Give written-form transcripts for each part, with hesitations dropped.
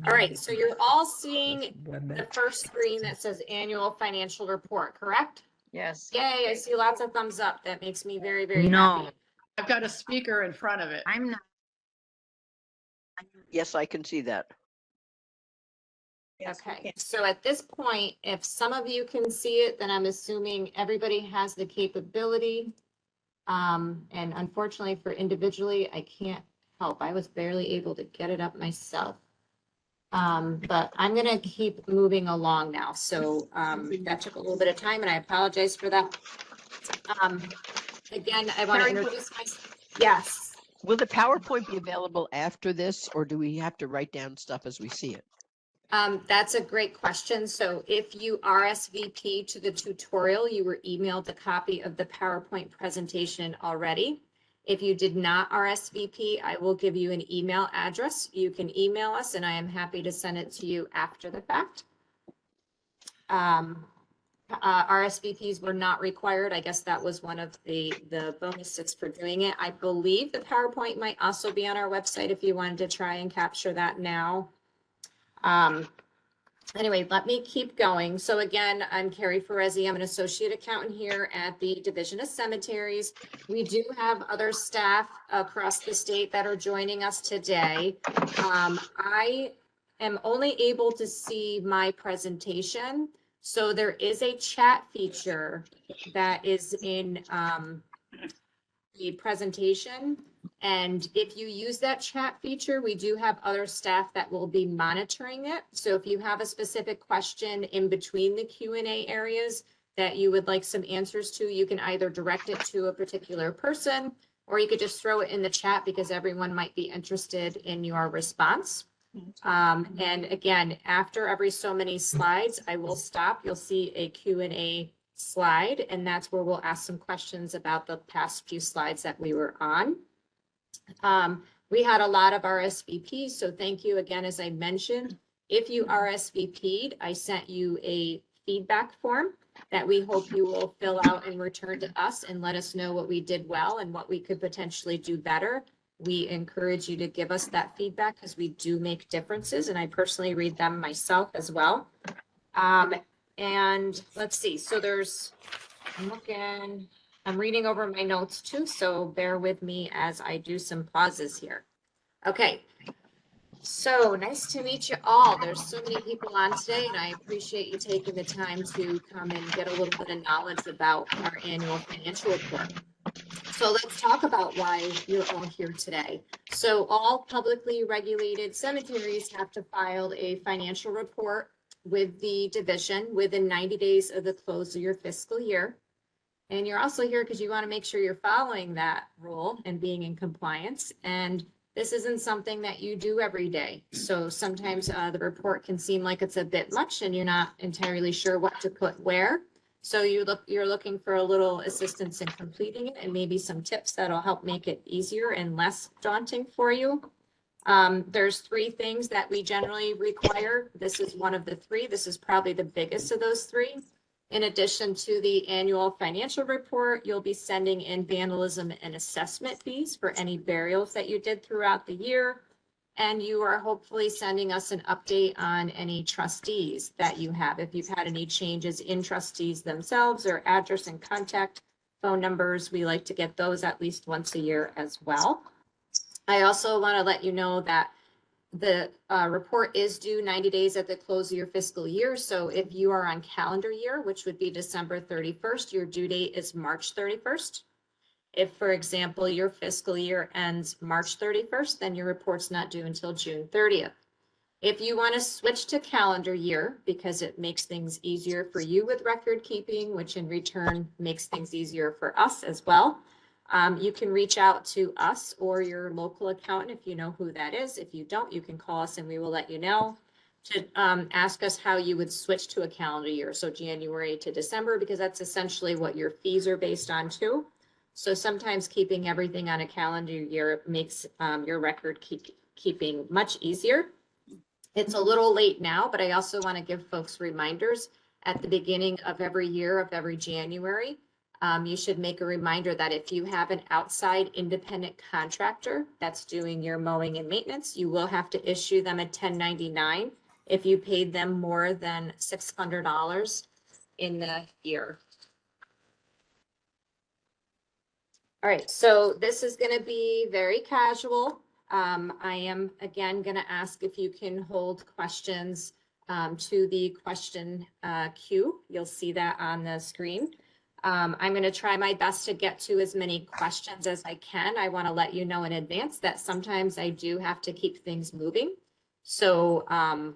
All right, so you're all seeing the first screen that says annual financial report, correct? Yes. Yay, I see lots of thumbs up. That makes me very, very No. happy. I've got a speaker in front of it. I'm not. Yes, I can see that. Okay, so at this point, if some of you can see it, then I'm assuming everybody has the capability. And unfortunately for individually, I can't help. I was barely able to get it up myself. But I'm gonna keep moving along now. So that took a little bit of time and I apologize for that. Again, I want to introduce myself. Yes. Will the PowerPoint be available after this, or do we have to write down stuff as we see it? That's a great question. So if you RSVP to the tutorial, you were emailed a copy of the PowerPoint presentation already. If you did not RSVP, I will give you an email address. You can email us and I am happy to send it to you after the fact. RSVPs were not required. I guess that was one of the bonuses for doing it. I believe the PowerPoint might also be on our website if you wanted to try and capture that now. Anyway, let me keep going. So again, I'm Carrie Ferrezzi. I'm an associate accountant here at the Division of Cemeteries. We do have other staff across the state that are joining us today. I am only able to see my presentation. So there is a chat feature that is in the presentation. And if you use that chat feature, we do have other staff that will be monitoring it. So if you have a specific question in between the Q&A areas that you would like some answers to, you can either direct it to a particular person, or you could just throw it in the chat because everyone might be interested in your response. And again, after every so many slides, I will stop. You'll see a Q&A slide, and that's where we'll ask some questions about the past few slides that we were on. We had a lot of RSVPs, so thank you again. As I mentioned, if you RSVP'd, I sent you a feedback form that we hope you will fill out and return to us and let us know what we did well and what we could potentially do better. We encourage you to give us that feedback because we do make differences, and I personally read them myself as well. And let's see, so I'm reading over my notes too, so bear with me as I do some pauses here. Okay, so nice to meet you all. There's so many people on today, and I appreciate you taking the time to come and get a little bit of knowledge about our annual financial report. So let's talk about why you're all here today. So all publicly regulated cemeteries have to file a financial report with the division within 90 days of the close of your fiscal year. And you're also here because you want to make sure you're following that rule and being in compliance. And this isn't something that you do every day. So sometimes the report can seem like it's a bit much and you're not entirely sure what to put where. So you're looking for a little assistance in completing it and maybe some tips that'll help make it easier and less daunting for you. There's 3 things that we generally require. This is one of the 3. This is probably the biggest of those 3. In addition to the annual financial report, you'll be sending in vandalism and assessment fees for any burials that you did throughout the year. And you are hopefully sending us an update on any trustees that you have. If you've had any changes in trustees themselves or address and contact phone numbers, we like to get those at least once a year as well. I also want to let you know that the report is due 90 days at the close of your fiscal year. So if you are on calendar year, which would be December 31st, your due date is March 31st. If, for example, your fiscal year ends March 31st, then your report's not due until June 30th. If you want to switch to calendar year, because it makes things easier for you with record keeping, which in return makes things easier for us as well, you can reach out to us or your local accountant if you know who that is. If you don't, you can call us and we will let you know to ask us how you would switch to a calendar year. So January to December, because that's essentially what your fees are based on too. So sometimes keeping everything on a calendar year makes your record keeping much easier. It's a little late now, but I also want to give folks reminders at the beginning of every year of every January. You should make a reminder that if you have an outside independent contractor that's doing your mowing and maintenance, you will have to issue them a 1099 if you paid them more than $600 in the year. All right, so this is going to be very casual. I am again going to ask if you can hold questions to the question queue. You'll see that on the screen. I'm going to try my best to get to as many questions as I can. I want to let you know in advance that sometimes I do have to keep things moving. So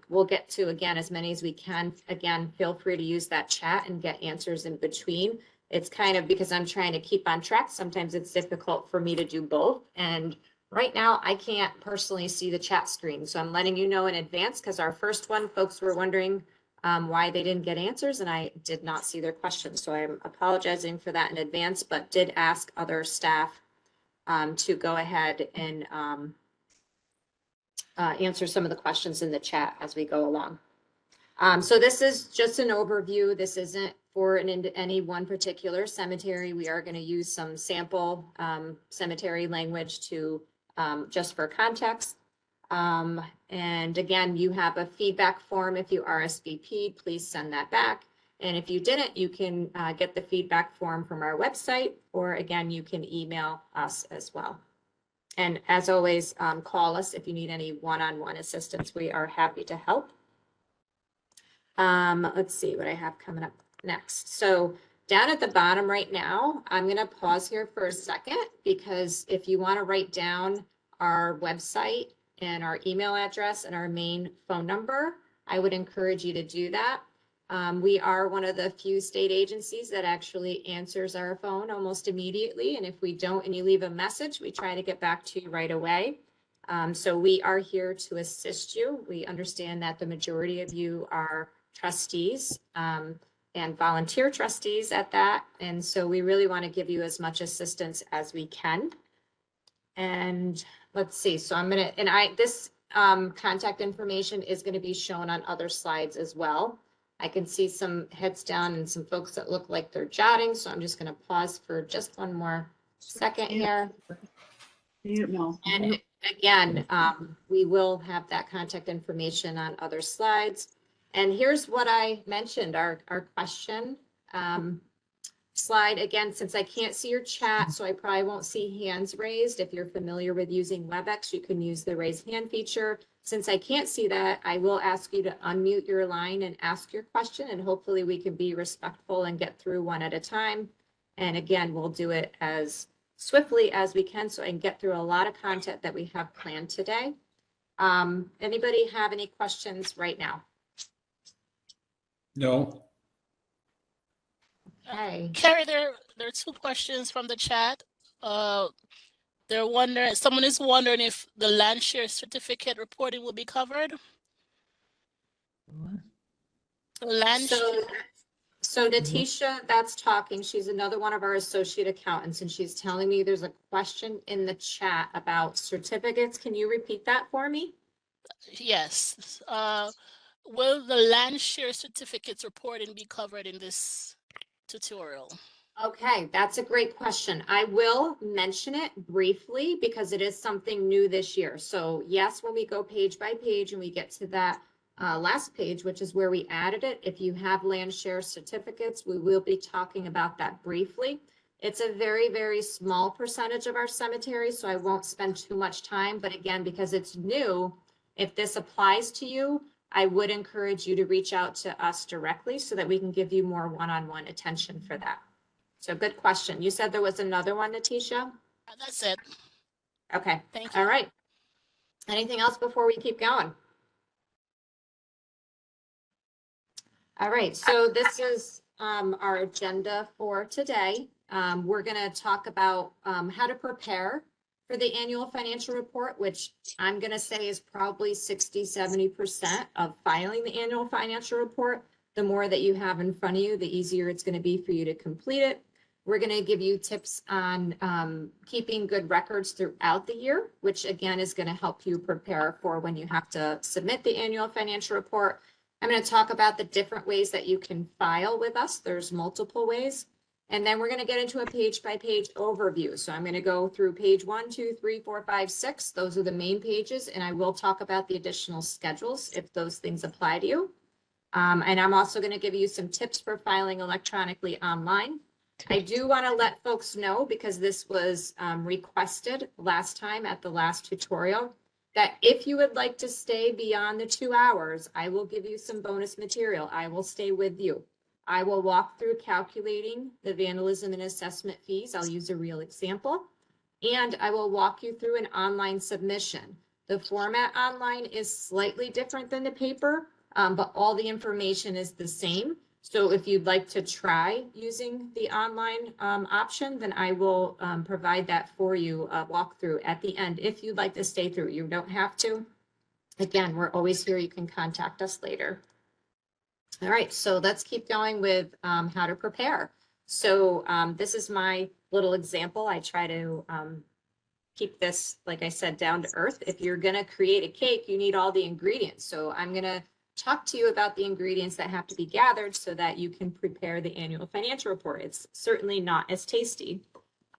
we'll get to, again, as many as we can. Again, feel free to use that chat and get answers in between. It's kind of because I'm trying to keep on track. Sometimes it's difficult for me to do both. And right now I can't personally see the chat screen. So I'm letting you know in advance because our first one, folks were wondering why they didn't get answers and I did not see their questions. So I'm apologizing for that in advance, but did ask other staff to go ahead and answer some of the questions in the chat as we go along. So this is just an overview. This isn't for any one particular cemetery. We are going to use some sample cemetery language to just for context. And again, you have a feedback form. If you RSVP'd, please send that back. And if you didn't, you can get the feedback form from our website, or again, you can email us as well. And as always, call us if you need any one-on-one assistance. We are happy to help. Let's see what I have coming up next. So down at the bottom right now, I'm going to pause here for a second because if you want to write down our website and our email address and our main phone number, I would encourage you to do that. We are one of the few state agencies that actually answers our phone almost immediately. And if we don't and you leave a message, we try to get back to you right away. So we are here to assist you. We understand that the majority of you are trustees and volunteer trustees at that. And so we really want to give you as much assistance as we can. And let's see, so I'm going to, and this contact information is going to be shown on other slides as well. I can see some heads down and some folks that look like they're jotting. So I'm just going to pause for just one more second here. And again, we will have that contact information on other slides. And here's what I mentioned, our question slide. Again, since I can't see your chat, so I probably won't see hands raised. If you're familiar with using WebEx, you can use the raise hand feature. Since I can't see that, I will ask you to unmute your line and ask your question, and hopefully we can be respectful and get through one at a time. And again, we'll do it as swiftly as we can so I can get through a lot of content that we have planned today. Anybody have any questions right now? No. Okay. Carrie, there are two questions from the chat. They're wondering, someone is wondering if the land share certificate reporting will be covered. Land So Natisha, that's talking. She's another one of our associate accountants, and she's telling me there's a question in the chat about certificates. Can you repeat that for me? Yes. Will the land share certificates reporting be covered in this tutorial? Okay, that's a great question. I will mention it briefly because it is something new this year. So yes, when we go page by page and we get to that last page, which is where we added it, if you have land share certificates, we will be talking about that briefly. It's a very, very small percentage of our cemeteries, so I won't spend too much time. But again, because it's new, if this applies to you, I would encourage you to reach out to us directly so that we can give you more one-on-one attention for that. So good question. You said there was another one, Natisha? That's it. Okay. Thank you. All right. Anything else before we keep going? All right. So this is our agenda for today. We're going to talk about how to prepare for the annual financial report, which I'm going to say is probably 60–70% of filing the annual financial report. The more that you have in front of you, the easier it's going to be for you to complete it. We're going to give you tips on keeping good records throughout the year, which again is going to help you prepare for when you have to submit the annual financial report. I'm going to talk about the different ways that you can file with us. There's multiple ways. And then we're going to get into a page by page overview. So I'm going to go through page 1, 2, 3, 4, 5, 6. Those are the main pages. And I will talk about the additional schedules if those things apply to you. And I'm also going to give you some tips for filing electronically online. I do want to let folks know, because this was requested last time at the last tutorial, that if you would like to stay beyond the 2 hours, I will give you some bonus material. I will stay with you. I will walk through calculating the vandalism and assessment fees. I'll use a real example. And I will walk you through an online submission. The format online is slightly different than the paper, but all the information is the same. So if you'd like to try using the online option, then I will provide that for you, walkthrough at the end. If you'd like to stay through, you don't have to. Again, we're always here. You can contact us later. All right, so let's keep going with how to prepare. So this is my little example. I try to keep this, like I said, down to earth. If you're going to create a cake, you need all the ingredients. So I'm going to talk to you about the ingredients that have to be gathered so that you can prepare the annual financial report. It's certainly not as tasty,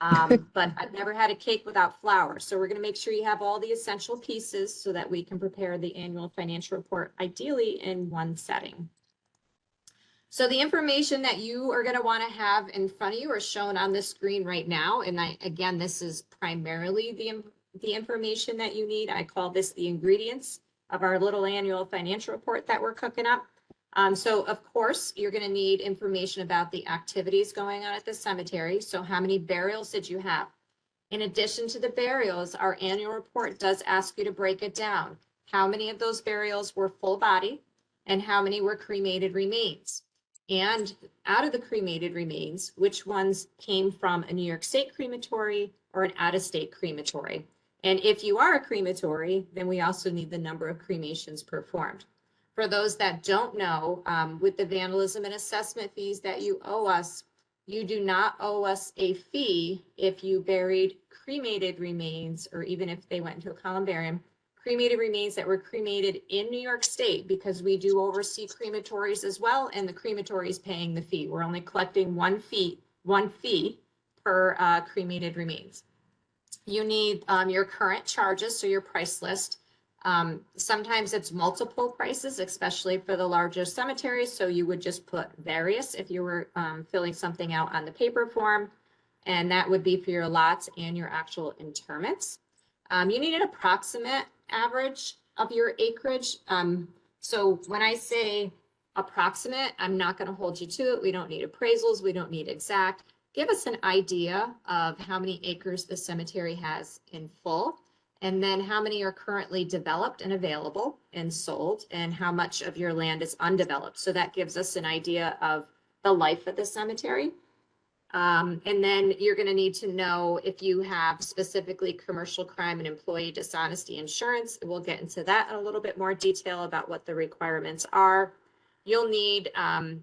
but I've never had a cake without flour. So we're going to make sure you have all the essential pieces so that we can prepare the annual financial report, ideally in one setting. So the information that you are going to want to have in front of you are shown on the screen right now. And again, this is primarily the information that you need. I call this the ingredients of our little annual financial report that we're cooking up. So of course, you're going to need information about the activities going on at the cemetery. So how many burials did you have? In addition to the burials, our annual report does ask you to break it down. How many of those burials were full body and how many were cremated remains? And out of the cremated remains, which ones came from a New York State crematory or an out-of-state crematory? And if you are a crematory, then we also need the number of cremations performed. For those that don't know, with the vandalism and assessment fees that you owe us, you do not owe us a fee if you buried cremated remains, or even if they went into a columbarium, cremated remains that were cremated in New York State, because we do oversee crematories as well, and the crematory is paying the fee. We're only collecting one fee per cremated remains. You need your current charges, so your price list. Sometimes it's multiple prices, especially for the larger cemeteries, so you would just put various if you were filling something out on the paper form, and that would be for your lots and your actual interments. You need an approximate average of your acreage. So when I say approximate, I'm not going to hold you to it. We don't need appraisals. We don't need exact. Give us an idea of how many acres the cemetery has in full, and then how many are currently developed and available and sold, and how much of your land is undeveloped. So that gives us an idea of the life of the cemetery. And then you're going to need to know if you have specifically commercial crime and employee dishonesty insurance. We'll get into that in a little bit more detail about what the requirements are. You'll need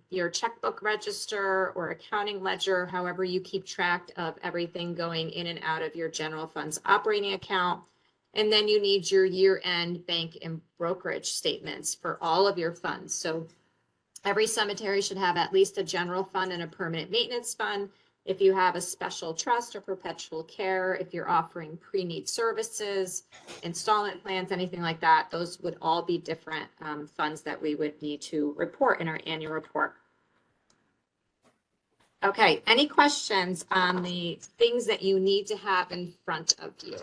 your checkbook register or accounting ledger, however you keep track of everything going in and out of your general funds operating account. And then you need your year-end bank and brokerage statements for all of your funds. So every cemetery should have at least a general fund and a permanent maintenance fund. If you have a special trust or perpetual care, if you're offering pre-need services, installment plans, anything like that, those would all be different funds that we would need to report in our annual report. Okay, any questions on the things that you need to have in front of you?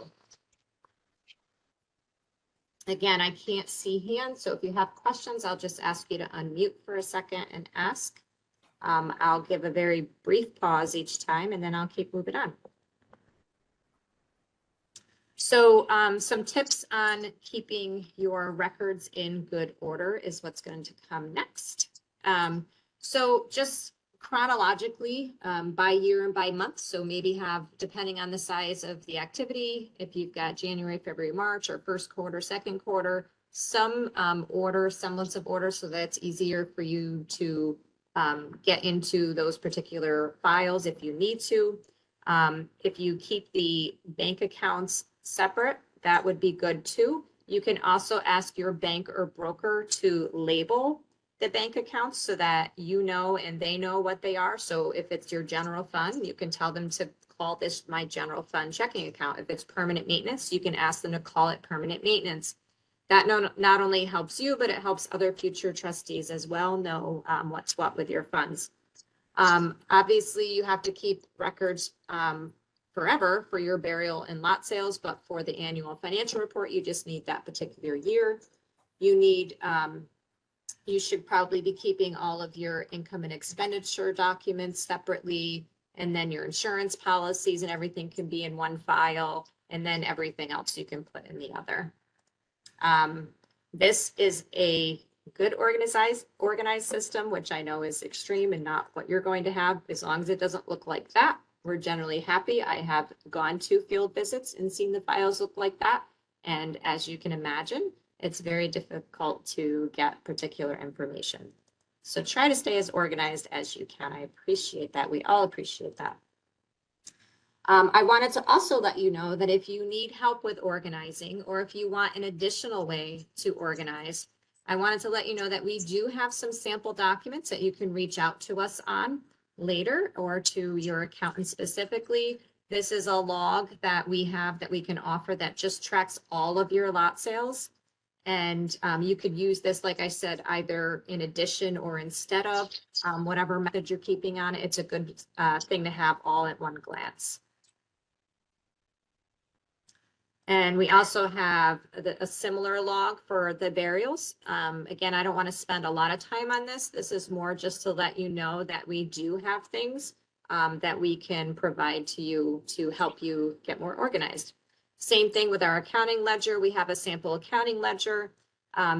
Again, I can't see hands, so if you have questions, I'll just ask you to unmute for a second and ask. I'll give a very brief pause each time, and then I'll keep moving on. So some tips on keeping your records in good order is what's going to come next. So just chronologically, by year and by month. So maybe have, depending on the size of the activity, if you've got January, February, March, or first quarter, second quarter, some order, semblance of order, so that it's easier for you to get into those particular files if you need to. If you keep the bank accounts separate, that would be good too. You can also ask your bank or broker to label the bank accounts so that you know and they know what they are. So if it's your general fund, you can tell them to call this my general fund checking account. If it's permanent maintenance, you can ask them to call it permanent maintenance. That not only helps you, but it helps other future trustees as well know what's what with your funds. Obviously, you have to keep records forever for your burial and lot sales, but for the annual financial report, you just need that particular year. You need, you should probably be keeping all of your income and expenditure documents separately, and then your insurance policies and everything can be in one file, and then everything else you can put in the other. This is a good organized system, which I know is extreme and not what you're going to have. As long as it doesn't look like that, we're generally happy. I have gone to field visits and seen the files look like that. And as you can imagine, it's very difficult to get particular information. So try to stay as organized as you can. I appreciate that. We all appreciate that. I wanted to also let you know that if you need help with organizing, or if you want an additional way to organize, I wanted to let you know that we do have some sample documents that you can reach out to us on later, or to your accountant specifically. This is a log that we have that we can offer that just tracks all of your lot sales. And you could use this, like I said, either in addition or instead of whatever method you're keeping on it. It's a good thing to have all at one glance. And we also have a similar log for the burials. Again, I don't want to spend a lot of time on this. This is more just to let you know that we do have things that we can provide to you to help you get more organized. Same thing with our accounting ledger. We have a sample accounting ledger.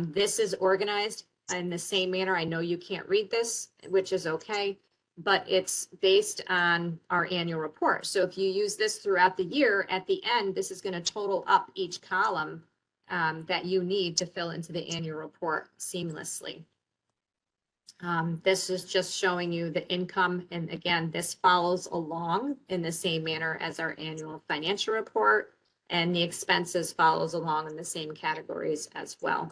This is organized in the same manner. I know you can't read this, which is okay, but it's based on our annual report. So if you use this throughout the year, at the end, this is going to total up each column that you need to fill into the annual report seamlessly. This is just showing you the income. And again, this follows along in the same manner as our annual financial report, and the expenses follows along in the same categories as well.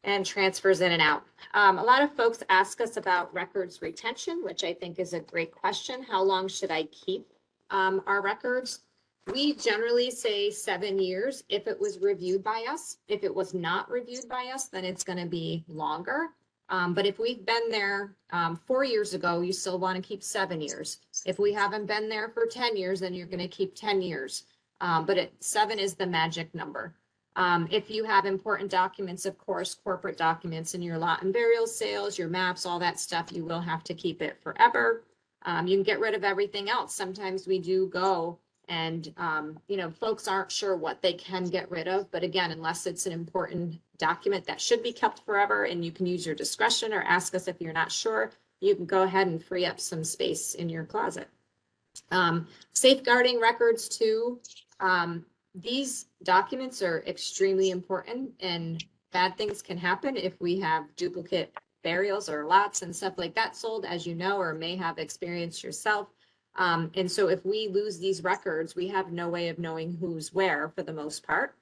And transfers in and out. A lot of folks ask us about records retention, which I think is a great question. How long should I keep our records? We generally say 7 years if it was reviewed by us. If it was not reviewed by us, then it's going to be longer. But if we've been there 4 years ago, you still want to keep 7 years. If we haven't been there for 10 years, then you're going to keep 10 years. But 7 is the magic number. If you have important documents, of course, corporate documents in your lot and burial sales, your maps, all that stuff, you will have to keep it forever. You can get rid of everything else. Sometimes we do go and, you know, folks aren't sure what they can get rid of. But again, unless it's an important document that should be kept forever, and you can use your discretion or ask us if you're not sure, you can go ahead and free up some space in your closet. Safeguarding records too. These documents are extremely important, and bad things can happen if we have duplicate burials or lots and stuff like that sold, as you know, or may have experienced yourself. And so if we lose these records, we have no way of knowing who's where for the most part,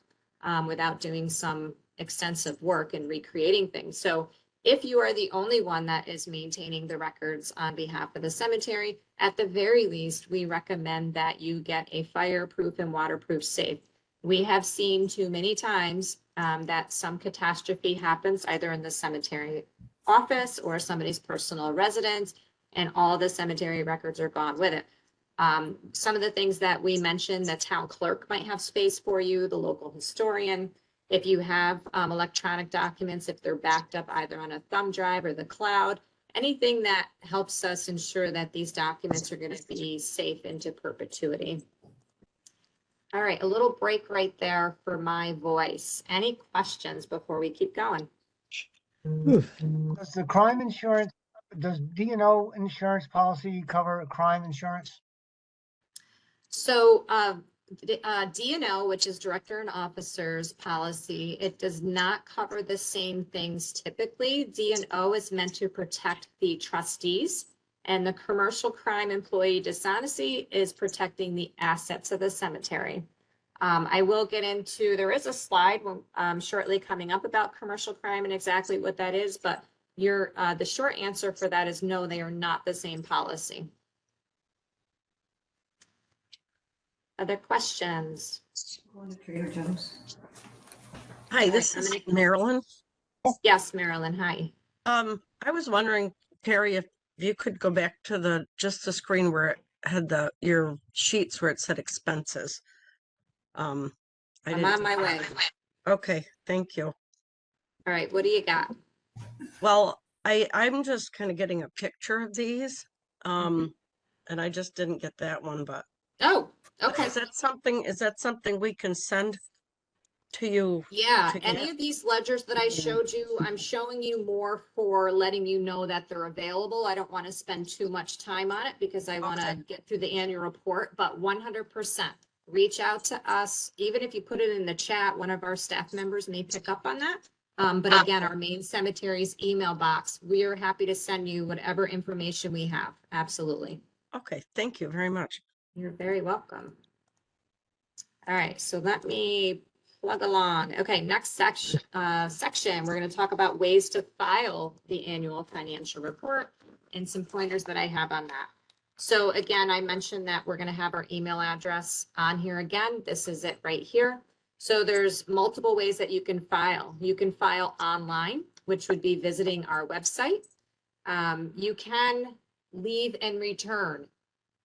without doing some extensive work and recreating things. So if you are the only one that is maintaining the records on behalf of the cemetery, at the very least, we recommend that you get a fireproof and waterproof safe. We have seen too many times that some catastrophe happens either in the cemetery office or somebody's personal residence, and all the cemetery records are gone with it. Some of the things that we mentioned, the town clerk might have space for you, the local historian. If you have electronic documents, if they're backed up either on a thumb drive or the cloud, anything that helps us ensure that these documents are going to be safe into perpetuity. All right, a little break right there for my voice. Any questions before we keep going? Does the crime insurance, does D&O insurance policy cover crime insurance? So D&O, which is director and officers policy, it does not cover the same things typically. D&O is meant to protect the trustees, and the commercial crime employee dishonesty is protecting the assets of the cemetery. I will get into, there is a slide shortly coming up about commercial crime and exactly what that is, but the short answer for that is no, they are not the same policy. Other questions? Hi, All this right, is Marilyn. Yes, Marilyn, hi. I was wondering, Terry, if you could go back to just the screen where it had your sheets where it said expenses. I I'm didn't. on my way. Okay, thank you. All right, what do you got? Well, I'm just kind of getting a picture of these. And I just didn't get that one, but Oh, okay. is that something we can send to you? Yeah, to any get? of these ledgers that I showed you, I'm showing you more for letting you know that they're available. I don't want to spend too much time on it because I want to Okay. get through the annual report, but 100% reach out to us. Even if you put it in the chat, one of our staff members may pick up on that. But again, our main cemeteries email box, we are happy to send you whatever information we have. Absolutely. Okay, thank you very much. You're very welcome. All right, so let me plug along. Okay, next section, we're going to talk about ways to file the annual financial report and some pointers that I have on that. So again, I mentioned that we're going to have our email address on here again. This is it right here. So there's multiple ways that you can file. You can file online, which would be visiting our website. You can leave and return,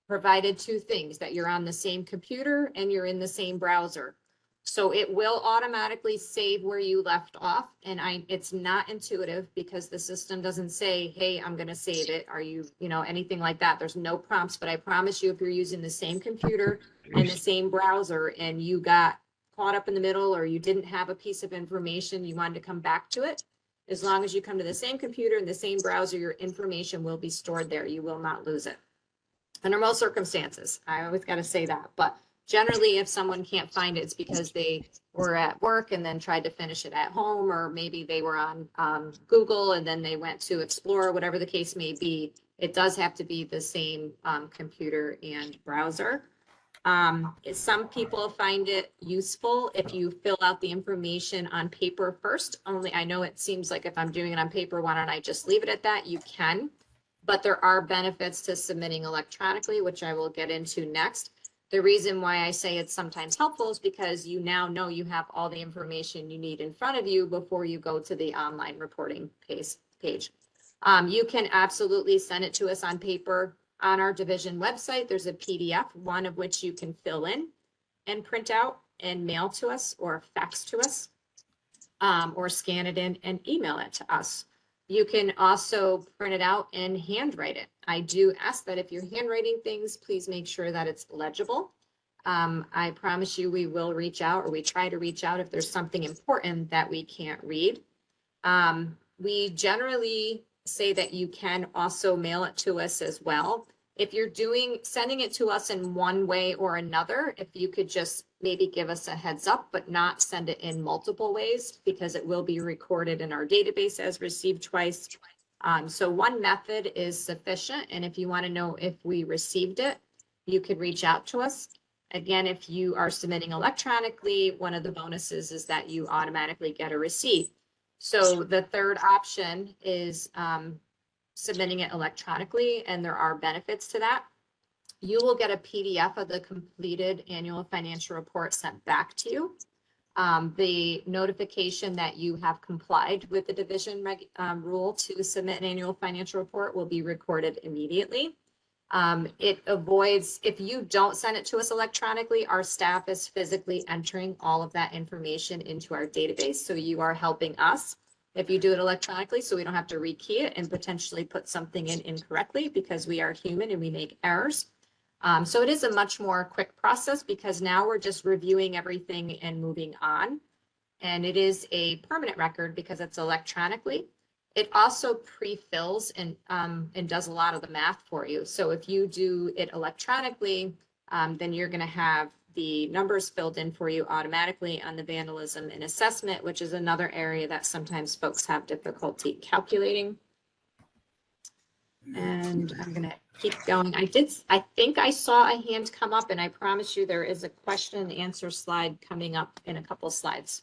provided two things, that you're on the same computer and you're in the same browser. So it will automatically save where you left off. And it's not intuitive because the system doesn't say, hey, I'm going to save it. Are you, anything like that. There's no prompts, but I promise you, if you're using the same computer and the same browser and you got caught up in the middle, or you didn't have a piece of information, you wanted to come back to it, as long as you come to the same computer and the same browser, your information will be stored there. You will not lose it. Under most circumstances, I always got to say that, but generally if someone can't find it, it's because they were at work and then tried to finish it at home, or maybe they were on Google and then they went to Explorer, whatever the case may be. It does have to be the same computer and browser. Some people find it useful if you fill out the information on paper first. Only I know it seems like if I'm doing it on paper, why don't I just leave it at that? You can. But there are benefits to submitting electronically, which I will get into next. The reason why I say it's sometimes helpful is because you now know you have all the information you need in front of you before you go to the online reporting page. You can absolutely send it to us on paper on our division website. There's a PDF, one of which you can fill in and print out and mail to us, or fax to us, or scan it in and email it to us. You can also print it out and handwrite it. I do ask that if you're handwriting things, please make sure that it's legible. I promise you we will reach out, or we try to reach out if there's something important that we can't read. We generally say that you can also mail it to us as well. If you're sending it to us in one way or another, if you could just maybe give us a heads up, but not send it in multiple ways, because it will be recorded in our database as received twice. So one method is sufficient. And if you want to know if we received it, you could reach out to us. Again, if you are submitting electronically, one of the bonuses is that you automatically get a receipt. So the third option is submitting it electronically, and there are benefits to that. You will get a PDF of the completed annual financial report sent back to you. The notification that you have complied with the division rule to submit an annual financial report will be recorded immediately. It avoids, if you don't send it to us electronically, our staff is physically entering all of that information into our database. So you are helping us if you do it electronically, so we don't have to rekey it and potentially put something in incorrectly, because we are human and we make errors. So it is a much more quick process, because now we're just reviewing everything and moving on. And it is a permanent record because it's electronically. It also pre-fills and does a lot of the math for you. So if you do it electronically, then you're going to have the numbers filled in for you automatically on the vandalism and assessment, which is another area that sometimes folks have difficulty calculating. And I'm gonna keep going. I think I saw a hand come up, and I promise you there is a question and answer slide coming up in a couple slides.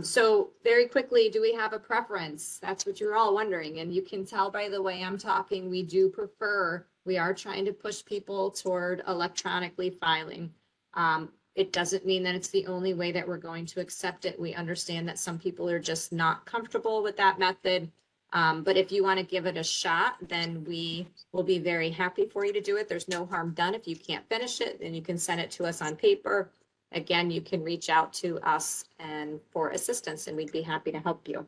So very quickly, do we have a preference? That's what you're all wondering. And you can tell by the way I'm talking, we are trying to push people toward electronically filing. It doesn't mean that it's the only way that we're going to accept it. We understand that some people are just not comfortable with that method. But if you want to give it a shot, then we will be very happy for you to do it. There's no harm done. If you can't finish it, then you can send it to us on paper. Again, you can reach out to us and for assistance, and we'd be happy to help you.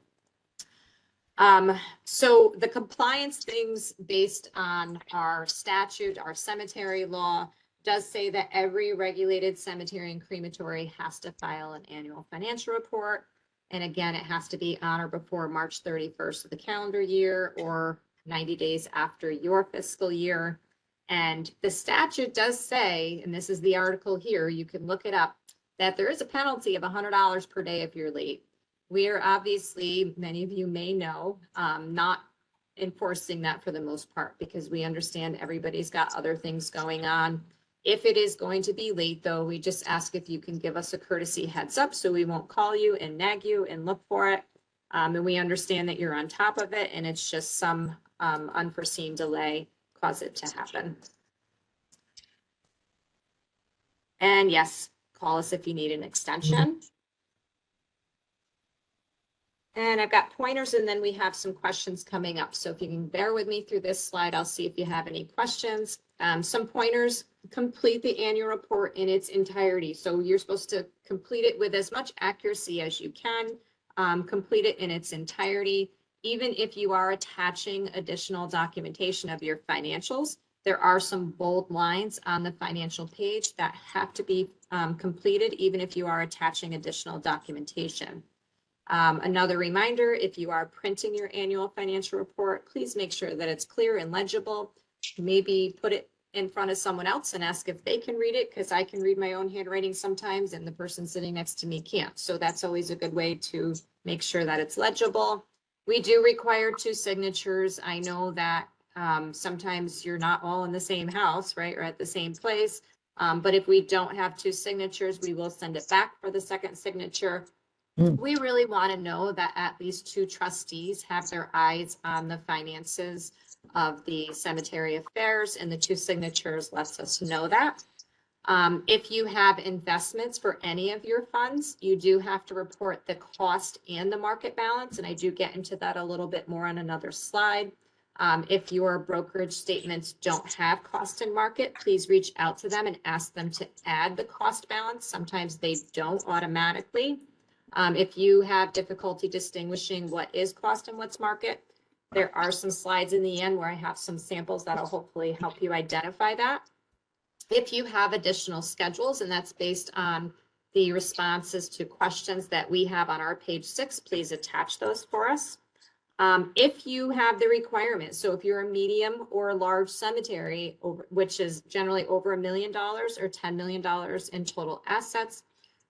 So the compliance things based on our statute, our cemetery law, does say that every regulated cemetery and crematory has to file an annual financial report. And again, it has to be on or before March 31st of the calendar year or 90 days after your fiscal year. And the statute does say, and this is the article here, you can look it up, that there is a penalty of $100 per day if you're late. We are obviously, many of you may know, not enforcing that for the most part because we understand everybody's got other things going on. If it is going to be late, though, we just ask if you can give us a courtesy heads up so we won't call you and nag you and look for it. And we understand that you're on top of it and it's just some unforeseen delay cause it to happen. And yes, call us if you need an extension. And I've got pointers and then we have some questions coming up. So if you can bear with me through this slide, I'll see if you have any questions. Some pointers: complete the annual report in its entirety. So you're supposed to complete it with as much accuracy as you can. Complete it in its entirety. Even if you are attaching additional documentation of your financials, there are some bold lines on the financial page that have to be completed, even if you are attaching additional documentation. Another reminder, if you are printing your annual financial report, please make sure that it's clear and legible. Maybe put it in front of someone else and ask if they can read it, because I can read my own handwriting sometimes and the person sitting next to me can't. So that's always a good way to make sure that it's legible. We do require 2 signatures. I know that sometimes you're not all in the same house, right, or at the same place. But if we don't have 2 signatures, we will send it back for the second signature. We really want to know that at least 2 trustees have their eyes on the finances of the cemetery affairs, and the 2 signatures lets us know that. If you have investments for any of your funds, you do have to report the cost and the market balance, and I do get into that a little bit more on another slide. If your brokerage statements don't have cost and market, please reach out to them and ask them to add the cost balance. Sometimes they don't automatically. If you have difficulty distinguishing what is cost and what's market, there are some slides in the end where I have some samples that'll hopefully help you identify that. If you have additional schedules, and that's based on the responses to questions that we have on our page 6, please attach those for us. If you have the requirement, so if you're a medium or a large cemetery, which is generally over $1 million or $10 million in total assets,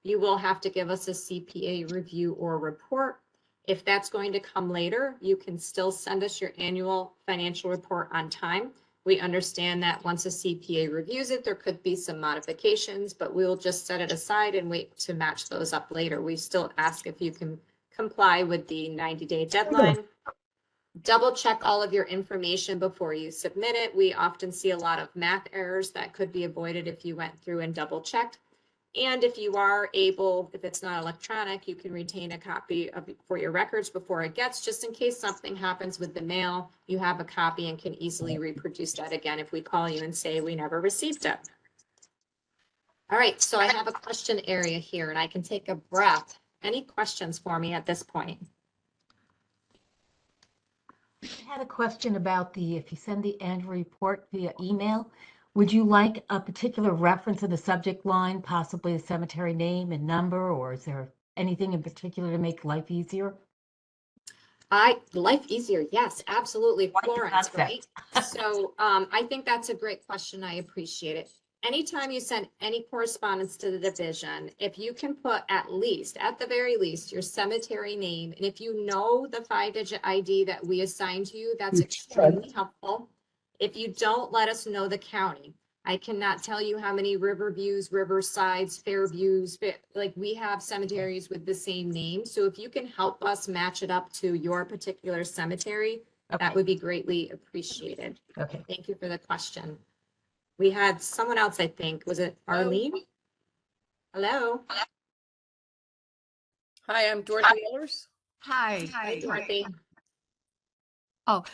you will have to give us a CPA review or report. If that's going to come later, you can still send us your annual financial report on time. We understand that once a CPA reviews it, there could be some modifications, but we'll just set it aside and wait to match those up later. We still ask if you can comply with the 90-day deadline. Double check all of your information before you submit it. We often see a lot of math errors that could be avoided if you went through and double checked. And if you are able, if it's not electronic, you can retain a copy of for your records before it gets, just in case something happens with the mail, you have a copy and can easily reproduce that again if we call you and say we never received it. All right, so I have a question area here and I can take a breath. Any questions for me at this point? I had a question about if you send the annual report via email, would you like a particular reference in the subject line, possibly a cemetery name and number, or is there anything in particular to make life easier? Life easier, yes, absolutely. Quite the Florence, concept. right? So I think that's a great question. I appreciate it. anytime you send any correspondence to the division, if you can put at the very least, your cemetery name, and if you know the 5-digit ID that we assign to you, that's extremely helpful. If you don't, let us know the county. I cannot tell you how many Riverviews, Riversides, Fairviews, like we have cemeteries with the same name. So if you can help us match it up to your particular cemetery, that Okay. would be greatly appreciated. Okay. Thank you for the question. We had someone else, I think. Was it Arlene? Hello? Hi, I'm Dorothy Ehlers. Hi. Hi, Dorothy. I was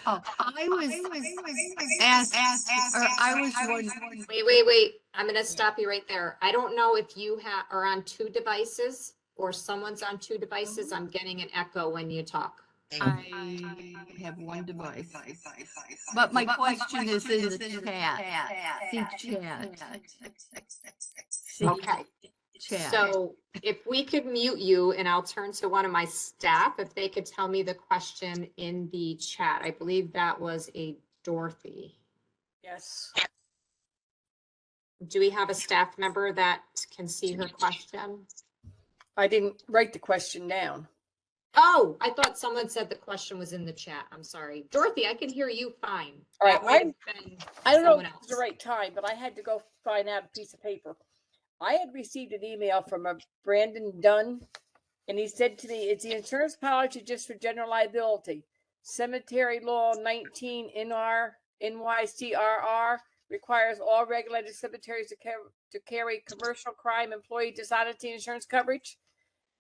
asked, or I was wondering. Wait. I'm gonna stop you right there. I don't know if you are on 2 devices or someone's on 2 devices. I'm getting an echo when you talk. I have one device. But my question is in the chat. See chat. See Okay. chat. So if we could mute you, and I'll turn to one of my staff, if they could tell me the question in the chat. I believe that was a Dorothy. Yes. Do we have a staff member that can see her question? I didn't write the question down. Oh, I thought someone said the question was in the chat. I'm sorry. Dorothy, I can hear you fine. All right, That might have been I don't know someone if it's else. the right time, but I had to go find out a piece of paper. I had received an email from a Brandon Dunn, and he said to me, "It's the insurance policy just for general liability. Cemetery law 19 NYCRR requires all regulated cemeteries to carry commercial crime employee dishonesty insurance coverage."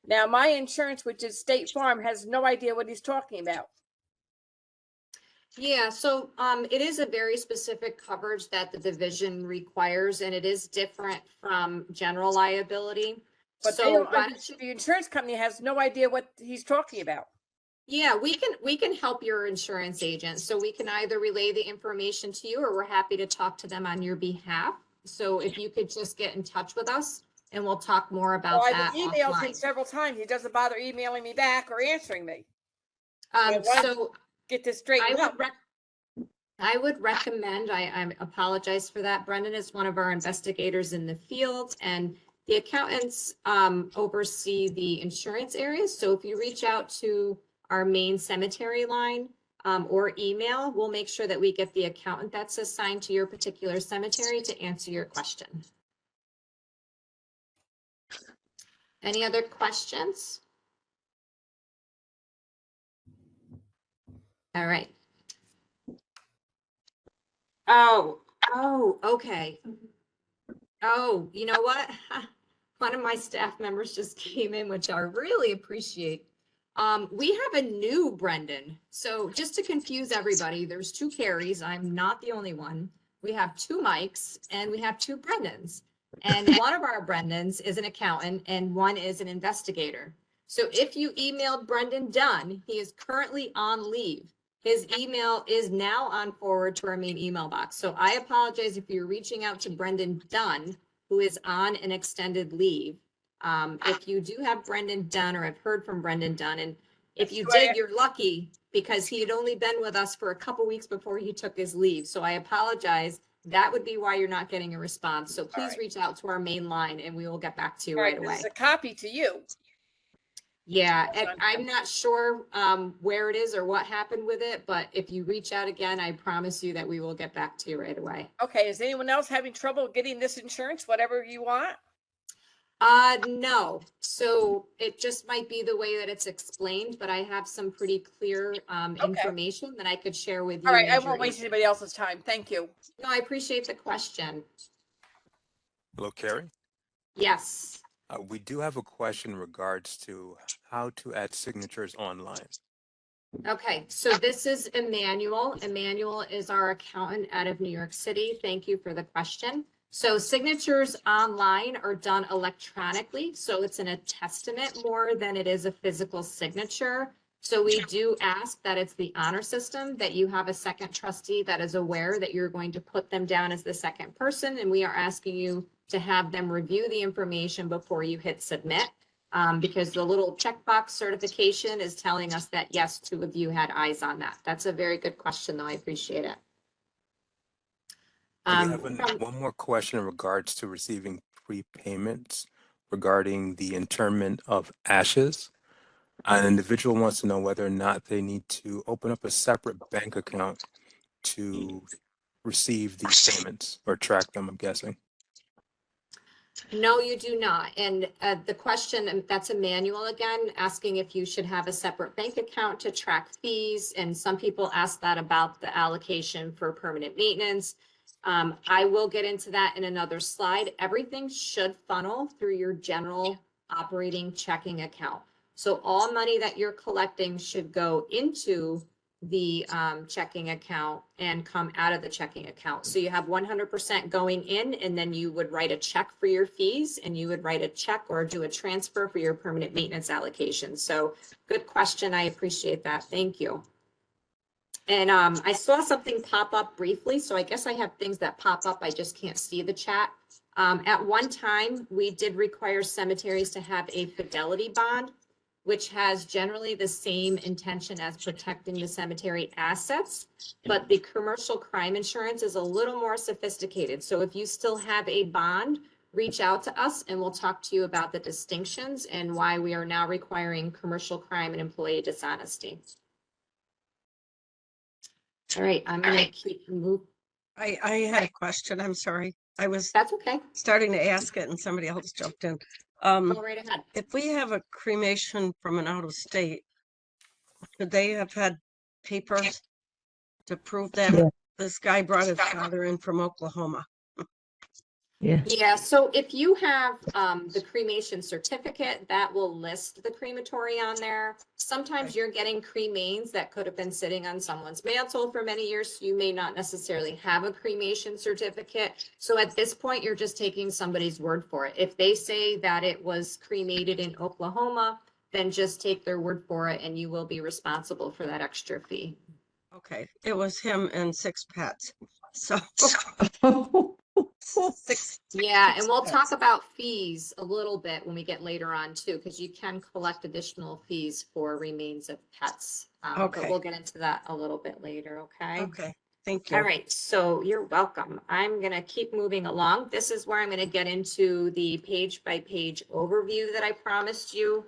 Now, my insurance, which is State Farm, has no idea what he's talking about. Yeah, so it is a very specific coverage that the division requires, and it is different from general liability. But So why don't you? the insurance company has no idea what he's talking about. Yeah, we can help your insurance agent. So we can either relay the information to you, or we're happy to talk to them on your behalf. So if you could just get in touch with us, and we'll talk more about Well, that I've emailed him offline. several times. He doesn't bother emailing me back or answering me. So Get this straightened up. I would recommend, I apologize for that. Brendan is one of our investigators in the field, and the accountants oversee the insurance areas. So if you reach out to our main cemetery line or email, we'll make sure that we get the accountant that's assigned to your particular cemetery to answer your question. Any other questions? All right. Oh, okay. Oh, you know what? One of my staff members just came in, which I really appreciate. We have a new Brendan. So just to confuse everybody, there's 2 Carries. I'm not the only one. We have 2 Mikes and we have 2 Brendans. And one of our Brendans is an accountant and one is an investigator. So if you emailed Brendan Dunn, he is currently on leave. His email is now on forward to our main email box. So I apologize if you're reaching out to Brendan Dunn, who is on an extended leave. If you do have Brendan Dunn, or have heard from Brendan Dunn, and if you did, you're lucky, because he had only been with us for a couple weeks before he took his leave. So I apologize. That would be why you're not getting a response. So please reach out to our main line and we will get back to you right away. This is a copy to you. Yeah, and I'm not sure where it is or what happened with it, but if you reach out again, I promise you that we will get back to you right away. Okay, is anyone else having trouble getting this insurance, whatever you want? No. So it just might be the way that it's explained, but I have some pretty clear information that I could share with you. All right, I won't waste anybody else's time. Thank you. No, I appreciate the question. Hello, Carrie. Yes. We do have a question in regards to how to add signatures online. Okay, so this is Emmanuel. Emmanuel is our accountant out of New York City. Thank you for the question. So signatures online are done electronically. So it's an attestament more than it is a physical signature. So we do ask that it's the honor system, that you have a second trustee that is aware that you're going to put them down as the second person. And we are asking you to have them review the information before you hit submit. Because the little checkbox certification is telling us that yes, 2 of you had eyes on that. That's a very good question, though. I appreciate it. I have From- one more question in regards to receiving prepayments regarding the interment of ashes. An individual wants to know whether or not they need to open up a separate bank account to receive these payments or track them, I'm guessing. No, you do not. And the question, and that's a manual again, asking if you should have a separate bank account to track fees. And some people ask that about the allocation for permanent maintenance. I will get into that in another slide. Everything should funnel through your general operating checking account. So all money that you're collecting should go into the checking account and come out of the checking account. So you have 100% going in, and then you would write a check for your fees, and you would write a check or do a transfer for your permanent maintenance allocation. So good question. I appreciate that. Thank you. And I saw something pop up briefly. So I guess I have things that pop up. I just can't see the chat. At one time, we did require cemeteries to have a fidelity bond, which has generally the same intention as protecting the cemetery assets, but the commercial crime insurance is a little more sophisticated. So if you still have a bond, reach out to us and we'll talk to you about the distinctions and why we are now requiring commercial crime and employee dishonesty. All right, I'm gonna keep moving. I had a question. I'm sorry. I was That's okay. starting to ask it and somebody else jumped in. Go right ahead. If we have a cremation from an out of state, could they have had papers to prove that Yeah. this guy brought his father in from Oklahoma? Yeah. Yeah, so if you have the cremation certificate, that will list the crematory on there. Sometimes you're getting cremains that could have been sitting on someone's mantle for many years. So you may not necessarily have a cremation certificate. So at this point, you're just taking somebody's word for it. If they say that it was cremated in Oklahoma, then just take their word for it and you will be responsible for that extra fee. Okay, it was him and 6 pets. So 6. Yeah, and we'll pets. talk about fees a little bit when we get later on too, because you can collect additional fees for remains of pets. But Okay. we'll get into that a little bit later, okay? Okay, thank you. All right, so you're welcome. I'm gonna keep moving along. This is where I'm gonna get into the page by page overview that I promised you.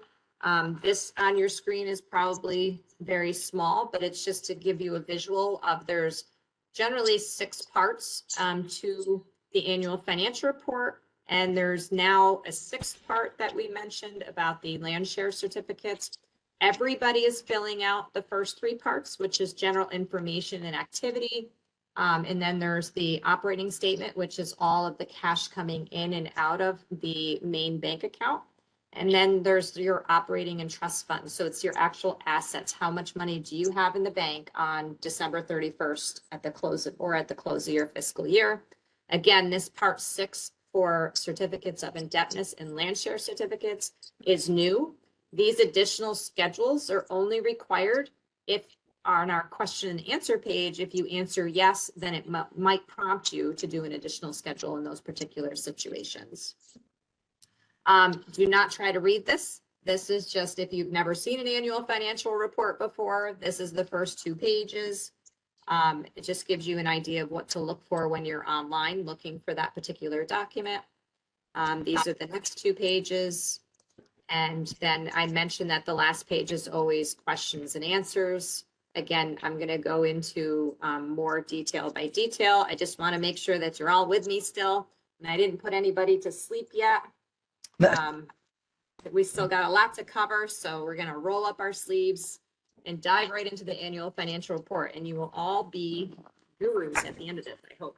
This on your screen is probably very small, but it's just to give you a visual of there's generally 6 parts to the annual financial report. And there's now a 6th part that we mentioned about the land share certificates. Everybody is filling out the first 3 parts, which is general information and activity. And then there's the operating statement, which is all of the cash coming in and out of the main bank account. And then there's your operating and trust fund. So it's your actual assets. How much money do you have in the bank on December 31st at the close of, or at the close of your fiscal year? Again, this part 6 for certificates of indebtedness and land share certificates is new. These additional schedules are only required if on our question and answer page, if you answer yes, then it might prompt you to do an additional schedule in those particular situations. Do not try to read this. This is just if you've never seen an annual financial report before, this is the first 2 pages. It just gives you an idea of what to look for when you're online looking for that particular document. These are the next 2 pages. And then I mentioned that the last page is always questions and answers. Again, I'm going to go into more detail by detail. I just want to make sure that you're all with me still. And I didn't put anybody to sleep yet. We still got a lot to cover, so we're going to roll up our sleeves and dive right into the annual financial report. And you will all be gurus at the end of this, I hope.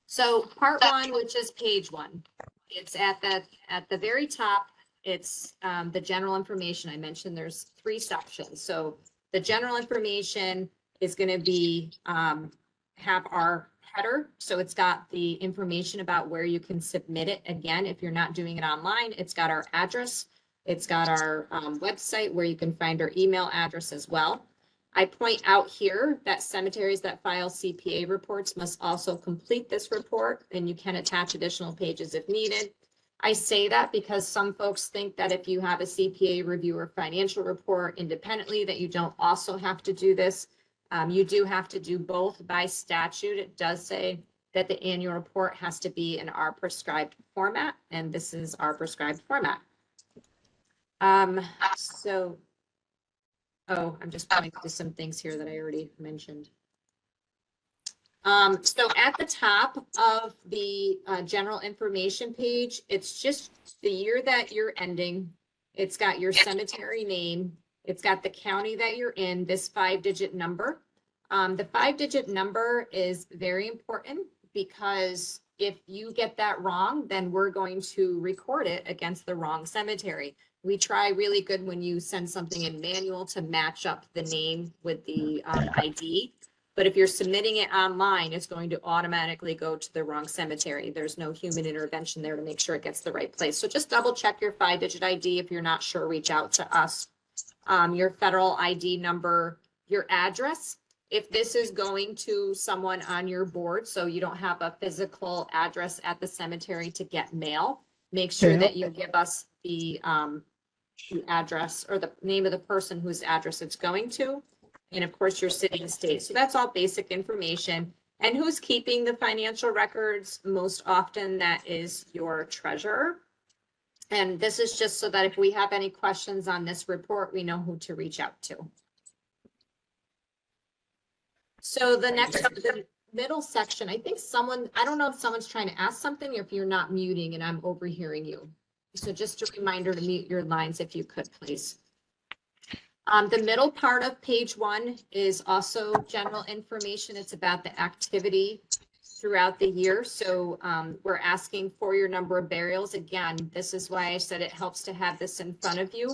So part 1, which is page 1, it's at the very top. It's the general information. I mentioned there's 3 sections. So the general information is going to be have our header. So it's got the information about where you can submit it. Again, if you're not doing it online, it's got our address. It's got our website where you can find our email address as well. I point out here that cemeteries that file CPA reports must also complete this report, and you can attach additional pages if needed. I say that because some folks think that if you have a CPA review or financial report independently, that you don't also have to do this. You do have to do both by statute. It does say that the annual report has to be in our prescribed format, and this is our prescribed format. So, oh, I'm just pointing to some things here that I already mentioned. So at the top of the general information page, it's just the year that you're ending. It's got your cemetery name. It's got the county that you're in, this 5-digit number. The 5-digit number is very important because if you get that wrong, then we're going to record it against the wrong cemetery. We try really good when you send something in manual to match up the name with the ID. But if you're submitting it online, it's going to automatically go to the wrong cemetery. There's no human intervention there to make sure it gets the right place. So just double check your 5-digit ID. If you're not sure, reach out to us. Your federal ID number, your address. If this is going to someone on your board, so you don't have a physical address at the cemetery to get mail, make sure that you give us the address or the name of the person whose address it's going to. And of course, your city and state. So that's all basic information. And who's keeping the financial records? Most often that is your treasurer. And this is just so that if we have any questions on this report, we know who to reach out to. So the middle section, I think I don't know if someone's trying to ask something or if you're not muting and I'm overhearing you. So just a reminder to mute your lines if you could, please. The middle part of page 1 is also general information. It's about the activity throughout the year. So we're asking for your number of burials. Again, this is why I said it helps to have this in front of you.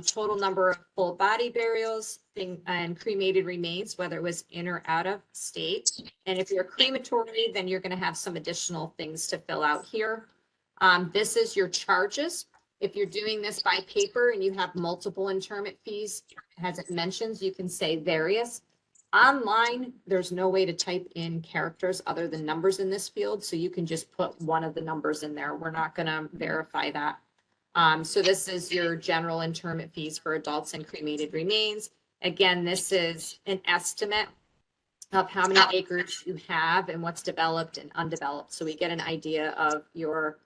Total number of full body burials and cremated remains, whether it was in or out of state. And if you're crematory, then you're going to have some additional things to fill out here. This is your charges. If you're doing this by paper and you have multiple interment fees, as it mentions, you can say various. Online, there's no way to type in characters other than numbers in this field, so you can just put one of the numbers in there. We're not going to verify that. So this is your general interment fees for adults and cremated remains. Again, this is an estimate of how many acres you have and what's developed and undeveloped. So we get an idea of your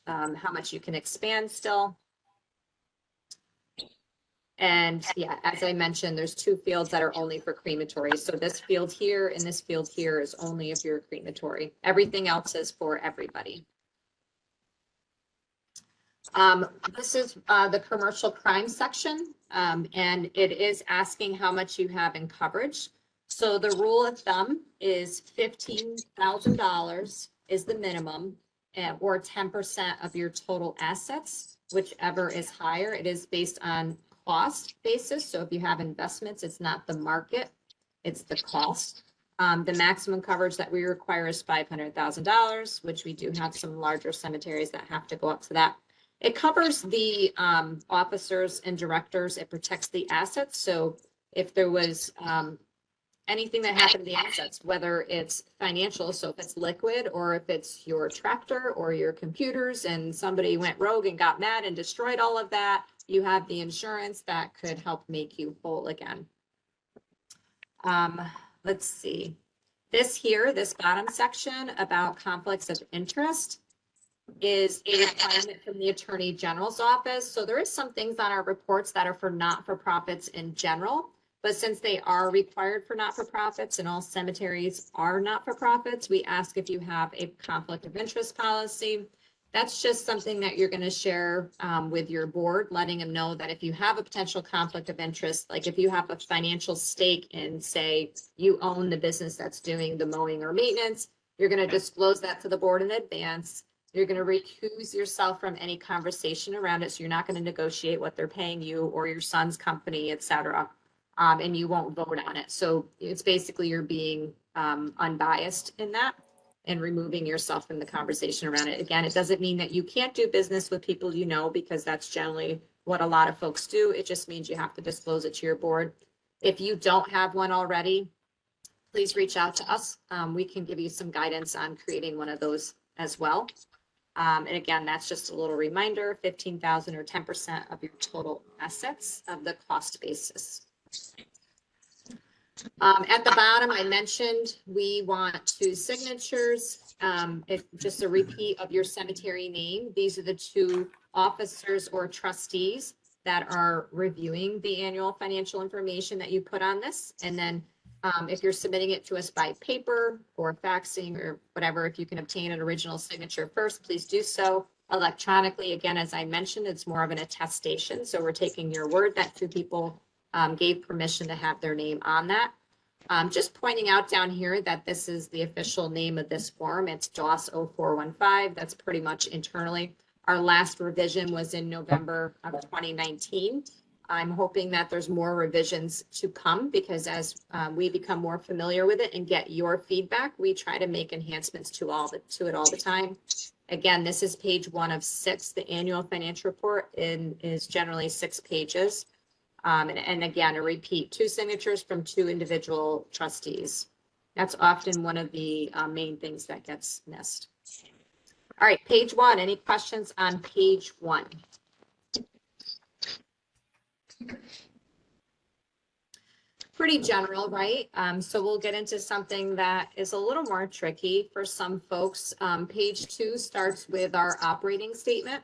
how much you can expand still. And yeah, as I mentioned, there's 2 fields that are only for crematory. So this field here and this field here is only if you're a crematory. Everything else is for everybody. This is the commercial crime section, and it is asking how much you have in coverage. So the rule of thumb is $15,000 is the minimum, or 10% of your total assets, whichever is higher. It is based on cost basis. So if you have investments, it's not the market, it's the cost. The maximum coverage that we require is $500,000, which we do have some larger cemeteries that have to go up to that. It covers the officers and directors. It protects the assets. So if there was anything that happened to the assets, whether it's financial, so if it's liquid, or if it's your tractor or your computers and somebody went rogue and got mad and destroyed all of that, you have the insurance that could help make you whole again. Let's see. This bottom section about conflicts of interest is a requirement from the Attorney General's office. So there is some things on our reports that are for not-for-profits in general, but since they are required for not-for-profits and all cemeteries are not-for-profits, we ask if you have a conflict of interest policy. That's just something that you're going to share with your board, letting them know that if you have a potential conflict of interest, like if you have a financial stake in, say, you own the business that's doing the mowing or maintenance, you're going to disclose that to the board in advance. You're going to recuse yourself from any conversation around it. So you're not going to negotiate what they're paying you or your son's company, et cetera. And you won't vote on it. So it's basically you're being unbiased in that and removing yourself from the conversation around it. Again, it doesn't mean that you can't do business with people you know, because that's generally what a lot of folks do. It just means you have to disclose it to your board. If you don't have one already, please reach out to us. We can give you some guidance on creating one of those as well. And again, that's just a little reminder, 15,000 or 10% of your total assets of the cost basis. At the bottom, I mentioned we want 2 signatures. If just a repeat of your cemetery name, these are the 2 officers or trustees that are reviewing the annual financial information that you put on this. And then if you're submitting it to us by paper or faxing or whatever, if you can obtain an original signature first, please do so electronically. Again, as I mentioned, it's more of an attestation. So we're taking your word that 2 people gave permission to have their name on that. Just pointing out down here that this is the official name of this form. It's DOS 0415. That's pretty much internally. Our last revision was in November of 2019. I'm hoping that there's more revisions to come because as we become more familiar with it and get your feedback, we try to make enhancements to it all the time. Again, this is page 1 of 6. The annual financial report is generally 6 pages. And again, a repeat, 2 signatures from 2 individual trustees. That's often one of the main things that gets missed. All right, page 1. Any questions on page 1? Pretty general, right? So we'll get into something that is a little more tricky for some folks. Page 2 starts with our operating statement.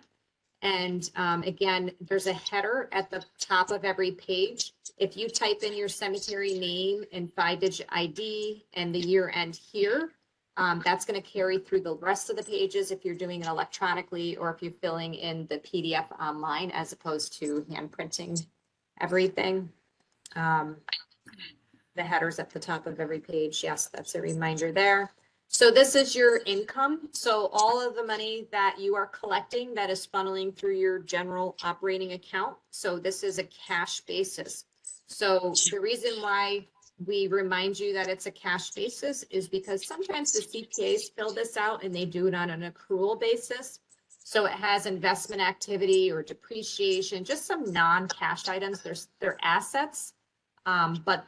And again, there's a header at the top of every page. If you type in your cemetery name and 5-digit ID and the year end here, that's going to carry through the rest of the pages if you're doing it electronically or if you're filling in the PDF online as opposed to hand printing everything. The headers at the top of every page. Yes, that's a reminder there. So this is your income. So all of the money that you are collecting that is funneling through your general operating account. So this is a cash basis. So the reason why we remind you that it's a cash basis is because sometimes the CPAs fill this out and they do it on an accrual basis. So it has investment activity or depreciation, just some non-cash items. They're assets, but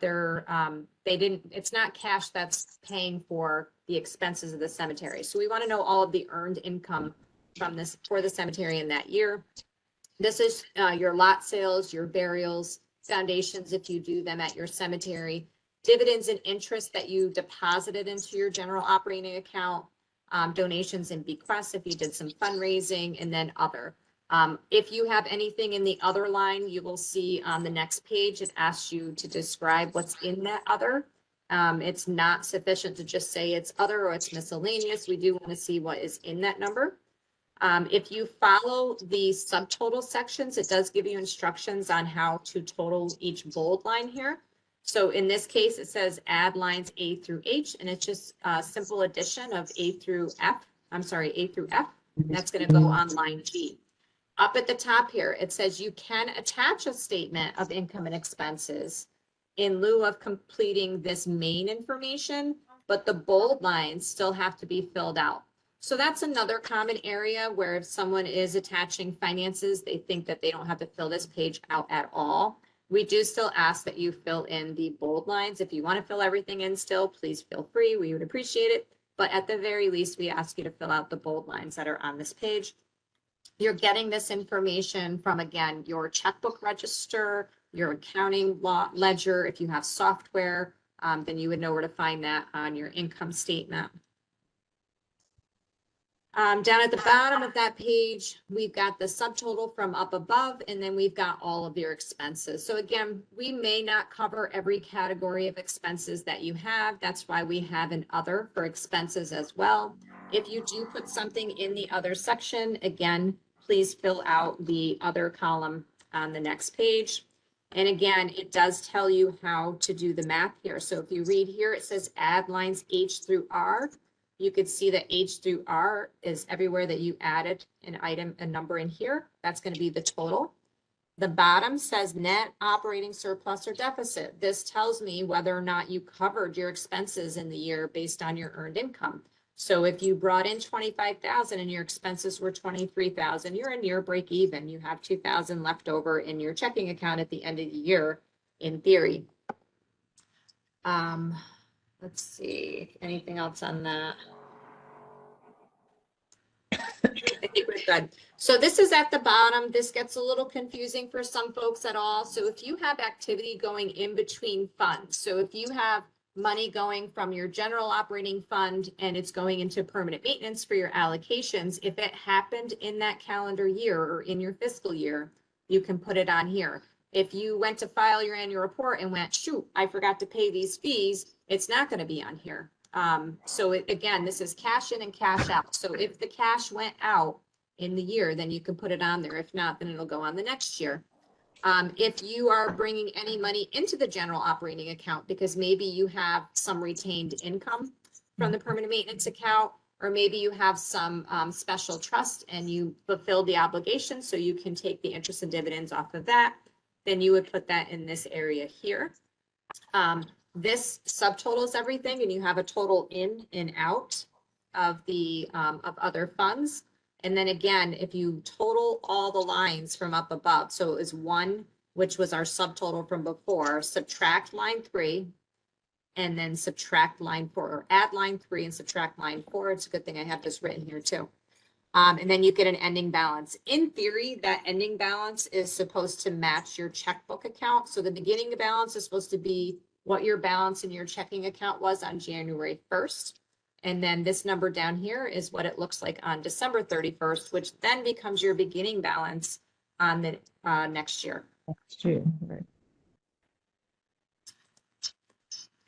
it's not cash that's paying for the expenses of the cemetery. So we want to know all of the earned income from this for the cemetery in that year. This is your lot sales, your burials, foundations if you do them at your cemetery, dividends and interest that you deposited into your general operating account, donations and bequests if you did some fundraising, and then other. If you have anything in the other line, you will see on the next page, it asks you to describe what's in that other. It's not sufficient to just say it's other or it's miscellaneous. We do want to see what is in that number. If you follow the subtotal sections, it does give you instructions on how to total each bold line here. So in this case, it says add lines A through H, and it's just a simple addition of A through F. I'm sorry, A through F. That's going to go on line G. Up at the top here, it says you can attach a statement of income and expenses in lieu of completing this main information, but the bold lines still have to be filled out. So that's another common area where if someone is attaching finances, they think that they don't have to fill this page out at all. We do still ask that you fill in the bold lines. If you want to fill everything in still, please feel free. We would appreciate it. But at the very least, we ask you to fill out the bold lines that are on this page. You're getting this information from, again, your checkbook register, your accounting ledger. If you have software, then you would know where to find that on your income statement. Down at the bottom of that page, we've got the subtotal from up above, and then we've got all of your expenses. So again, we may not cover every category of expenses that you have. That's why we have an other for expenses as well. If you do put something in the other section, again, please fill out the other column on the next page. And again, it does tell you how to do the math here. So if you read here, it says add lines H through R. You could see that H through R is everywhere that you added an item, a number in here. That's going to be the total. The bottom says net operating surplus or deficit. This tells me whether or not you covered your expenses in the year based on your earned income. So if you brought in 25,000 and your expenses were 23,000, you're a near break even. You have 2,000 left over in your checking account at the end of the year, in theory. Let's see, anything else on that? I think we're good. So this is at the bottom. This gets a little confusing for some folks at all. So if you have activity going in between funds, so if you have money going from your general operating fund and it's going into permanent maintenance for your allocations, if it happened in that calendar year or in your fiscal year, you can put it on here. If you went to file your annual report and went, shoot, I forgot to pay these fees, it's not going to be on here. So again, this is cash in and cash out. So if the cash went out in the year, then you can put it on there. If not, then it'll go on the next year. If you are bringing any money into the general operating account, because maybe you have some retained income from the permanent maintenance account, or maybe you have some special trust and you fulfilled the obligation, so you can take the interest and dividends off of that, then you would put that in this area here. This subtotals everything, and you have a total in and out of the of other funds. And then again, if you total all the lines from up above, so it was 1, which was our subtotal from before, subtract line 3, and then subtract line 4, or add line 3 and subtract line 4. It's a good thing I have this written here too. And then you get an ending balance. In theory, that ending balance is supposed to match your checkbook account. So the beginning balance is supposed to be what your balance in your checking account was on January 1st. And then this number down here is what it looks like on December 31st, which then becomes your beginning balance on the next year. Right.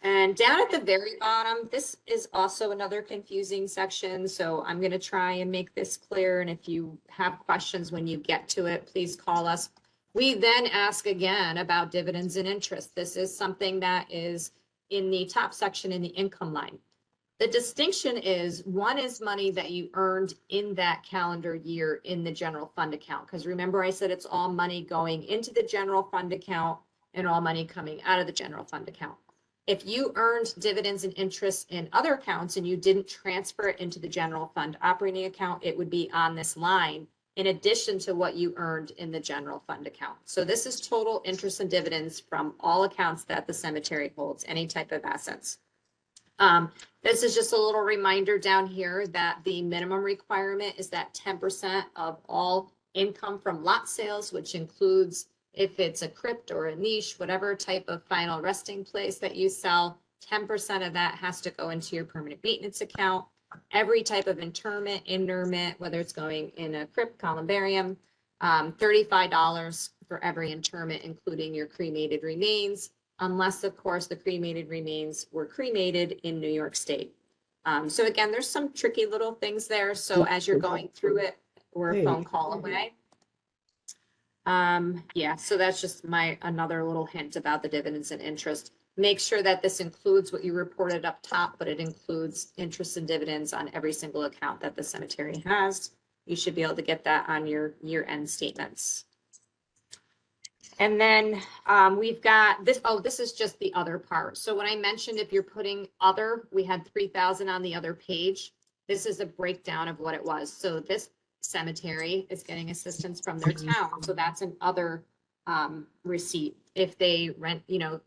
And down at the very bottom, this is also another confusing section. So I'm going to try and make this clear. And if you have questions when you get to it, please call us. We then ask again about dividends and interest. This is something that is in the top section in the income line. The distinction is, one is money that you earned in that calendar year in the general fund account. Because remember, I said it's all money going into the general fund account and all money coming out of the general fund account. If you earned dividends and interest in other accounts and you didn't transfer it into the general fund operating account, it would be on this line in addition to what you earned in the general fund account. So this is total interest and dividends from all accounts that the cemetery holds, any type of assets. This is just a little reminder down here that the minimum requirement is that 10% of all income from lot sales, which includes if it's a crypt or a niche, whatever type of final resting place that you sell, 10% of that has to go into your permanent maintenance account. Every type of interment, whether it's going in a crypt, columbarium, $35 for every interment, including your cremated remains, unless of course the cremated remains were cremated in New York State. So again, there's some tricky little things there. So as you're going through it, we're a phone call away. Yeah, so that's just another little hint about the dividends and interest. Make sure that this includes what you reported up top, but it includes interest and dividends on every single account that the cemetery has. You should be able to get that on your year-end statements. And then we've got this. Oh, this is just the other part. So when I mentioned if you're putting other, we had 3,000 on the other page. This is a breakdown of what it was. So this cemetery is getting assistance from their town. So that's an other receipt. If they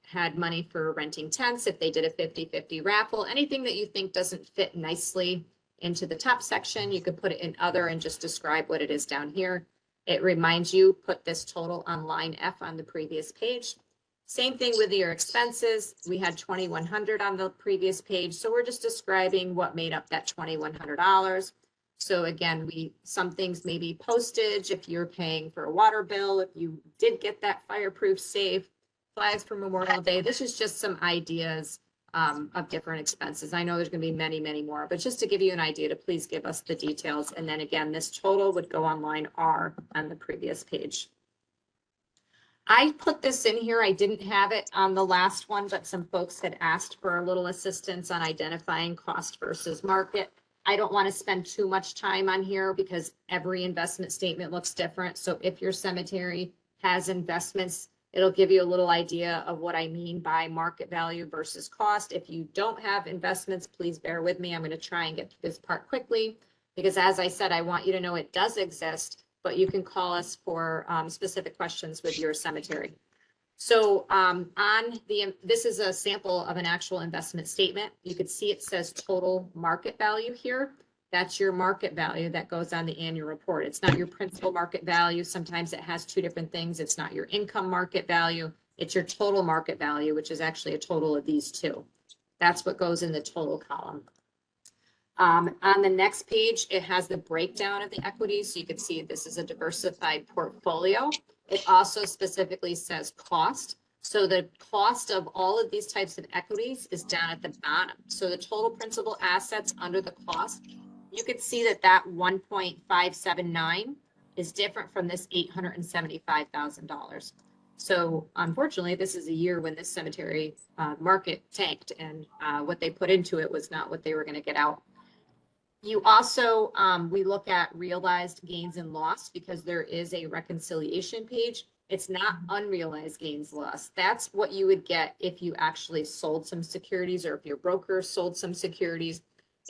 had money for renting tents, if they did a 50-50 raffle, anything that you think doesn't fit nicely into the top section, you could put it in other and just describe what it is down here. It reminds you, put this total on line F on the previous page. Same thing with your expenses. We had $2,100 on the previous page. So we're just describing what made up that $2,100. So again, some things may be postage if you're paying for a water bill, if you did get that fireproof safe, flags for Memorial Day. This is just some ideas of different expenses. I know there's going to be many, many more, but just to give you an idea to please give us the details. And then again, this total would go on line R on the previous page. I put this in here. I didn't have it on the last one, but some folks had asked for a little assistance on identifying cost versus market. I don't want to spend too much time on here because every investment statement looks different. So if your cemetery has investments, it'll give you a little idea of what I mean by market value versus cost. If you don't have investments, please bear with me. I'm going to try and get through this part quickly because as I said, I want you to know it does exist, but you can call us for specific questions with your cemetery. So this is a sample of an actual investment statement. You could see it says total market value here. That's your market value that goes on the annual report. It's not your principal market value. Sometimes it has two different things. It's not your income market value. It's your total market value, which is actually a total of these two. That's what goes in the total column. On the next page, it has the breakdown of the equities. So you can see this is a diversified portfolio. It also specifically says cost. So the cost of all of these types of equities is down at the bottom. So the total principal assets under the cost, you can see that that 1.579 is different from this $875,000. So unfortunately, this is a year when this cemetery market tanked, and what they put into it was not what they were going to get out. You also, we look at realized gains and loss because there is a reconciliation page. It's not unrealized gains loss. That's what you would get if you actually sold some securities or if your broker sold some securities.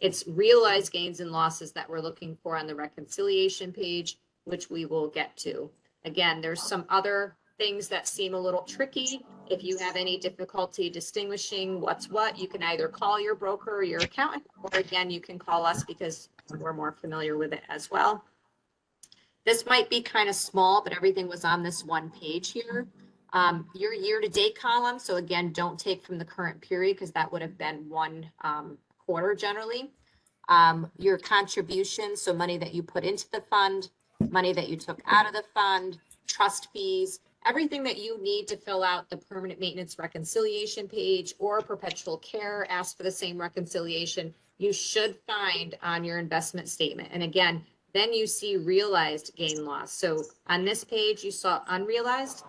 It's realized gains and losses that we're looking for on the reconciliation page, which we will get to. Again, there's some other things that seem a little tricky. If you have any difficulty distinguishing what's what, you can either call your broker or your accountant, or again, you can call us because we're more familiar with it as well. This might be kind of small, but everything was on this one page here. Your year-to-date column, so again, don't take from the current period because that would have been one quarter generally. Your contributions, so money that you put into the fund, money that you took out of the fund, trust fees, everything that you need to fill out the permanent maintenance reconciliation page or perpetual care, ask for the same reconciliation, you should find on your investment statement. And again, then you see realized gain loss. So on this page, you saw unrealized.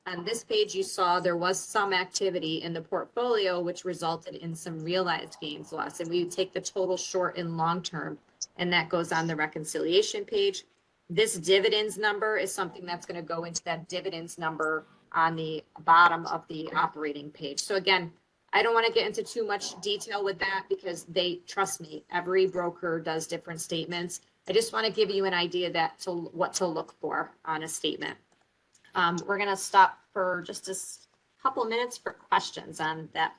On this page, you saw there was some activity in the portfolio, which resulted in some realized gains loss. And we take the total short and long term, and that goes on the reconciliation page. This dividends number is something that's going to go into that dividends number on the bottom of the operating page. So again, I don't want to get into too much detail with that because they, trust me, every broker does different statements. I just want to give you an idea that to what to look for on a statement. We're going to stop for just a couple of minutes for questions on that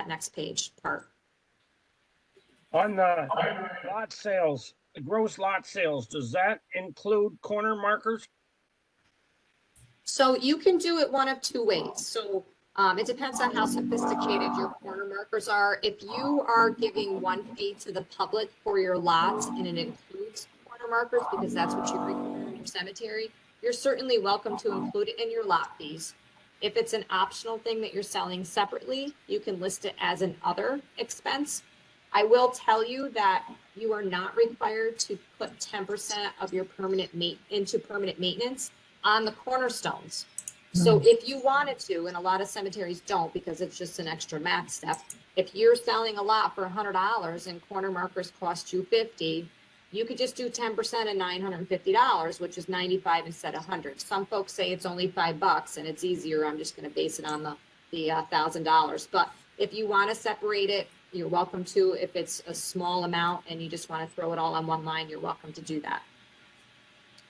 next page part. On the lot sales, the gross lot sales, does that include corner markers? So you can do it one of two ways. So it depends on how sophisticated your corner markers are. If you are giving one fee to the public for your lots and it includes corner markers because that's what you require in your cemetery, you're certainly welcome to include it in your lot fees. If it's an optional thing that you're selling separately, you can list it as an other expense. I will tell you that you are not required to put 10% of your into permanent maintenance on the cornerstones. So if you wanted to, and a lot of cemeteries don't because it's just an extra math step, if you're selling a lot for $100 and corner markers cost you $50, you could just do 10% of $950, which is $95 instead of $100. Some folks say it's only $5 and it's easier. I'm just going to base it on the $1,000. But if you want to separate it, you're welcome to. If it's a small amount and you just want to throw it all on one line, you're welcome to do that.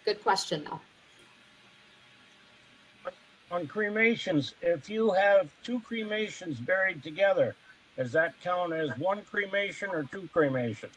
Good question, though. On cremations, if you have two cremations buried together, does that count as one cremation or two cremations?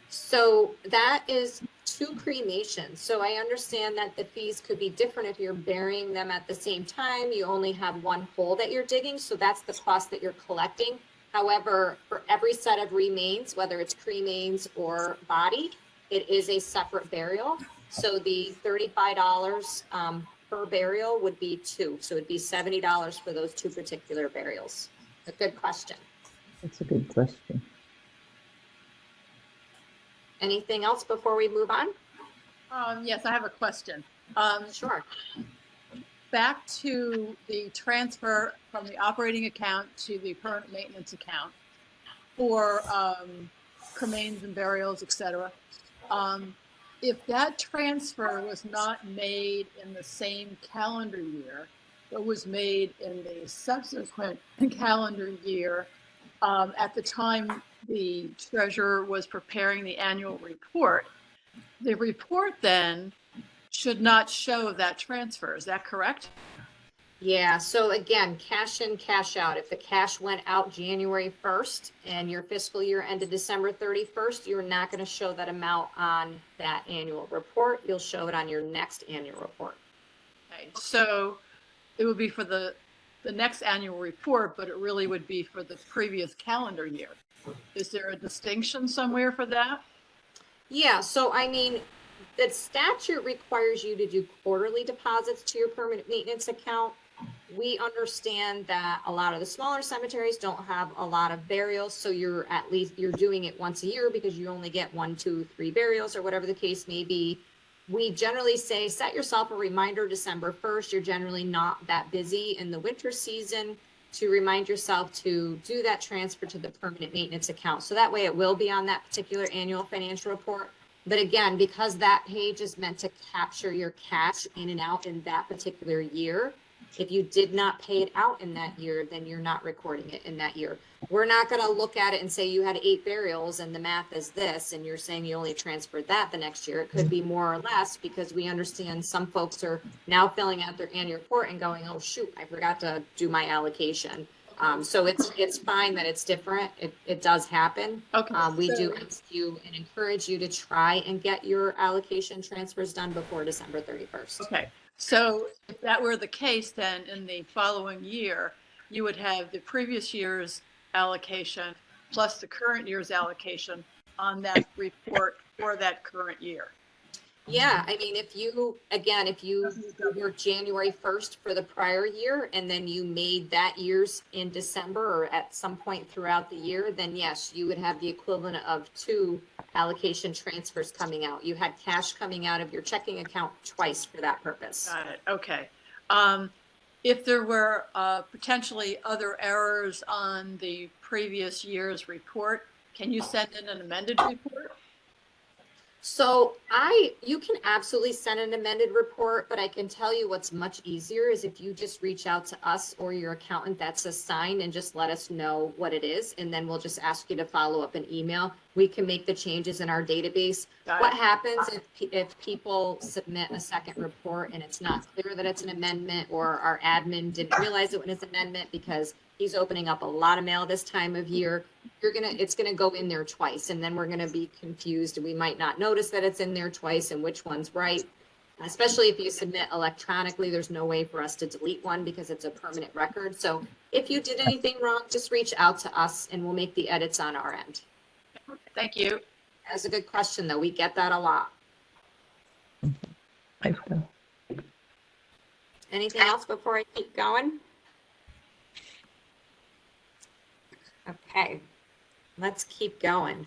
So that is two cremations. So I understand that the fees could be different if you're burying them at the same time. You only have one hole that you're digging. So that's the cost that you're collecting. However, for every set of remains, whether it's cremains or body, it is a separate burial. So the $35 per burial would be two. So it'd be $70 for those two particular burials. A good question. That's a good question. Anything else before we move on? Yes, I have a question. Sure. Back to the transfer from the operating account to the permanent maintenance account for cremains and burials, etc. If that transfer was not made in the same calendar year, but was made in the subsequent calendar year, at the time the treasurer was preparing the annual report, the report then should not show that transfer. Is that correct? Yeah, so again, cash in, cash out. If the cash went out January 1st and your fiscal year ended December 31st, you're not going to show that amount on that annual report. You'll show it on your next annual report. Okay, so it would be for the next annual report, but it really would be for the previous calendar year. Is there a distinction somewhere for that? Yeah, so I mean, the statute requires you to do quarterly deposits to your permanent maintenance account. We understand that a lot of the smaller cemeteries don't have a lot of burials, so you're doing it once a year because you only get 1, 2, 3 burials or whatever the case may be. We generally say set yourself a reminder December 1st. You're generally not that busy in the winter season to remind yourself to do that transfer to the permanent maintenance account. So that way it will be on that particular annual financial report. But again, because that page is meant to capture your cash in and out in that particular year, if you did not pay it out in that year, then you're not recording it in that year. We're not going to look at it and say you had 8 burials and the math is this, and you're saying you only transferred that the next year. It could be more or less because we understand some folks are now filling out their annual report and going, oh, shoot, I forgot to do my allocation. So it's fine that it's different. It does happen. Okay. We so- do ask you and encourage you to try and get your allocation transfers done before December 31st. Okay. So if that were the case, then in the following year, you would have the previous year's allocation plus the current year's allocation on that report for that current year. Yeah, I mean, if you work January 1st for the prior year and then you made that year's in December or at some point throughout the year, then yes, you would have the equivalent of 2 allocation transfers coming out. You had cash coming out of your checking account twice for that purpose. Got it. Okay. If there were potentially other errors on the previous year's report, can you send in an amended report? So you can absolutely send an amended report, but I can tell you what's much easier is if you just reach out to us or your accountant that's assigned and just let us know what it is. And then we'll just ask you to follow up an email. We can make the changes in our database. What happens if people submit a second report and it's not clear that it's an amendment, or our admin didn't realize it was an amendment because he's opening up a lot of mail this time of year? It's gonna go in there twice, and then we're gonna be confused. We might not notice that it's in there twice and which one's right. Especially if you submit electronically, there's no way for us to delete one because it's a permanent record. So if you did anything wrong, just reach out to us and we'll make the edits on our end. Thank you. That's a good question, though. We get that a lot. Anything else before I keep going? Okay, let's keep going.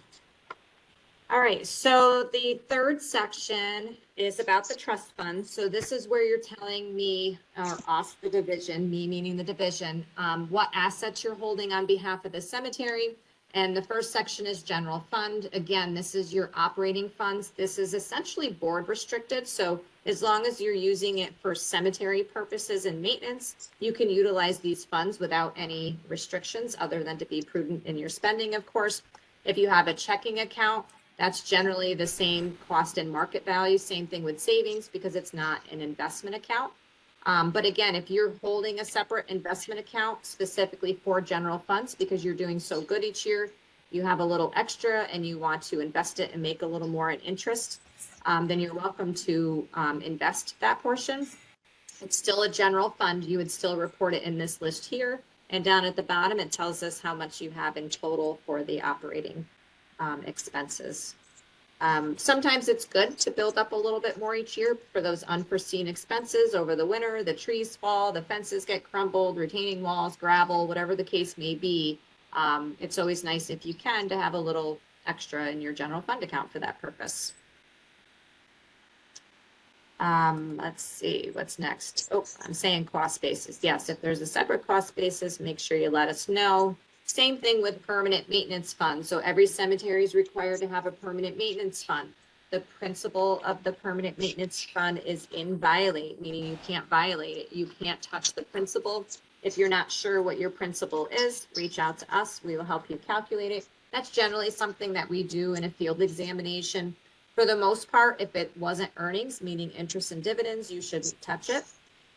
All right, so the third section is about the trust fund. So this is where you're telling me, or us, the division, me meaning the division, what assets you're holding on behalf of the cemetery. And the first section is general fund. Again, this is your operating funds. This is essentially board restricted. So as long as you're using it for cemetery purposes and maintenance, you can utilize these funds without any restrictions other than to be prudent in your spending, of course. If you have a checking account, that's generally the same cost and market value. Same thing with savings because it's not an investment account. But again, if you're holding a separate investment account specifically for general funds because you're doing so good each year, you have a little extra and you want to invest it and make a little more in interest, then you're welcome to invest that portion. It's still a general fund. You would still report it in this list here. And down at the bottom, it tells us how much you have in total for the operating expenses. Sometimes it's good to build up a little bit more each year for those unforeseen expenses over the winter. The trees fall, the fences get crumbled, retaining walls, gravel, whatever the case may be. It's always nice if you can to have a little extra in your general fund account for that purpose. Let's see what's next. Oh, I'm saying cost basis. Yes, if there's a separate cost basis, make sure you let us know. Same thing with permanent maintenance fund. So every cemetery is required to have a permanent maintenance fund. The principle of the permanent maintenance fund is inviolate, meaning you can't violate it. You can't touch the principal. If you're not sure what your principal is, reach out to us. We will help you calculate it. That's generally something that we do in a field examination. For the most part, if it wasn't earnings, meaning interest and dividends, you shouldn't touch it.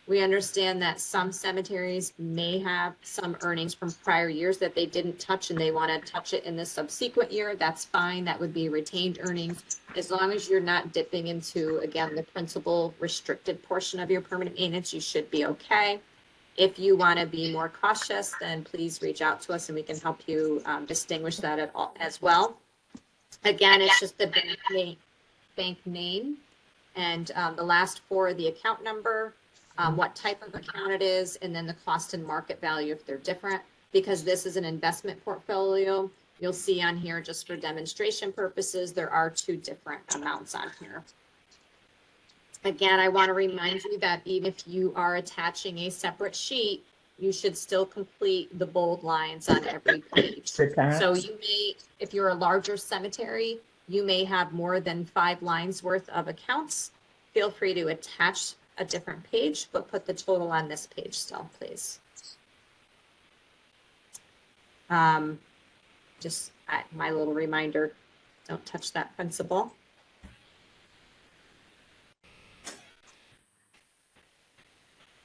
We understand that some cemeteries may have some earnings from prior years that they didn't touch and they want to touch it in the subsequent year. That's fine. That would be retained earnings. As long as you're not dipping into, again, the principal restricted portion of your permanent maintenance, you should be okay. If you want to be more cautious, then please reach out to us and we can help you distinguish that at all as well. Again, it's just the bank name and the last four, the account number, what type of account it is, and then the cost and market value if they're different. Because this is an investment portfolio, you'll see on here, just for demonstration purposes, there are two different amounts on here. Again, I want to remind you that even if you are attaching a separate sheet, you should still complete the bold lines on every page. So you may, if you're a larger cemetery, you may have more than 5 lines worth of accounts. Feel free to attach a different page, but put the total on this page still, please. Just my little reminder, don't touch that principal.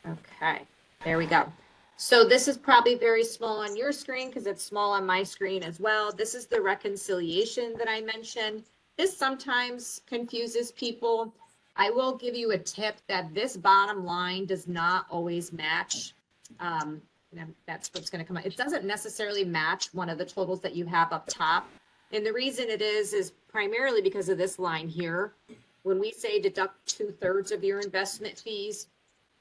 Okay, there we go. So this is probably very small on your screen because it's small on my screen as well. This is the reconciliation that I mentioned. This sometimes confuses people. I will give you a tip that this bottom line does not always match. That's what's going to come out. It doesn't necessarily match one of the totals that you have up top. And the reason it is primarily because of this line here. When we say deduct 2/3 of your investment fees,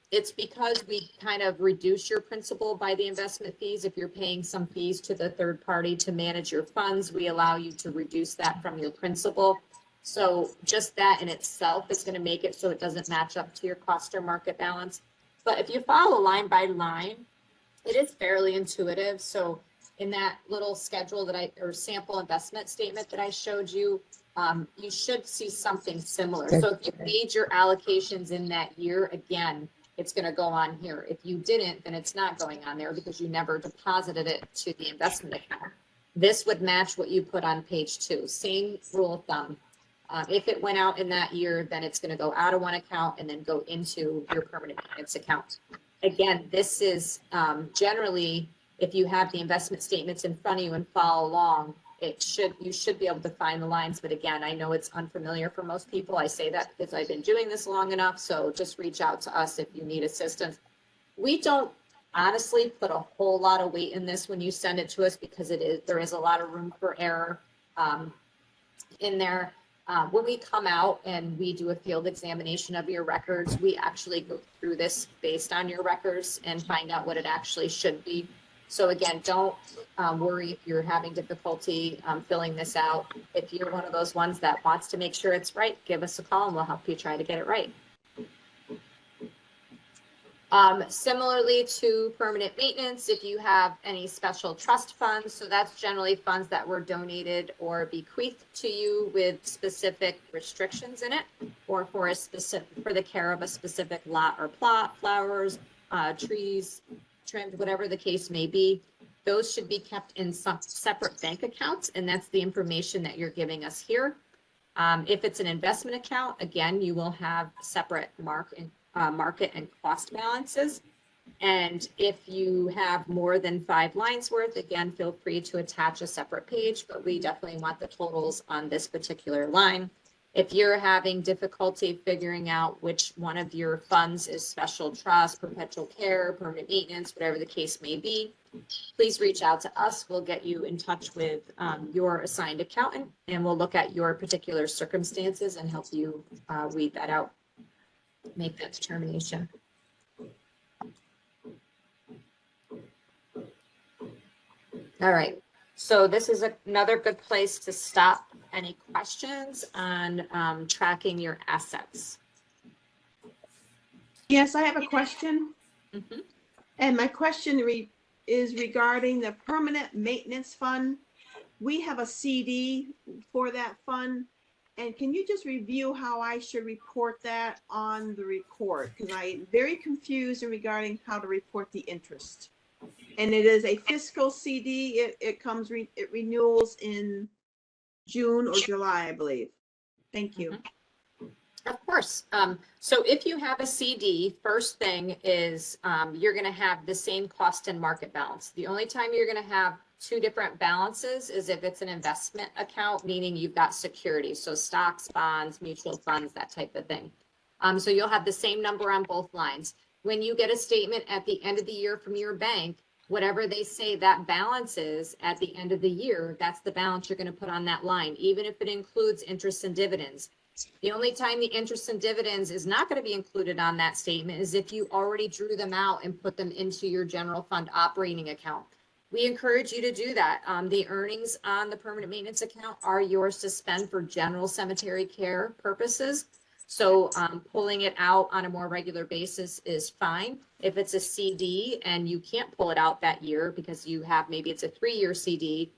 it's because we kind of reduce your principal by the investment fees. If you're paying some fees to the third party to manage your funds, we allow you to reduce that from your principal. So just that in itself is going to make it so it doesn't match up to your cost or market balance. But if you follow line by line, it is fairly intuitive. So in that little schedule that or sample investment statement that I showed you, you should see something similar. So if you made your allocations in that year, again, it's going to go on here. If you didn't, then it's not going on there because you never deposited it to the investment account. This would match what you put on page 2. Same rule of thumb. If it went out in that year, then it's going to go out of one account and then go into your permanent maintenance account. Again, this is generally, if you have the investment statements in front of you and follow along, you should be able to find the lines. But again, I know it's unfamiliar for most people. I say that because I've been doing this long enough. So just reach out to us if you need assistance. We don't honestly put a whole lot of weight in this when you send it to us because there is a lot of room for error in there. When we come out and we do a field examination of your records, we actually go through this based on your records and find out what it actually should be. So again, don't worry if you're having difficulty filling this out. If you're one of those ones that wants to make sure it's right, give us a call and we'll help you try to get it right. Similarly to permanent maintenance, if you have any special trust funds, so that's generally funds that were donated or bequeathed to you with specific restrictions in it, or for the care of a specific lot or plot, flowers, trees, trimmed, whatever the case may be. Those should be kept in some separate bank accounts, and that's the information that you're giving us here. If it's an investment account, again, you will have separate market and cost balances. And if you have more than 5 lines worth, again, feel free to attach a separate page, but we definitely want the totals on this particular line. If you're having difficulty figuring out which one of your funds is special trust, perpetual care, permanent maintenance, whatever the case may be, please reach out to us. We'll get you in touch with your assigned accountant, and we'll look at your particular circumstances and help you weed that out, make that determination. All right. So this is another good place to stop. Any questions on tracking your assets? Yes, I have a question. Mm-hmm. And my question is regarding the permanent maintenance fund. We have a CD for that fund. And can you just review how I should report that on the report? Because I'm very confused regarding how to report the interest. And it is a fiscal CD. It renewals in June or July, I believe. Thank you. Of course. So if you have a CD, first thing is you're going to have the same cost and market balance. The only time you're going to have two different balances is if it's an investment account, meaning you've got securities, so stocks, bonds, mutual funds, that type of thing. So you'll have the same number on both lines. When you get a statement at the end of the year from your bank, whatever they say that balance is at the end of the year, that's the balance you're going to put on that line, even if it includes interest and dividends. The only time the interest and dividends is not going to be included on that statement is if you already drew them out and put them into your general fund operating account. We encourage you to do that. The earnings on the permanent maintenance account are yours to spend for general cemetery care purposes. So pulling it out on a more regular basis is fine. If it's a CD and you can't pull it out that year because you have, maybe it's a 3-year CD,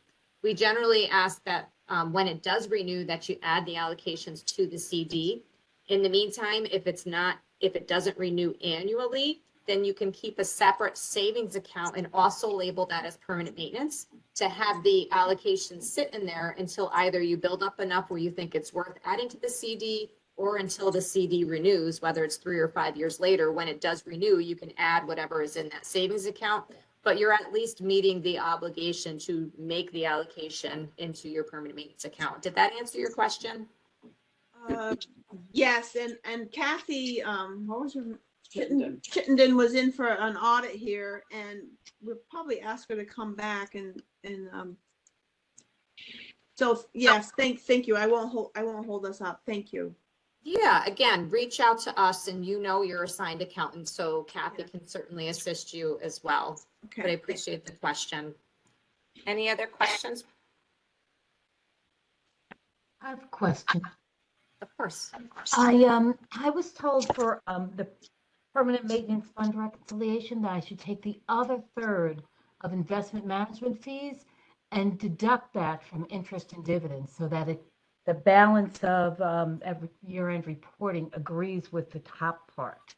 we generally ask that when it does renew that you add the allocations to the CD. In the meantime, if it doesn't renew annually, then you can keep a separate savings account and also label that as permanent maintenance to have the allocation sit in there until either you build up enough where you think it's worth adding to the CD or until the CD renews, whether it's 3 or 5 years later. When it does renew, you can add whatever is in that savings account, but you're at least meeting the obligation to make the allocation into your permanent maintenance account. Did that answer your question? Yes, and Kathy, what was her? Chittenden was in for an audit here, and we'll probably ask her to come back and so yes, thank you. I won't hold us up. Thank you. Yeah, again, reach out to us and your assigned accountant, so Kathy can certainly assist you as well. Okay. But I appreciate the question. Any other questions? I have a question. Of course. I was told for the permanent maintenance fund reconciliation that I should take the other third of investment management fees and deduct that from interest and dividends so that the balance of every year-end reporting agrees with the top part.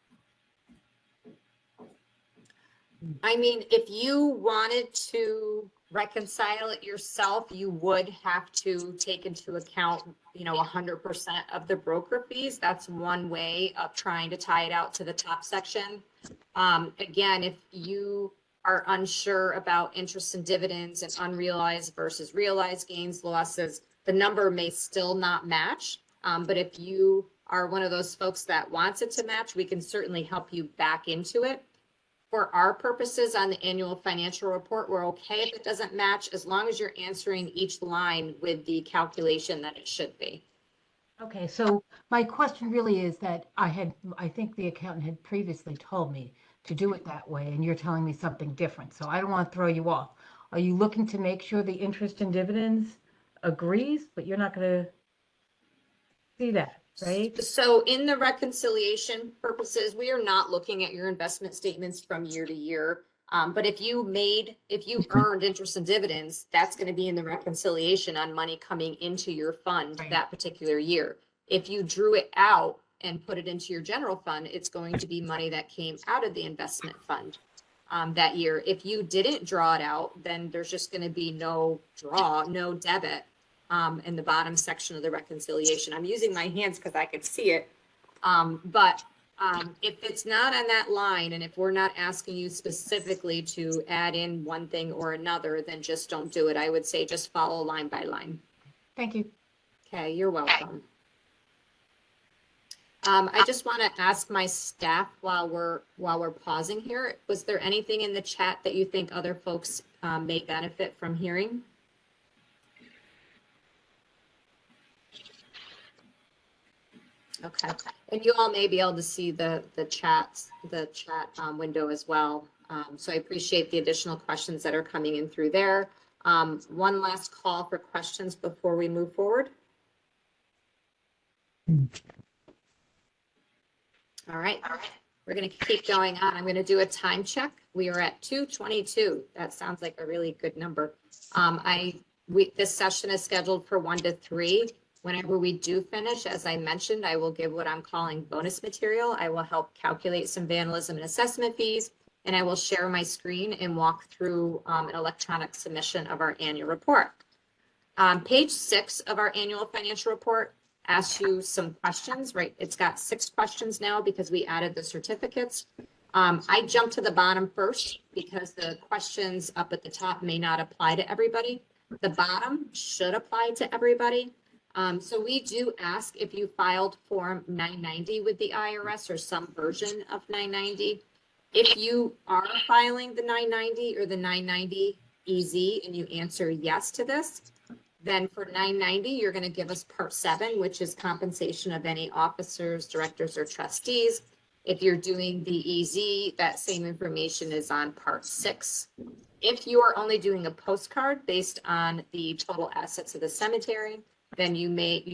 I mean, if you wanted to reconcile it yourself, you would have to take into account, 100% of the broker fees. That's one way of trying to tie it out to the top section. Again, if you are unsure about interest and dividends and unrealized versus realized gains, losses, the number may still not match. But if you are one of those folks that wants it to match, we can certainly help you back into it. For our purposes on the annual financial report, we're okay if it doesn't match, as long as you're answering each line with the calculation that it should be. Okay, so my question really is that I think the accountant had previously told me to do it that way, and you're telling me something different. So I don't want to throw you off. Are you looking to make sure the interest and dividends agrees, but you're not going to see that, right? So in the reconciliation purposes, we are not looking at your investment statements from year to year. But if you earned interest and dividends, that's going to be in the reconciliation on money coming into your fund that particular year. If you drew it out and put it into your general fund, it's going to be money that came out of the investment fund that year. If you didn't draw it out, then there's just going to be no debit in the bottom section of the reconciliation. I'm using my hands because I could see it. But if it's not on that line, and if we're not asking you specifically to add in one thing or another, then just don't do it. I would say just follow line by line. Thank you. Okay, you're welcome. I just want to ask my staff while we're pausing here, was there anything in the chat that you think other folks may benefit from hearing? Okay, and you all may be able to see the chat window as well. So I appreciate the additional questions that are coming in through there. One last call for questions before we move forward. All right, we're going to keep going on. I'm going to do a time check. We are at 2:22. That sounds like a really good number. This session is scheduled for 1 to 3. Whenever we do finish, as I mentioned, I will give what I'm calling bonus material. I will help calculate some vandalism and assessment fees, and I will share my screen and walk through an electronic submission of our annual report. Page 6 of our annual financial report ask you some questions, right? It's got 6 questions now because we added the certificates. I jumped to the bottom first because the questions up at the top may not apply to everybody. The bottom should apply to everybody. So we do ask if you filed Form 990 with the IRS or some version of 990. If you are filing the 990 or the 990 EZ and you answer yes to this, then for 990, you're going to give us Part 7, which is compensation of any officers, directors, or trustees. If you're doing the EZ, that same information is on Part 6. If you are only doing a postcard based on the total assets of the cemetery, then you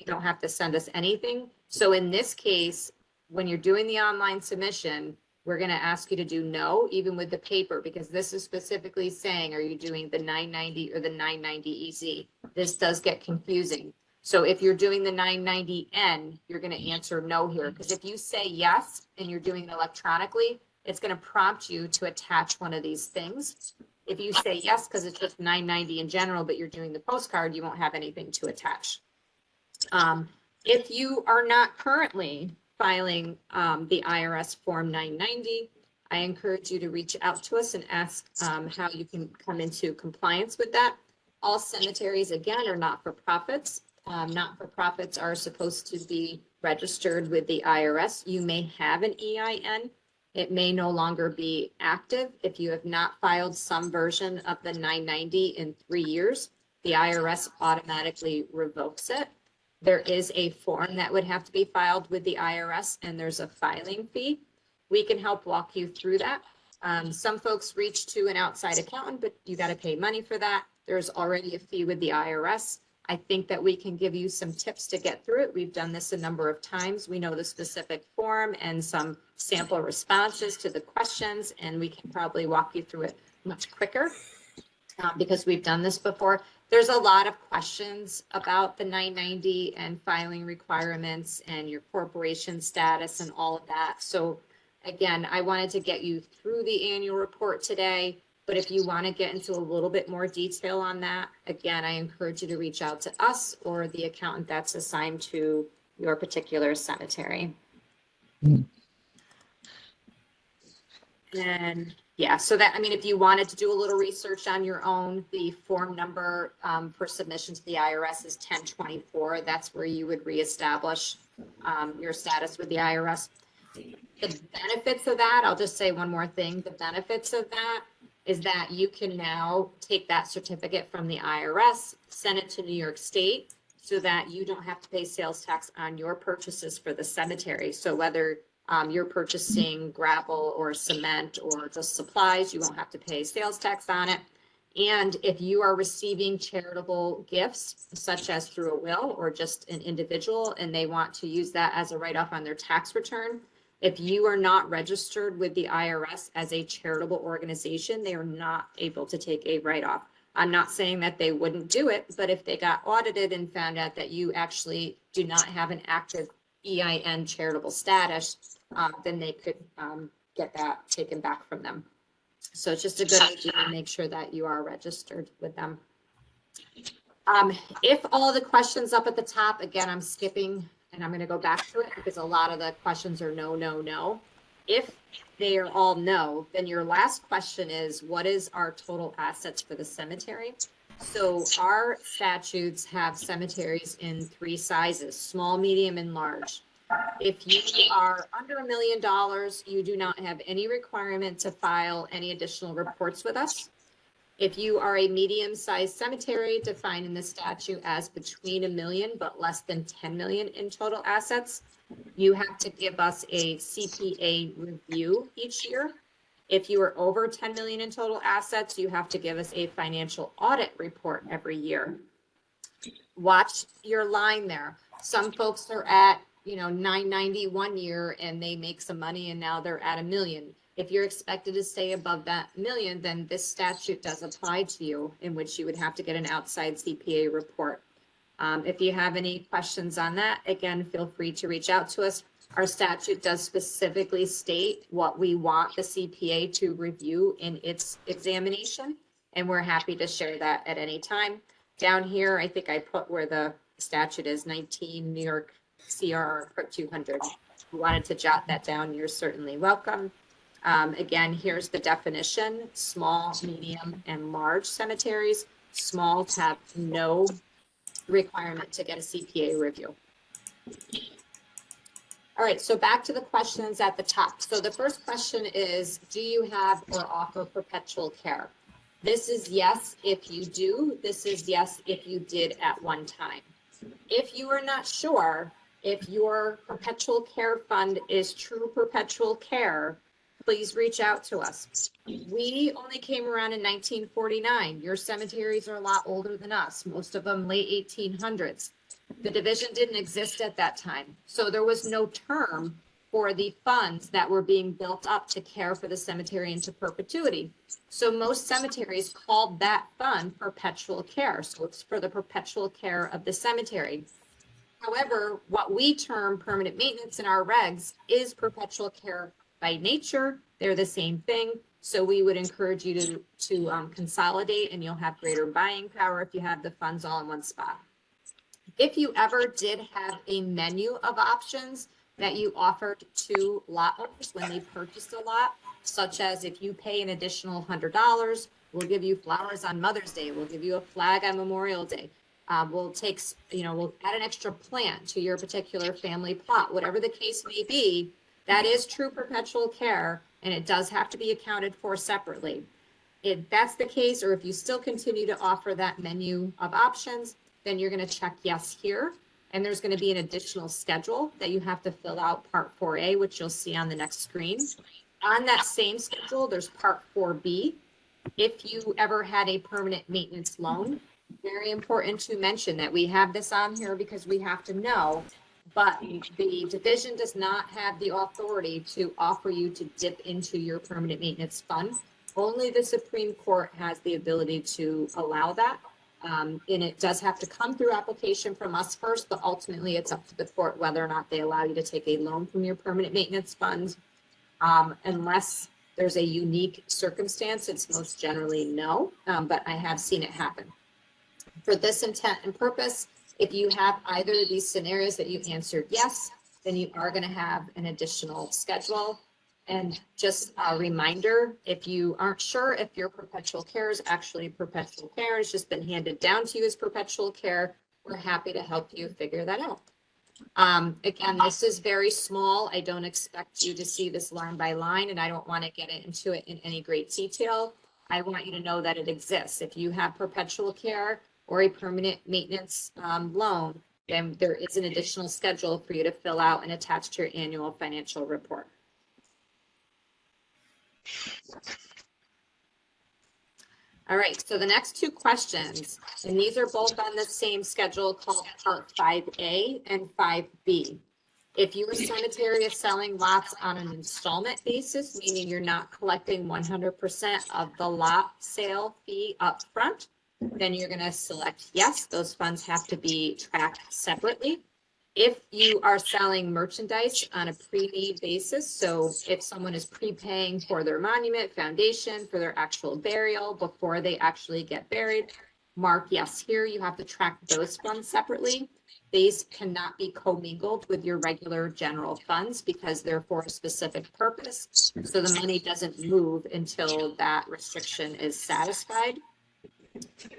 don't have to send us anything. So in this case, when you're doing the online submission, we're going to ask you to do no, even with the paper, because this is specifically saying, are you doing the 990 or the 990 EZ? This does get confusing. So if you're doing the 990N, you're going to answer no here, because if you say yes and you're doing it electronically, it's going to prompt you to attach one of these things. If you say yes, because it's just 990 in general, but you're doing the postcard, you won't have anything to attach. If you are not currently filing the IRS Form 990, I encourage you to reach out to us and ask how you can come into compliance with that. All cemeteries, again, are not-for-profits. Not-for-profits are supposed to be registered with the IRS. You may have an EIN. It may no longer be active. If you have not filed some version of the 990 in 3 years, the IRS automatically revokes it. There is a form that would have to be filed with the IRS, and there's a filing fee. We can help walk you through that. Some folks reach to an outside accountant, but you got to pay money for that. There's already a fee with the IRS. I think that we can give you some tips to get through it. We've done this a number of times. We know the specific form and some sample responses to the questions, and we can probably walk you through it much quicker because we've done this before. There's a lot of questions about the 990 and filing requirements and your corporation status and all of that. So again, I wanted to get you through the annual report today, but if you want to get into a little bit more detail on that, again, I encourage you to reach out to us or the accountant that's assigned to your particular cemetery. And yeah, so that, I mean, if you wanted to do a little research on your own, the form number for submission to the IRS is 1024. That's where you would reestablish your status with the IRS. The benefits of that, I'll just say one more thing. The benefits of that is that you can now take that certificate from the IRS, send it to New York State so that you don't have to pay sales tax on your purchases for the cemetery. So whether you're purchasing gravel or cement or just supplies, you won't have to pay sales tax on it. And if you are receiving charitable gifts, such as through a will or just an individual, and they want to use that as a write-off on their tax return, if you are not registered with the IRS as a charitable organization, they are not able to take a write-off. I'm not saying that they wouldn't do it, but if they got audited and found out that you actually do not have an active EIN charitable status, then they could get that taken back from them. So it's just a good idea to make sure that you are registered with them. If all the questions up at the top, again, I'm skipping and I'm going to go back to it because a lot of the questions are no, no, no. If they are all no, then your last question is, what is our total assets for the cemetery? So our statutes have cemeteries in 3 sizes, small, medium, and large. If you are under $1 million, you do not have any requirement to file any additional reports with us. If you are a medium-sized cemetery defined in the statute as between $1 million but less than $10 million in total assets, you have to give us a CPA review each year. If you are over $10 million in total assets, you have to give us a financial audit report every year. Watch your line there. Some folks are at 990 1 year and they make some money and now they're at $1 million. If you're expected to stay above that $1 million, then this statute does apply to you, in which you would have to get an outside CPA report. If you have any questions on that, again, feel free to reach out to us. Our statute does specifically state what we want the CPA to review in its examination, and we're happy to share that at any time. Down here, I think I put where the statute is, 19 New York CRR Part 200. If you wanted to jot that down, you're certainly welcome. Again, here's the definition: small, medium, and large cemeteries. Small have no requirement to get a CPA review. All right, so back to the questions at the top. So the first question is, do you have or offer perpetual care? This is yes if you do. This is yes if you did at one time. If you are not sure if your perpetual care fund is true perpetual care, please reach out to us. We only came around in 1949. Your cemeteries are a lot older than us, most of them late 1800s. The division didn't exist at that time. So there was no term for the funds that were being built up to care for the cemetery into perpetuity. So most cemeteries called that fund perpetual care. So it's for the perpetual care of the cemetery. However, what we term permanent maintenance in our regs is perpetual care by nature. They're the same thing. So we would encourage you to consolidate, and you'll have greater buying power if you have the funds all in one spot. If you ever did have a menu of options that you offered to lot owners when they purchased a lot, such as if you pay an additional $100, we'll give you flowers on Mother's Day, we'll give you a flag on Memorial Day, we'll add an extra plant to your particular family plot, whatever the case may be, that is true perpetual care, and it does have to be accounted for separately. If that's the case, or if you still continue to offer that menu of options, then you're going to check yes here. And there's going to be an additional schedule that you have to fill out, Part 4A, which you'll see on the next screen. On that same schedule, there's Part 4B. If you ever had a permanent maintenance loan, very important to mention that we have this on here because we have to know, but the division does not have the authority to offer you to dip into your permanent maintenance fund. Only the Supreme Court has the ability to allow that. And it does have to come through application from us first, but ultimately it's up to the court whether or not they allow you to take a loan from your permanent maintenance fund. Unless there's a unique circumstance, it's most generally no, but I have seen it happen. For this intent and purpose, if you have either of these scenarios that you answered yes, then you are going to have an additional schedule. And just a reminder, if you aren't sure if your perpetual care is actually perpetual care, it's just been handed down to you as perpetual care, we're happy to help you figure that out. Again, this is very small. I don't expect you to see this line by line, and I don't want to get into it in any great detail. I want you to know that it exists. If you have perpetual care or a permanent maintenance loan, then there is an additional schedule for you to fill out and attach to your annual financial report. All right, so the next two questions, and these are both on the same schedule called Part 5A and 5B. If your cemetery is selling lots on an installment basis, meaning you're not collecting 100% of the lot sale fee up front, then you're going to select yes. Those funds have to be tracked separately. If you are selling merchandise on a pre-need basis, so if someone is prepaying for their monument, foundation, for their actual burial before they actually get buried, mark yes here. You have to track those funds separately. These cannot be commingled with your regular general funds because they're for a specific purpose. So the money doesn't move until that restriction is satisfied.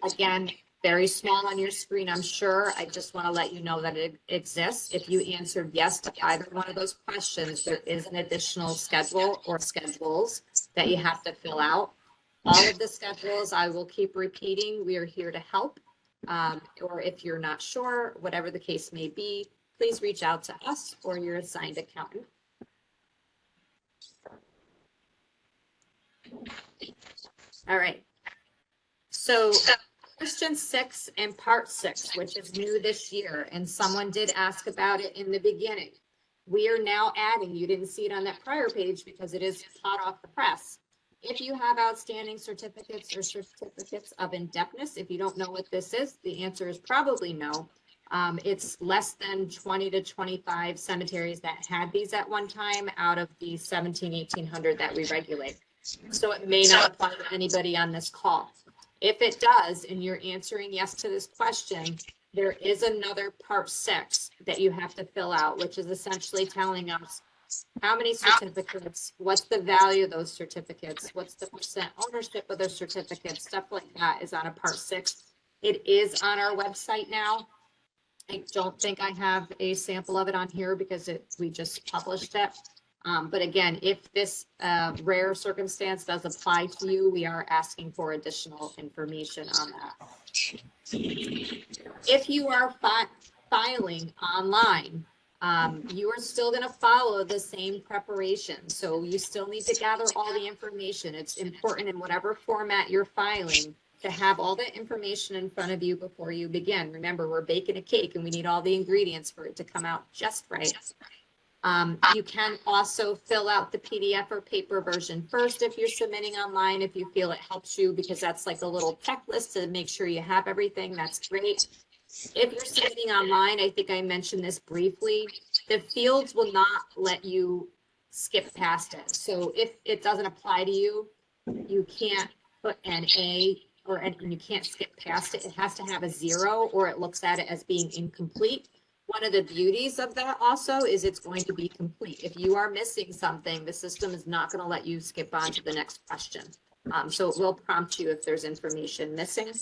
Again, very small on your screen, I'm sure. I just want to let you know that it exists. If you answered yes to either one of those questions, there is an additional schedule or schedules that you have to fill out. All of the schedules, I will keep repeating. We are here to help. Or if you're not sure, whatever the case may be, please reach out to us or your assigned accountant. All right. So question 6 and part 6, which is new this year, and someone did ask about it in the beginning. We are now adding, you didn't see it on that prior page because it is hot off the press. If you have outstanding certificates or certificates of indebtedness, if you don't know what this is, the answer is probably no. It's less than 20 to 25 cemeteries that had these at one time out of the 1,800 that we regulate. So it may not apply to anybody on this call. If it does, and you're answering yes to this question, there is another part 6 that you have to fill out, which is essentially telling us how many certificates, what's the value of those certificates, what's the percent ownership of those certificates, stuff like that is on a part 6. It is on our website now. I don't think I have a sample of it on here because we just published it. But again, if this rare circumstance does apply to you, we are asking for additional information on that. If you are filing online, you are still going to follow the same preparation. So you still need to gather all the information. It's important in whatever format you're filing to have all the information in front of you before you begin. Remember, we're baking a cake and we need all the ingredients for it to come out just right. You can also fill out the PDF or paper version first if you're submitting online, if you feel it helps you, because that's like a little checklist to make sure you have everything. That's great. If you're submitting online, I think I mentioned this briefly, the fields will not let you skip past it. So if it doesn't apply to you, you can't put an A and you can't skip past it. It has to have a 0 or it looks at it as being incomplete. One of the beauties of that also is it's going to be complete. If you are missing something, the system is not going to let you skip on to the next question. So it will prompt you if there's information missing.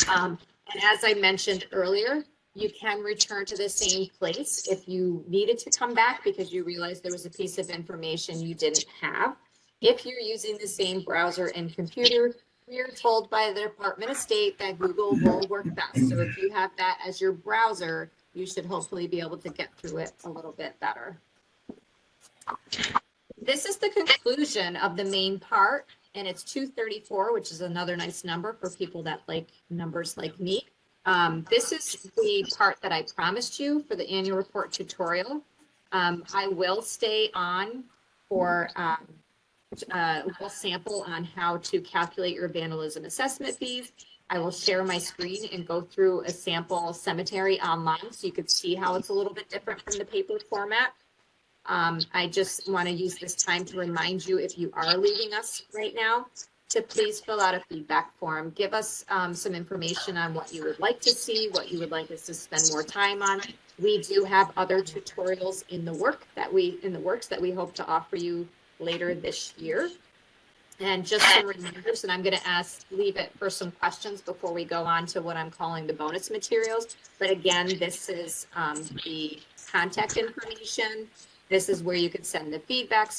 And as I mentioned earlier, you can return to the same place if you needed to come back because you realized there was a piece of information you didn't have. If you're using the same browser and computer, we are told by the Department of State that Google will work best. So if you have that as your browser, you should hopefully be able to get through it a little bit better. This is the conclusion of the main part, and it's 234, which is another nice number for people that like numbers like me. This is the part that I promised you for the annual report tutorial. I will stay on for a little sample on how to calculate your vandalism assessment fees. I will share my screen and go through a sample cemetery online so you could see how it's a little bit different from the paper format. I just want to use this time to remind you, if you are leaving us right now, to please fill out a feedback form. Give us some information on what you would like to see, what you would like us to spend more time on. We do have other tutorials in the works that we hope to offer you later this year. And just some reminders, and I'm going to leave it for some questions before we go on to what I'm calling the bonus materials. But again, this is the contact information. This is where you could send the feedback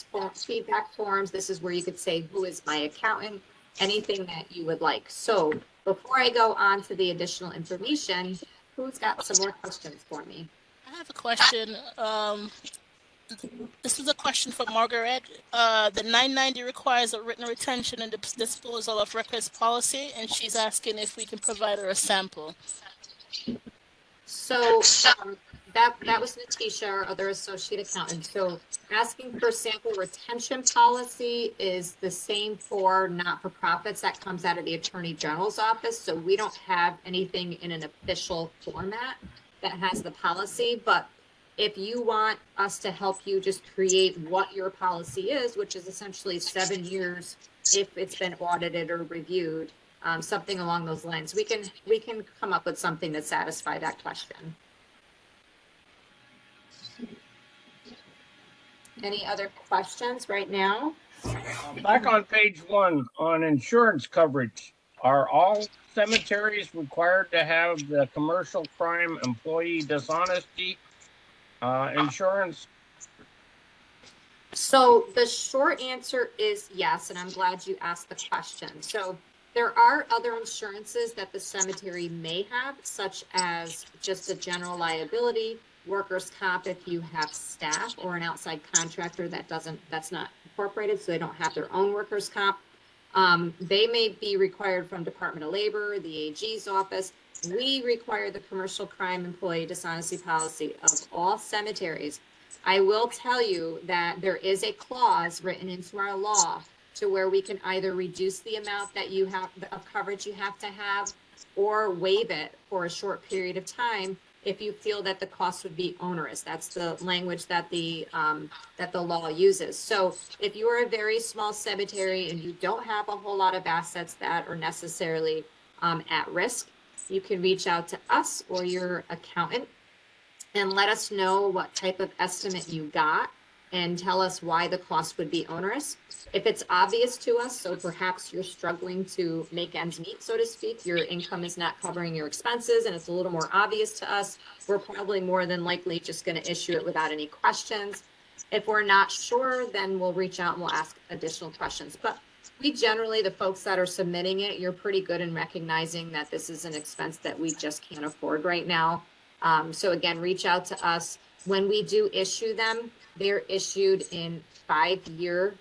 forms. This is where you could say, who is my accountant? Anything that you would like. So before I go on to the additional information, who's got some more questions for me? I have a question. This is a question for Margaret. The 990 requires a written retention and disposal of records policy, and she's asking if we can provide her a sample. So that was Natisha, our other associate accountant. So asking for sample retention policy is the same for not-for-profits. That comes out of the Attorney General's office. So we don't have anything in an official format that has the policy, but if you want us to help you just create what your policy is, which is essentially 7 years if it's been audited or reviewed, something along those lines, we can come up with something that satisfies that question. Any other questions right now? Back on page 1 on insurance coverage, are all cemeteries required to have the commercial crime employee dishonesty insurance? So the short answer is yes, and I'm glad you asked the question. So there are other insurances that the cemetery may have, such as just a general liability, workers' comp if you have staff or an outside contractor that's not incorporated, so they don't have their own workers' comp. They may be required from Department of Labor, the AG's office. We require the commercial crime employee dishonesty policy of all cemeteries. I will tell you that there is a clause written into our law to where we can either reduce the amount that you have of coverage you have to have or waive it for a short period of time if you feel that the cost would be onerous. That's the language that the law uses. So if you are a very small cemetery and you don't have a whole lot of assets that are necessarily at risk, you can reach out to us or your accountant and let us know what type of estimate you got and tell us why the cost would be onerous. If it's obvious to us, so perhaps you're struggling to make ends meet, so to speak, your income is not covering your expenses and it's a little more obvious to us, we're probably more than likely just going to issue it without any questions. If we're not sure, then we'll reach out and we'll ask additional questions. But we generally, the folks that are submitting it, you're pretty good in recognizing that this is an expense that we just can't afford right now. So again, reach out to us. When we do issue them, they're issued in 5-year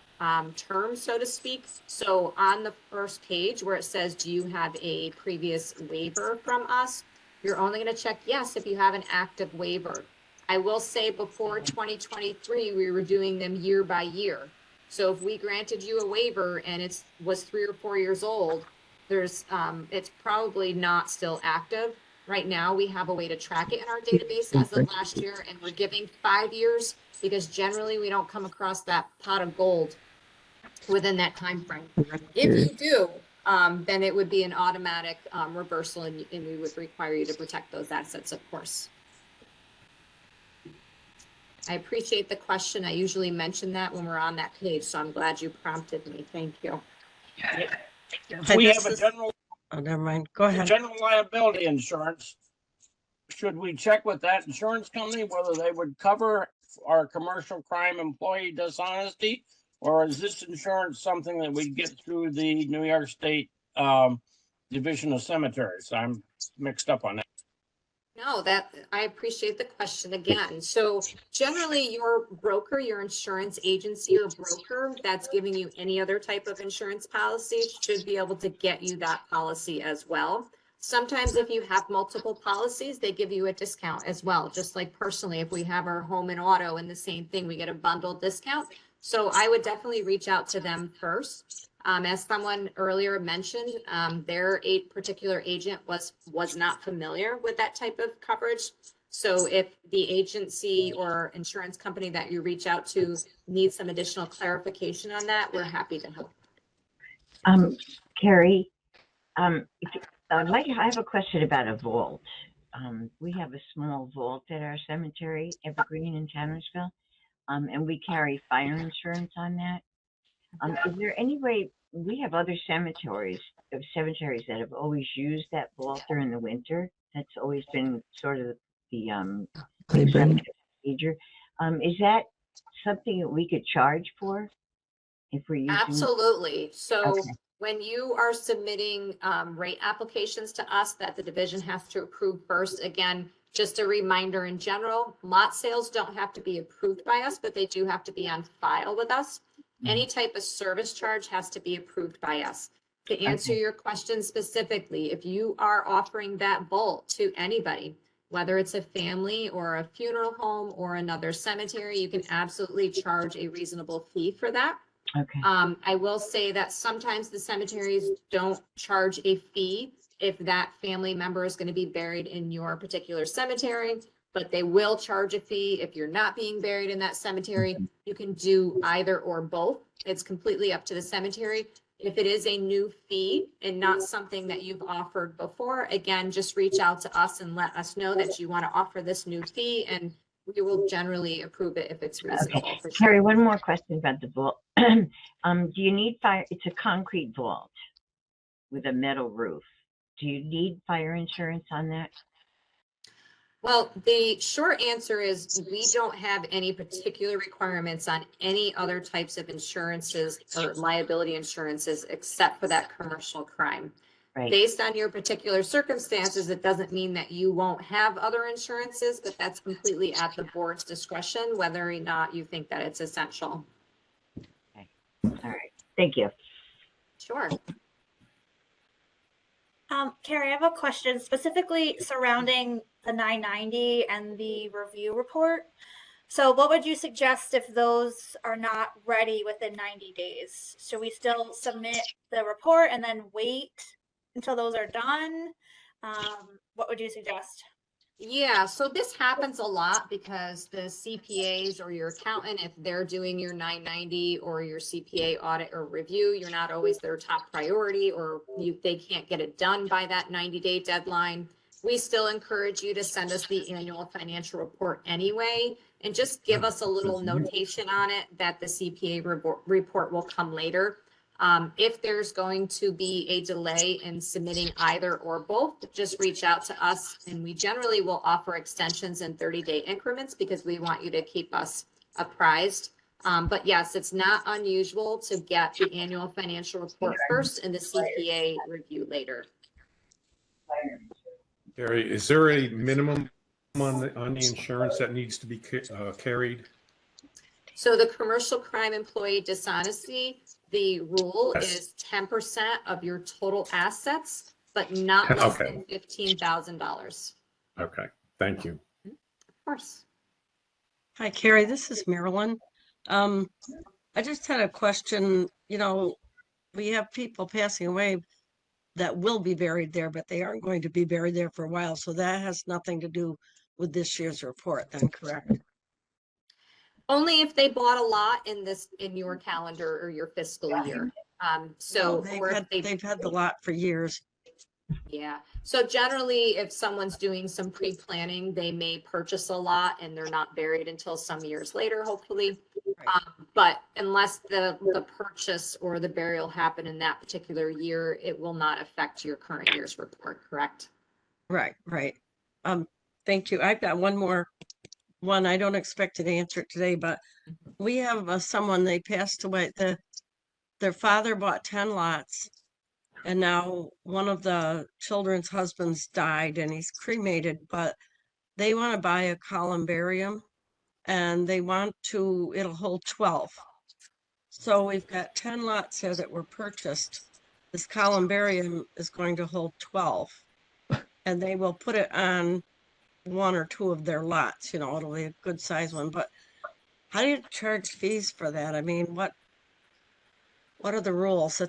terms, so to speak. So on the first page where it says, do you have a previous waiver from us? You're only going to check yes if you have an active waiver. I will say before 2023, we were doing them year by year. So if we granted you a waiver and it was 3 or 4 years old, there's it's probably not still active. Right now, we have a way to track it in our database as of last year, and we're giving 5 years because generally we don't come across that pot of gold within that time frame. If you do, then it would be an automatic reversal, and we would require you to protect those assets, of course. I appreciate the question. I usually mention that when we're on that page, so I'm glad you prompted me. Thank you. If we have a general, Oh, never mind. Go ahead. general liability insurance, should we check with that insurance company whether they would cover our commercial crime employee dishonesty? Or is this insurance something that we get through the New York State Division of Cemeteries? I'm mixed up on that. No, I appreciate the question again. So generally your broker, your insurance agency or broker that's giving you any other type of insurance policy should be able to get you that policy as well. Sometimes if you have multiple policies, they give you a discount as well. Just like personally, if we have our home and auto and the same thing, we get a bundled discount. So I would definitely reach out to them first. As someone earlier mentioned, their particular agent was not familiar with that type of coverage. So if the agency or insurance company that you reach out to needs some additional clarification on that, we're happy to help. Carrie, I have a question about a vault. We have a small vault at our cemetery, Evergreen in Tannersville, and we carry fire insurance on that. Is there any way, we have other cemeteries that have always used that vault during the winter? That's always been sort of the accepted procedure. Is that something that we could charge for if we're using? Absolutely. So Okay. when you are submitting rate applications to us that the division has to approve first, again, just a reminder in general, lot sales don't have to be approved by us, but they do have to be on file with us. Any type of service charge has to be approved by us. To answer your question specifically, if you are offering that vault to anybody, whether it's a family or a funeral home or another cemetery, you can absolutely charge a reasonable fee for that. Okay. I will say that sometimes the cemeteries don't charge a fee if that family member is going to be buried in your particular cemetery, but they will charge a fee if you're not being buried in that cemetery. You can do either or both. It's completely up to the cemetery. If it is a new fee and not something that you've offered before, again, just reach out to us and let us know that you want to offer this new fee, and we will generally approve it if it's reasonable. Okay. For sure. Carrie, one more question about the vault. Do you need fire? It's a concrete vault with a metal roof. Do you need fire insurance on that? Well, the short answer is we don't have any particular requirements on any other types of insurances or liability insurances except for that commercial crime. Right. Based on your particular circumstances, it doesn't mean that you won't have other insurances, but that's completely at the board's discretion, whether or not you think that it's essential. Okay. All right. Thank you. Sure. Carrie, I have a question specifically surrounding the 990 and the review report. So what would you suggest if those are not ready within 90 days? Should we still submit the report and then wait until those are done? What would you suggest? Yeah, so this happens a lot because the CPAs or your accountant, if they're doing your 990 or your CPA audit or review, you're not always their top priority, or they can't get it done by that 90-day deadline. We still encourage you to send us the annual financial report anyway, and just give us a little notation on it that the CPA report will come later. If there's going to be a delay in submitting either or both, just reach out to us, and we generally will offer extensions in 30-day increments because we want you to keep us apprised. But yes, it's not unusual to get the annual financial report first and the CPA review later. Gary, is there a minimum on the insurance that needs to be carried? So the commercial crime employee dishonesty, the rule is 10% of your total assets, but not less than $15,000. Okay, thank you. Of course. Hi, Carrie, this is Marilyn. I just had a question. You know, we have people passing away that will be buried there, but they aren't going to be buried there for a while. So that has nothing to do with this year's report then, correct? Only if they bought a lot in your calendar or your fiscal year. So they've had the lot for years. Yeah. So generally, if someone's doing some pre-planning, they may purchase a lot and they're not buried until some years later, hopefully. But unless the purchase or the burial happened in that particular year, it will not affect your current year's report, correct? Right. Thank you. I've got one more one. I don't expect an answer today, but we have someone, they passed away. Their father bought 10 lots, and now one of the children's husbands died and he's cremated, but they want to buy a columbarium and it'll hold 12. So we've got 10 lots here that were purchased. This columbarium is going to hold 12, and they will put it on one or two of their lots. You know, it'll be a good size one, but how do you charge fees for that? I mean, what are the rules?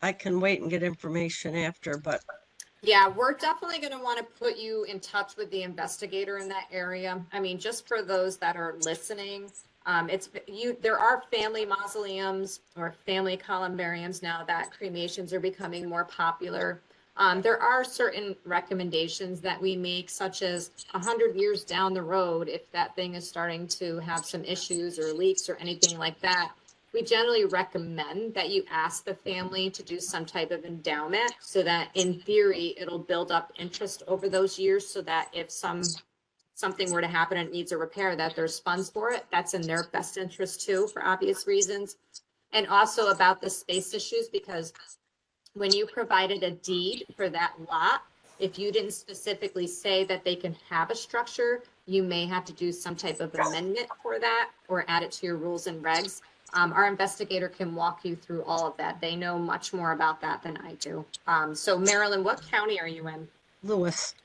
I can wait and get information after, but yeah, we're definitely going to want to put you in touch with the investigator in that area. I mean, just for those that are listening, there are family mausoleums or family columbariums now that cremations are becoming more popular. There are certain recommendations that we make, such as 100 years down the road, if that thing is starting to have some issues or leaks or anything like that, we generally recommend that you ask the family to do some type of endowment so that in theory, it'll build up interest over those years so that if something were to happen and it needs a repair, that there's funds for it. That's in their best interest too, for obvious reasons. And also about the space issues, because when you provided a deed for that lot, if you didn't specifically say that they can have a structure, you may have to do some type of amendment for that or add it to your rules and regs. Our investigator can walk you through all of that. They know much more about that than I do. So Marilyn, what county are you in? Lewis.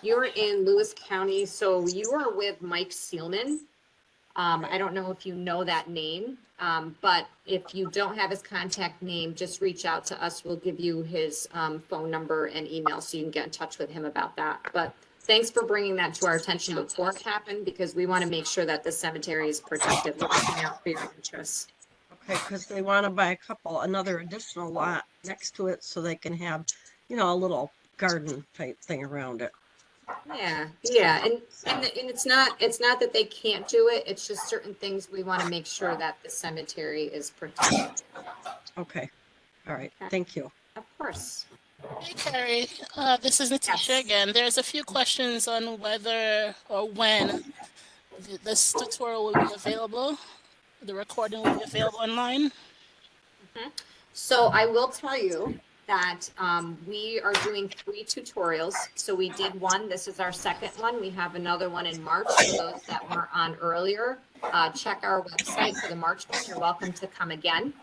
You're in Lewis County. So you are with Mike Seelman. I don't know if you know that name, but if you don't have his contact name, just reach out to us. We'll give you his phone number and email so you can get in touch with him about that. But thanks for bringing that to our attention before it happened, because we want to make sure that the cemetery is protected. We're looking out for your interests. Okay, because they want to buy another additional lot next to it so they can have, you know, a little garden type thing around it. Yeah, and it's not that they can't do it. It's just certain things we want to make sure that the cemetery is protected. Okay, all right, thank you. Of course. Hey, Carrie, this is Natasha again. There's a few questions on whether or when this tutorial will be available. The recording will be available online. So I will tell you that we are doing 3 tutorials. So we did one. This is our second one. We have another one in March for those that were on earlier. Check our website for the March one. You're welcome to come again.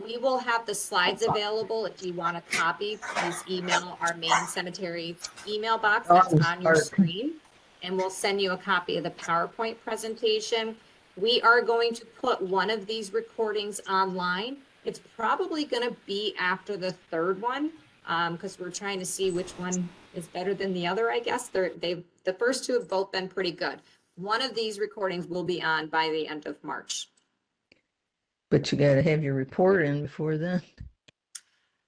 We will have the slides available. If you want a copy, please email our main cemetery email box that's on your screen, and we'll send you a copy of the PowerPoint presentation. We are going to put one of these recordings online. It's probably going to be after the third one. because we're trying to see which one is better than the other, I guess. The first two have both been pretty good. One of these recordings will be on by the end of March. But you gotta have your report in before then.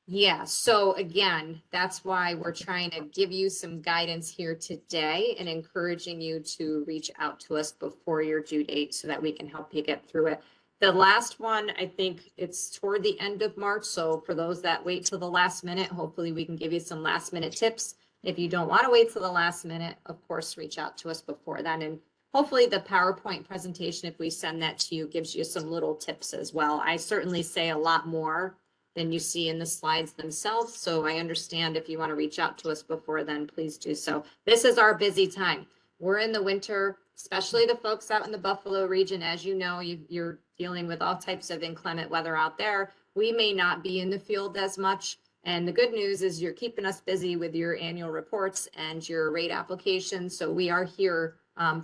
Yeah, so again, that's why we're trying to give you some guidance here today and encouraging you to reach out to us before your due date so that we can help you get through it. The last one, I think it's toward the end of March. So for those that wait till the last minute, hopefully we can give you some last minute tips. If you don't want to wait till the last minute, of course, reach out to us before then. And hopefully the PowerPoint presentation, if we send that to you, gives you some little tips as well. I certainly say a lot more than you see in the slides themselves. So I understand if you want to reach out to us before then, please do so. This is our busy time. We're in the winter, especially the folks out in the Buffalo region. As you know, you're dealing with all types of inclement weather out there. We may not be in the field as much. And the good news is you're keeping us busy with your annual reports and your rate applications. So we are here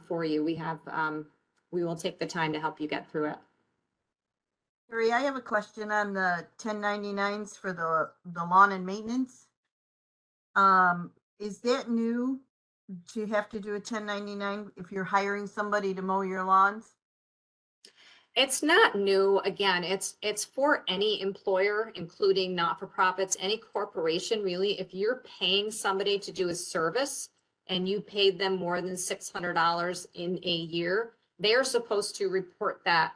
for you. We will take the time to help you get through it. Terry, I have a question on the 1099s for the lawn and maintenance. Is that new to have to do a 1099 if you're hiring somebody to mow your lawns? It's not new. Again, it's for any employer, including not-for-profits, any corporation really. If you're paying somebody to do a service and you paid them more than $600 in a year, they are supposed to report that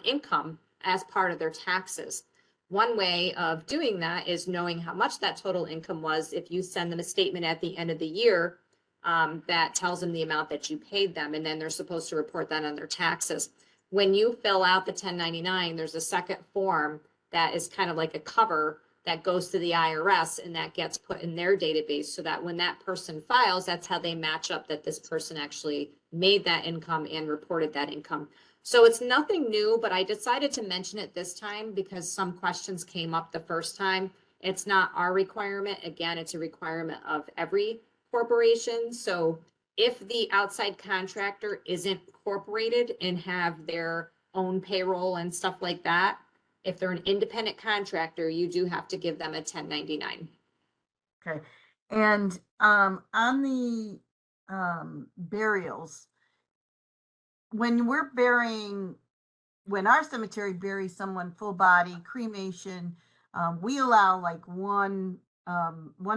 income as part of their taxes. One way of doing that is knowing how much that total income was. If you send them a statement at the end of the year that tells them the amount that you paid them, and then they're supposed to report that on their taxes. When you fill out the 1099, there's a second form that is kind of like a cover that goes to the IRS, and that gets put in their database so that when that person files, that's how they match up that this person actually made that income and reported that income. So it's nothing new, but I decided to mention it this time because some questions came up the first time. It's not our requirement. Again, it's a requirement of every corporation. So if the outside contractor isn't incorporated and have their own payroll and stuff like that, if they're an independent contractor, you do have to give them a 1099. Okay. And on the burials, when our cemetery buries someone full body cremation, we allow like one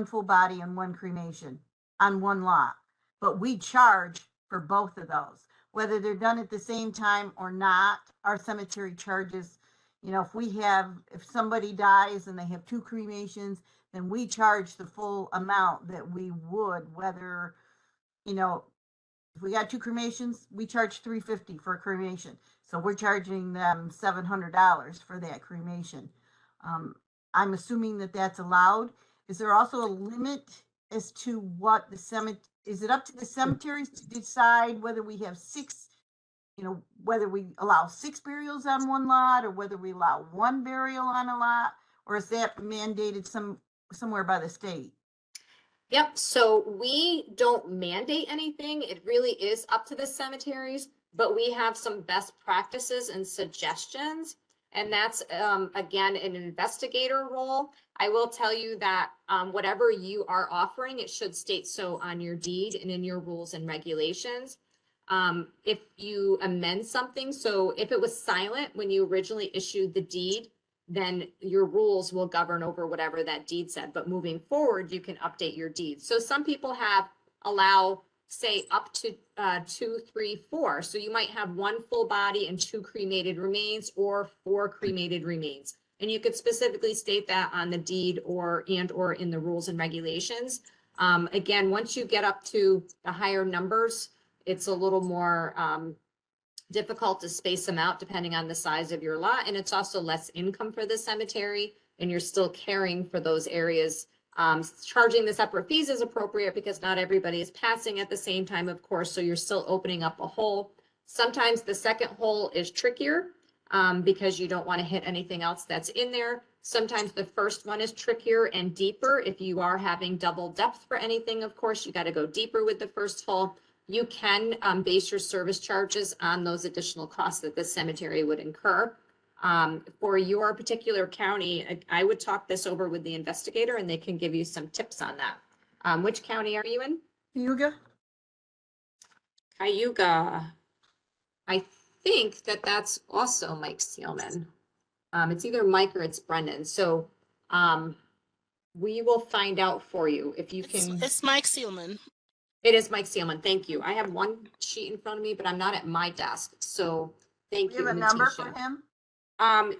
full body and one cremation on one lot, but we charge for both of those, whether they're done at the same time or not. Our cemetery charges, if somebody dies and they have two cremations, then we charge the full amount that we would, whether, if we got two cremations, we charge $350 for a cremation. So we're charging them $700 for that cremation. I'm assuming that that's allowed. Is there also a limit as to what is it up to the cemeteries to decide whether we have whether we allow 6 burials on one lot or whether we allow 1 burial on a lot, or is that mandated somewhere by the state? Yep, so we don't mandate anything. It really is up to the cemeteries, but we have some best practices and suggestions. And that's, again, an investigator role. I will tell you that whatever you are offering, it should state so on your deed and in your rules and regulations. If you amend something, so if it was silent when you originally issued the deed, then your rules will govern over whatever that deed said. But moving forward, you can update your deed. So some people allow, say, up to 2, 3, 4. So you might have 1 full body and 2 cremated remains, or 4 cremated remains. And you could specifically state that on the deed or in the rules and regulations. Again, once you get up to the higher numbers, it's a little more difficult to space them out depending on the size of your lot. And it's also less income for the cemetery, and you're still caring for those areas. Charging the separate fees is appropriate because not everybody is passing at the same time, of course, so you're still opening up a hole. Sometimes the second hole is trickier because you don't want to hit anything else that's in there. Sometimes the first one is trickier and deeper. If you are having double depth for anything, of course, you got to go deeper with the first hole. You can base your service charges on those additional costs that the cemetery would incur. For your particular county, I would talk this over with the investigator and they can give you some tips on that. Which county are you in? Cayuga? Cayuga. I think that that's also Mike Seelman. It's either Mike or it's Brendan. So we will find out for you if you can. It's Mike Seelman. It is Mike Seelman. Thank you. I have one sheet in front of me, but I'm not at my desk. So thank you. You have a number for Natisha. him?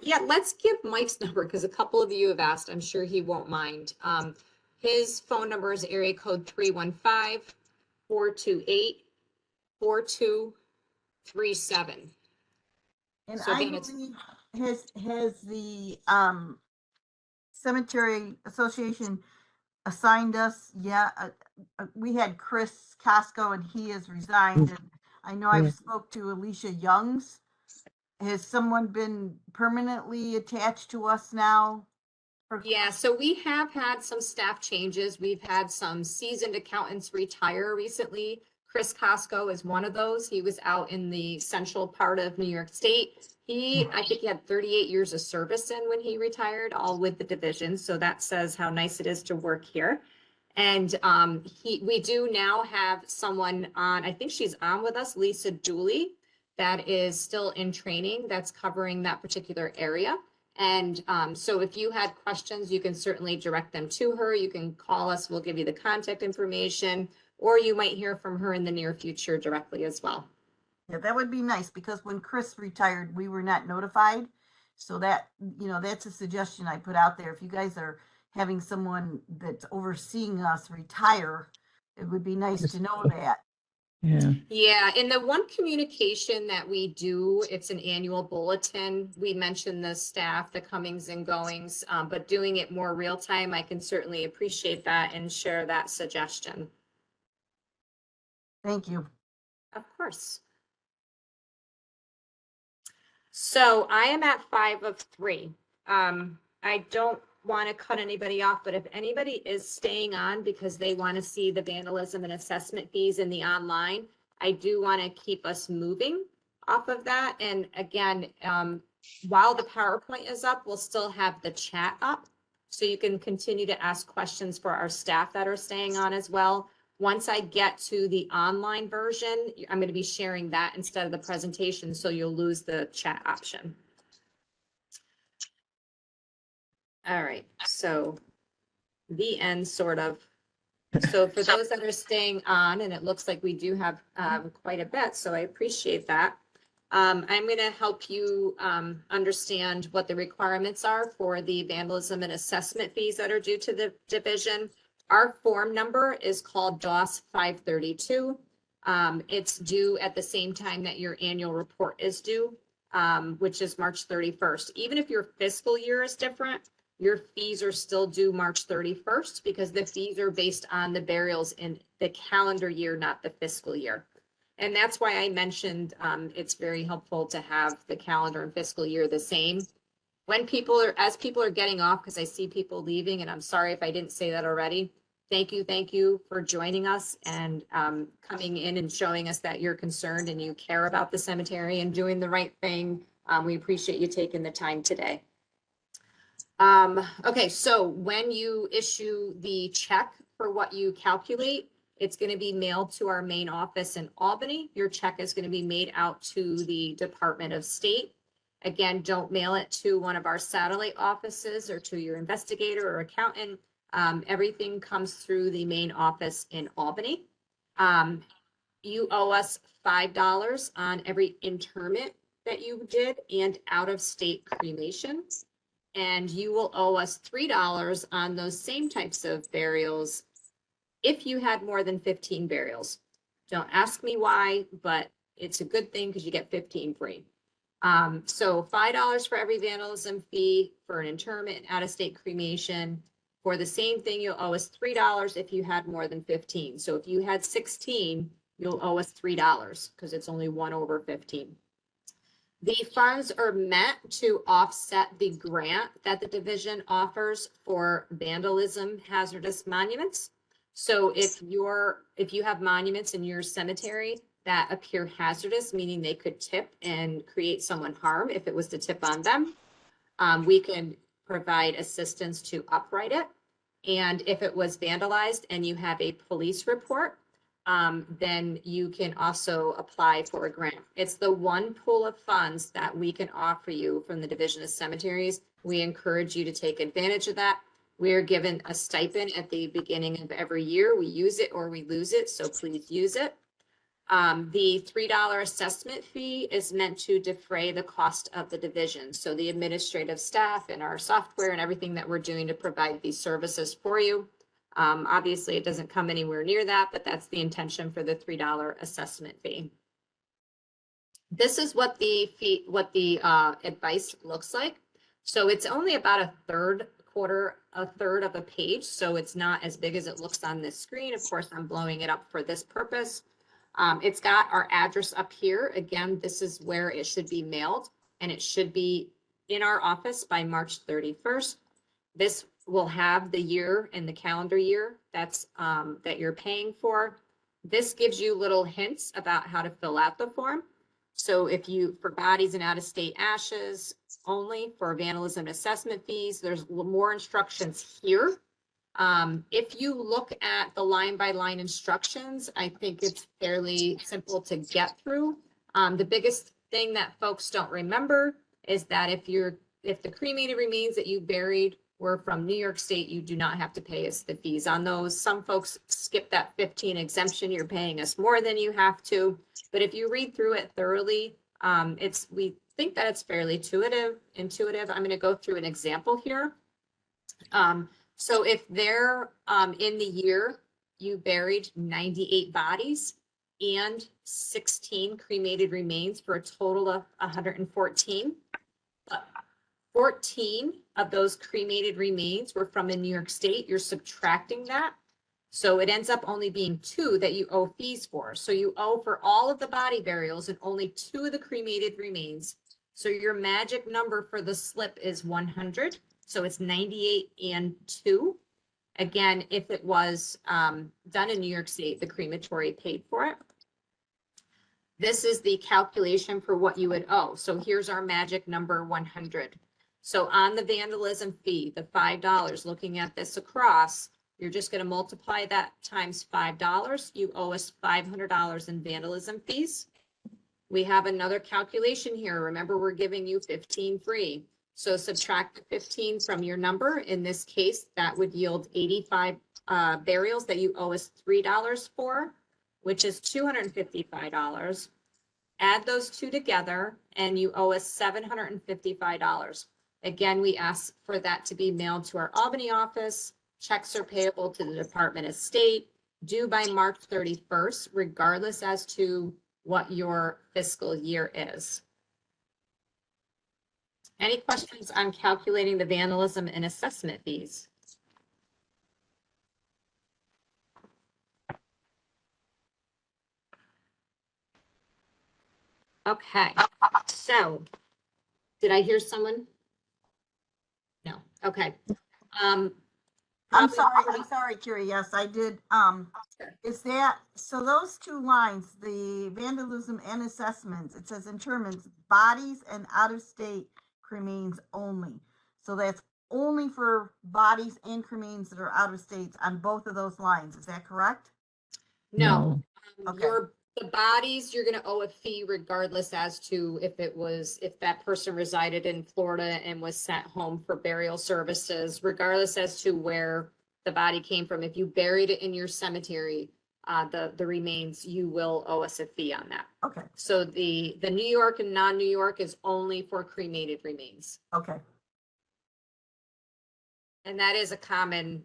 Yeah, let's give Mike's number because a couple of you have asked. I'm sure he won't mind. His phone number is area code 315-428-4237. And So I again, it's believe has the Cemetery Association assigned us? Yeah, we had Chris Casco and he has resigned. And I know I've spoke to Alicia Youngs. Has someone been permanently attached to us now? Yeah, so we have had some staff changes. We've had some seasoned accountants retire recently. Chris Costco is one of those. He was out in the central part of New York State. I think he had 38 years of service in when he retired, all with the division. So that says how nice it is to work here. And we do now have someone on, I think she's on with us, Lisa Dooley, that is still in training, that's covering that particular area. And so if you had questions, you can certainly direct them to her. You can call us, we'll give you the contact information, or you might hear from her in the near future directly as well. Yeah, that would be nice because when Chris retired, we were not notified. So that, that's a suggestion I put out there. If you guys are having someone that's overseeing us retire, it would be nice to know that. Yeah, in the one communication that we do, it's an annual bulletin. We mention the staff, the comings and goings, but doing it more real time, I can certainly appreciate that and share that suggestion. Thank you. Of course. So I am at 5 of 3. I don't want to cut anybody off, but if anybody is staying on because they want to see the vandalism and assessment fees in the online, I do want to keep us moving off of that. And again, while the PowerPoint is up, we'll still have the chat up. So you can continue to ask questions for our staff that are staying on as well. Once I get to the online version, I'm going to be sharing that instead of the presentation, so you'll lose the chat option. All right, so the end sort of. So for those that are staying on, and it looks like we do have quite a bit, so I appreciate that. I'm going to help you understand what the requirements are for the vandalism and assessment fees that are due to the division. Our form number is called DOS 532. It's due at the same time that your annual report is due, which is March 31st. Even if your fiscal year is different, your fees are still due March 31st because the fees are based on the burials in the calendar year, not the fiscal year. And that's why I mentioned it's very helpful to have the calendar and fiscal year the same. When as people are getting off, because I see people leaving, and I'm sorry if I didn't say that already, thank you for joining us and coming in and showing us that you're concerned and you care about the cemetery and doing the right thing. We appreciate you taking the time today. Okay, so when you issue the check for what you calculate, it's going to be mailed to our main office in Albany. Your check is going to be made out to the Department of State. Again, don't mail it to one of our satellite offices or to your investigator or accountant. Everything comes through the main office in Albany. You owe us $5 on every interment that you did and out-of-state cremation. And you will owe us $3 on those same types of burials if you had more than 15 burials. Don't ask me why, but it's a good thing because you get 15 free. So $5 for every vandalism fee for an interment and out-of-state cremation. For the same thing, you'll owe us $3 if you had more than 15. So if you had 16, you'll owe us $3 because it's only 1 over 15. The funds are meant to offset the grant that the division offers for vandalism hazardous monuments. So if you have monuments in your cemetery that appear hazardous, meaning they could tip and create someone harm if it was to tip on them. We can provide assistance to upright it. And if it was vandalized and you have a police report, then you can also apply for a grant. It's the one pool of funds that we can offer you from the Division of Cemeteries. We encourage you to take advantage of that. We are given a stipend at the beginning of every year. We use it or we lose it, so please use it. The $3 assessment fee is meant to defray the cost of the division. So the administrative staff and our software and everything that we're doing to provide these services for you. Obviously, it doesn't come anywhere near that, but that's the intention for the $3 assessment fee. This is what the advice looks like. So it's only about a third of a page. So it's not as big as it looks on this screen. Of course, I'm blowing it up for this purpose. It's got our address up here. Again, this is where it should be mailed, and it should be in our office by March 31st. This will have the year and the calendar year that's that you're paying for. This gives you little hints about how to fill out the form. So if you, for bodies and out-of-state ashes only, for vandalism assessment fees, there's more instructions here. If you look at the line-by-line instructions, I think it's fairly simple to get through. The biggest thing that folks don't remember is that if the cremated remains that you buried were from New York State, you do not have to pay us the fees on those. Some folks skip that 15 exemption. You're paying us more than you have to. But if you read through it thoroughly, we think that it's fairly intuitive. I'm going to go through an example here. So if they're in the year you buried 98 bodies and 16 cremated remains for a total of 114, 14 of those cremated remains were from in New York State, you're subtracting that. So it ends up only being 2 that you owe fees for. So you owe for all of the body burials and only 2 of the cremated remains. So your magic number for the slip is 100. So it's 98 and 2. Again, if it was done in New York State, the crematory paid for it. This is the calculation for what you would owe. So here's our magic number 100. So on the vandalism fee, the $5, looking at this across, you're just going to multiply that times $5. You owe us $500 in vandalism fees. We have another calculation here. Remember, we're giving you 15 free. So subtract 15 from your number. In this case, that would yield 85 burials that you owe us $3 for, which is $255. Add those two together and you owe us $755. Again, we ask for that to be mailed to our Albany office. Checks are payable to the Department of State, due by March 31st, regardless as to what your fiscal year is. Any questions on calculating the vandalism and assessment fees? Okay, so did I hear someone? No, okay. I'm sorry, Carrie. Yes, I did. Is that, so those 2 lines, the vandalism and assessments, it says interments, bodies and out-of-state cremains only. So that's only for bodies and cremains that are out of states on both of those lines. Is that correct? No. Okay. The bodies, you're going to owe a fee regardless as to if that person resided in Florida and was sent home for burial services, regardless as to where the body came from. If you buried it in your cemetery, the remains, you will owe us a fee on that. Okay. So the New York and non-New York is only for cremated remains. Okay. And that is a common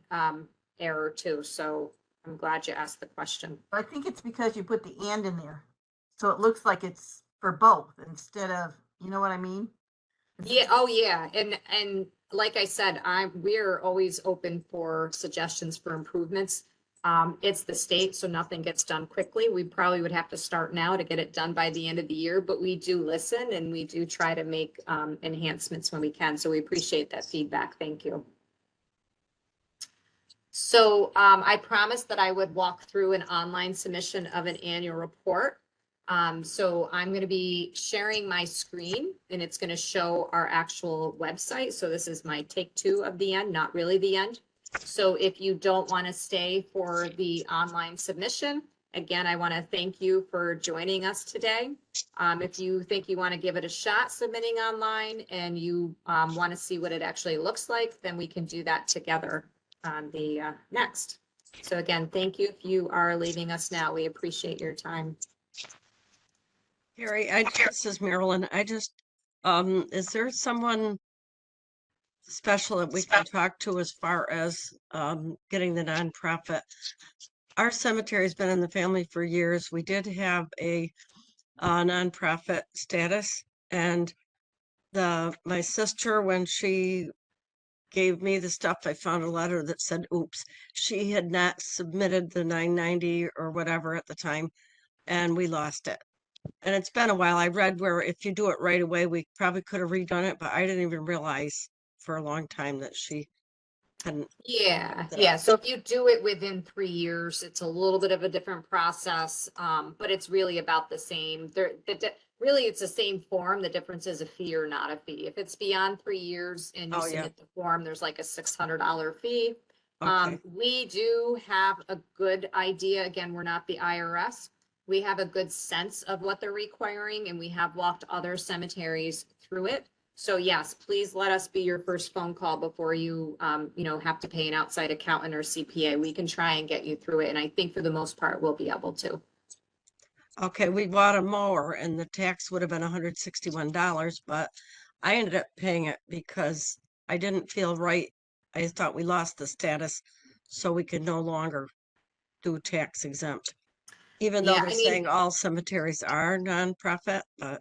error too. So I'm glad you asked the question. I think it's because you put the and in there. So it looks like it's for both instead of, you know what I mean? Yeah. Oh yeah. And like I said, we're always open for suggestions for improvements. It's the state, so nothing gets done quickly. We probably would have to start now to get it done by the end of the year, but we do listen and we do try to make enhancements when we can. So we appreciate that feedback. Thank you. So I promised that I would walk through an online submission of an annual report. So I'm going to be sharing my screen and it's going to show our actual website. So this is my take two of the end, not really the end. So if you don't want to stay for the online submission, again, I want to thank you for joining us today. If you think you want to give it a shot submitting online and you want to see what it actually looks like, then we can do that together on the next. So again, thank you if you are leaving us now. We appreciate your time. Harry, this is Marilyn. Is there someone special that we can talk to as far as getting the nonprofit? Our cemetery's been in the family for years. We did have a nonprofit status, and my sister, when she gave me the stuff, I found a letter that said, oops, she had not submitted the 990 or whatever at the time, and we lost it. And it's been a while. I read where if you do it right away, we probably could have redone it, but I didn't even realize for a long time that she hadn't. Yeah. So if you do it within 3 years, it's a little bit of a different process, but it's really about the same. Really, it's the same form. The difference is a fee or not a fee. If it's beyond 3 years and you submit the form, there's like a $600 fee. Okay. We do have a good idea. Again, we're not the IRS. We have a good sense of what they're requiring, and we have walked other cemeteries through it. So yes, please let us be your first phone call before you, have to pay an outside accountant or CPA. We can try and get you through it. And I think for the most part, we'll be able to. Okay, we bought a mower and the tax would have been $161, but I ended up paying it because I didn't feel right. I thought we lost the status, so we could no longer do tax exempt. Even though they're saying all cemeteries are nonprofit, but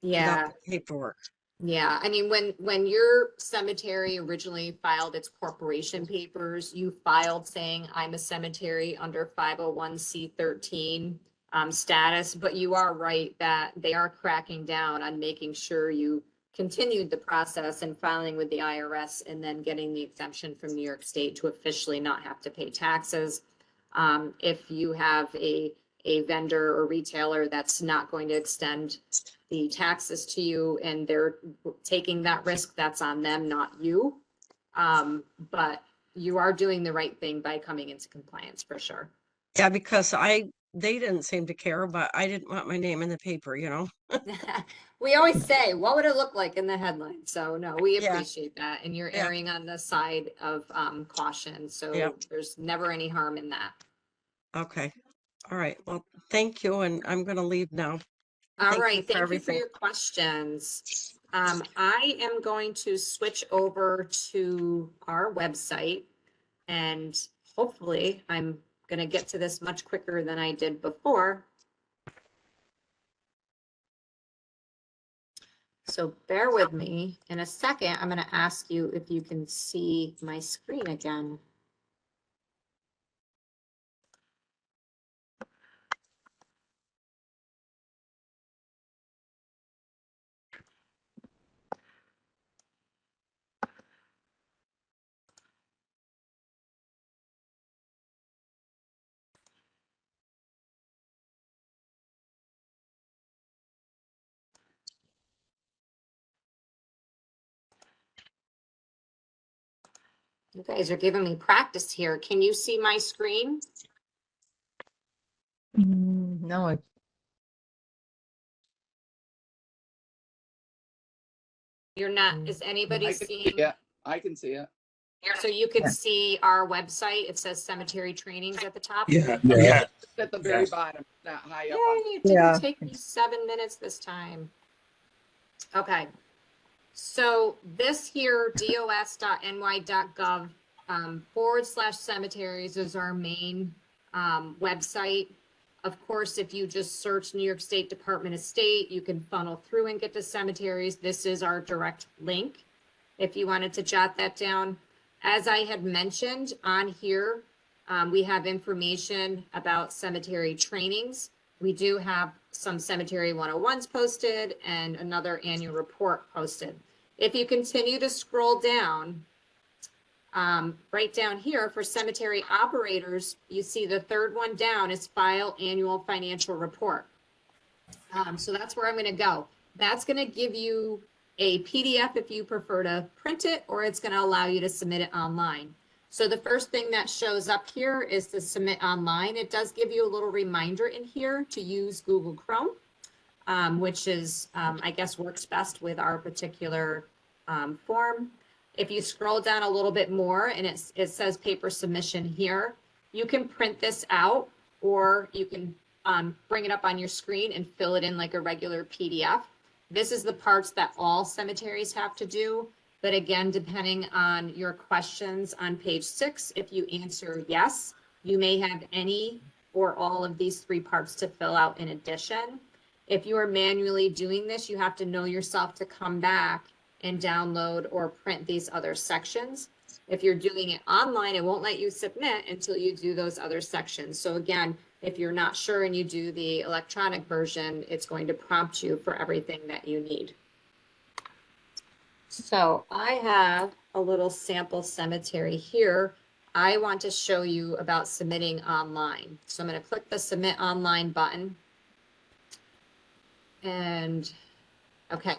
without the paperwork. Yeah, I mean, when your cemetery originally filed its corporation papers, you filed saying I'm a cemetery under 501c13 status, but you are right that they are cracking down on making sure you continued the process and filing with the IRS and then getting the exemption from New York State to officially not have to pay taxes. If you have a vendor or retailer that's not going to extend the taxes to you and they're taking that risk, that's on them, not you. But you are doing the right thing by coming into compliance for sure. Yeah, because they didn't seem to care, but I didn't want my name in the paper, We always say, what would it look like in the headline? So no, we appreciate that. And you're erring on the side of caution. So there's never any harm in that. Okay. All right. Well, thank you. And I'm going to leave now. All right, thank you for your questions. I am going to switch over to our website and hopefully I'm going to get to this much quicker than I did before. So bear with me. In a second, I'm going to ask you if you can see my screen again. You guys are giving me practice here. Can you see my screen? No, You're not. Is anybody seeing? Yeah, I can see it. So you can see our website. It says cemetery trainings at the top. Yeah. At the very bottom, not high up. Yay, it didn't take me 7 minutes this time. Okay. So this here, dos.ny.gov /cemeteries is our main website. Of course, if you just search New York State Department of State, you can funnel through and get to cemeteries. This is our direct link if you wanted to jot that down. As I had mentioned on here, we have information about cemetery trainings. We do have some Cemetery 101s posted and another annual report posted. If you continue to scroll down, right down here for cemetery operators, you see the third one down is file annual financial report. So that's where I'm going to go. That's going to give you a PDF if you prefer to print it, or it's going to allow you to submit it online. So the first thing that shows up here is to submit online. It does give you a little reminder in here to use Google Chrome, which is, I guess, works best with our particular form. If you scroll down a little bit more and it says paper submission here, you can print this out, or you can bring it up on your screen and fill it in like a regular PDF. This is the parts that all cemeteries have to do. But again, depending on your questions on page 6, if you answer yes, you may have any or all of these 3 parts to fill out in addition. If you are manually doing this, you have to know yourself to come back and download or print these other sections. If you're doing it online, it won't let you submit until you do those other sections. So again, if you're not sure and you do the electronic version, it's going to prompt you for everything that you need. So I have a little sample cemetery here. I want to show you about submitting online. So I'm going to click the submit online button. And okay,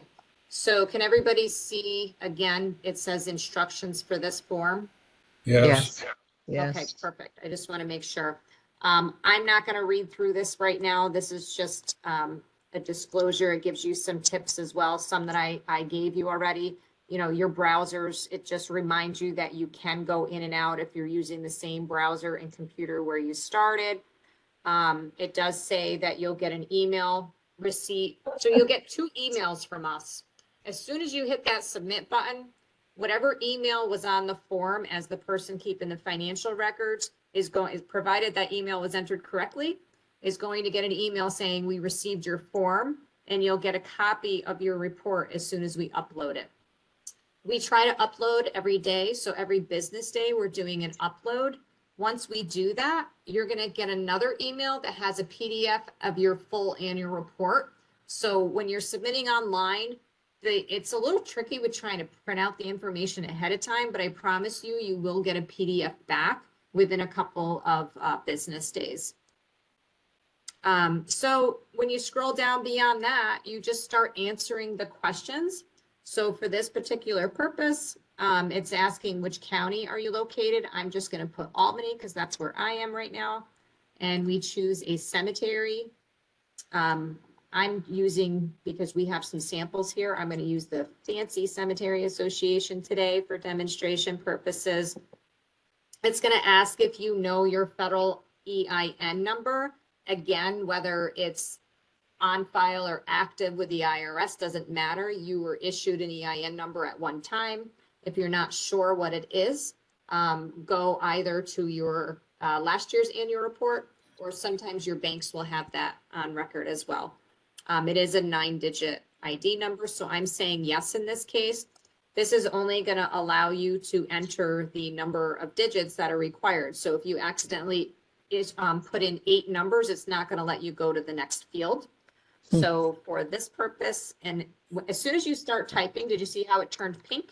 so can everybody see, again, it says instructions for this form? Yes. Yes. Okay, perfect. I just want to make sure. I'm not going to read through this right now. This is just a disclosure. It gives you some tips as well, some that I gave you already. You know, your browsers, it just reminds you that you can go in and out if you're using the same browser and computer where you started. It does say that you'll get an email receipt. So you'll get 2 emails from us. As soon as you hit that submit button, whatever email was on the form as the person keeping the financial records is provided that email was entered correctly, is going to get an email saying we received your form, and you'll get a copy of your report as soon as we upload it. We try to upload every day. So every business day, we're doing an upload. Once we do that, you're going to get another email that has a PDF of your full annual report. So when you're submitting online, it's a little tricky with trying to print out the information ahead of time, but I promise you, you will get a PDF back within a couple of business days. So when you scroll down beyond that, you just start answering the questions. So for this particular purpose, it's asking which county are you located. I'm just going to put Albany because that's where I am right now. And we choose a cemetery. I'm using, because we have some samples here, I'm going to use the Fancy Cemetery Association today for demonstration purposes. It's going to ask if you know your federal EIN number. Again, whether it's on file or active with the IRS doesn't matter. You were issued an EIN number at one time. If you're not sure what it is, go either to your last year's annual report, or sometimes your banks will have that on record as well. It is a 9-digit ID number, so I'm saying yes in this case. This is only going to allow you to enter the number of digits that are required. So if you accidentally put in 8 numbers, it's not going to let you go to the next field. So for this purpose, and as soon as you start typing, did you see how it turned pink?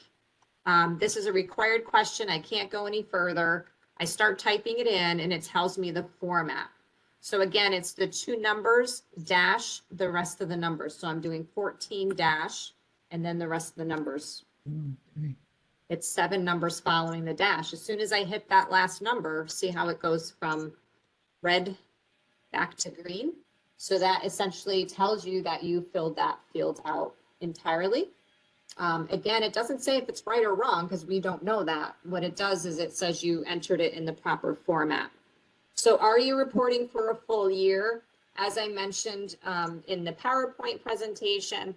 This is a required question. I can't go any further. I start typing it in and it tells me the format. So again, it's the 2 numbers dash the rest of the numbers. So I'm doing 14 dash and then the rest of the numbers. Okay. It's 7 numbers following the dash. As soon as I hit that last number, see how it goes from red back to green. So that essentially tells you that you filled that field out entirely. Again, it doesn't say if it's right or wrong because we don't know that. What it does is it says you entered it in the proper format. So are you reporting for a full year? As I mentioned in the PowerPoint presentation,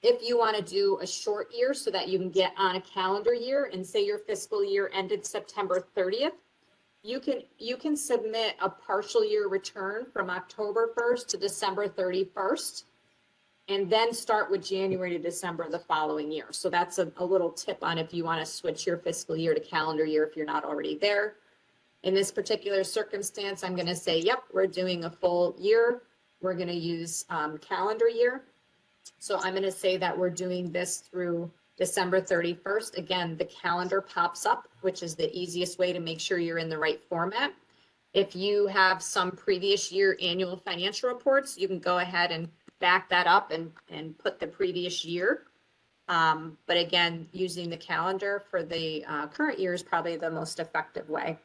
if you want to do a short year so that you can get on a calendar year and say your fiscal year ended September 30th, you can submit a partial year return from October 1st to December 31st, and then start with January to December the following year. So that's a little tip on if you want to switch your fiscal year to calendar year if you're not already there. In this particular circumstance, I'm going to say, yep, we're doing a full year. We're going to use calendar year. So I'm going to say that we're doing this through December 31st. Again, the calendar pops up, which is the easiest way to make sure you're in the right format. If you have some previous year annual financial reports, you can go ahead and back that up and put the previous year. But again, using the calendar for the current year is probably the most effective way.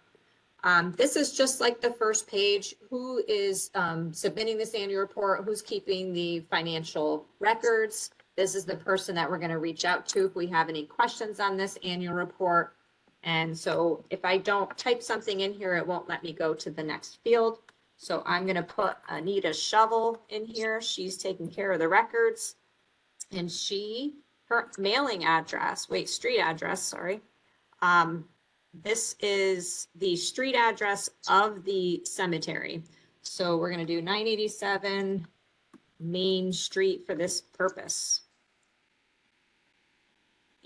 This is just like the first page. Who is submitting this annual report? Who's keeping the financial records? This is the person that we're going to reach out to if we have any questions on this annual report. And so if I don't type something in here, it won't let me go to the next field. So I'm going to put Anita Shovel in here. She's taking care of the records. And her mailing address, street address, sorry. This is the street address of the cemetery. So we're going to do 987 Main Street for this purpose.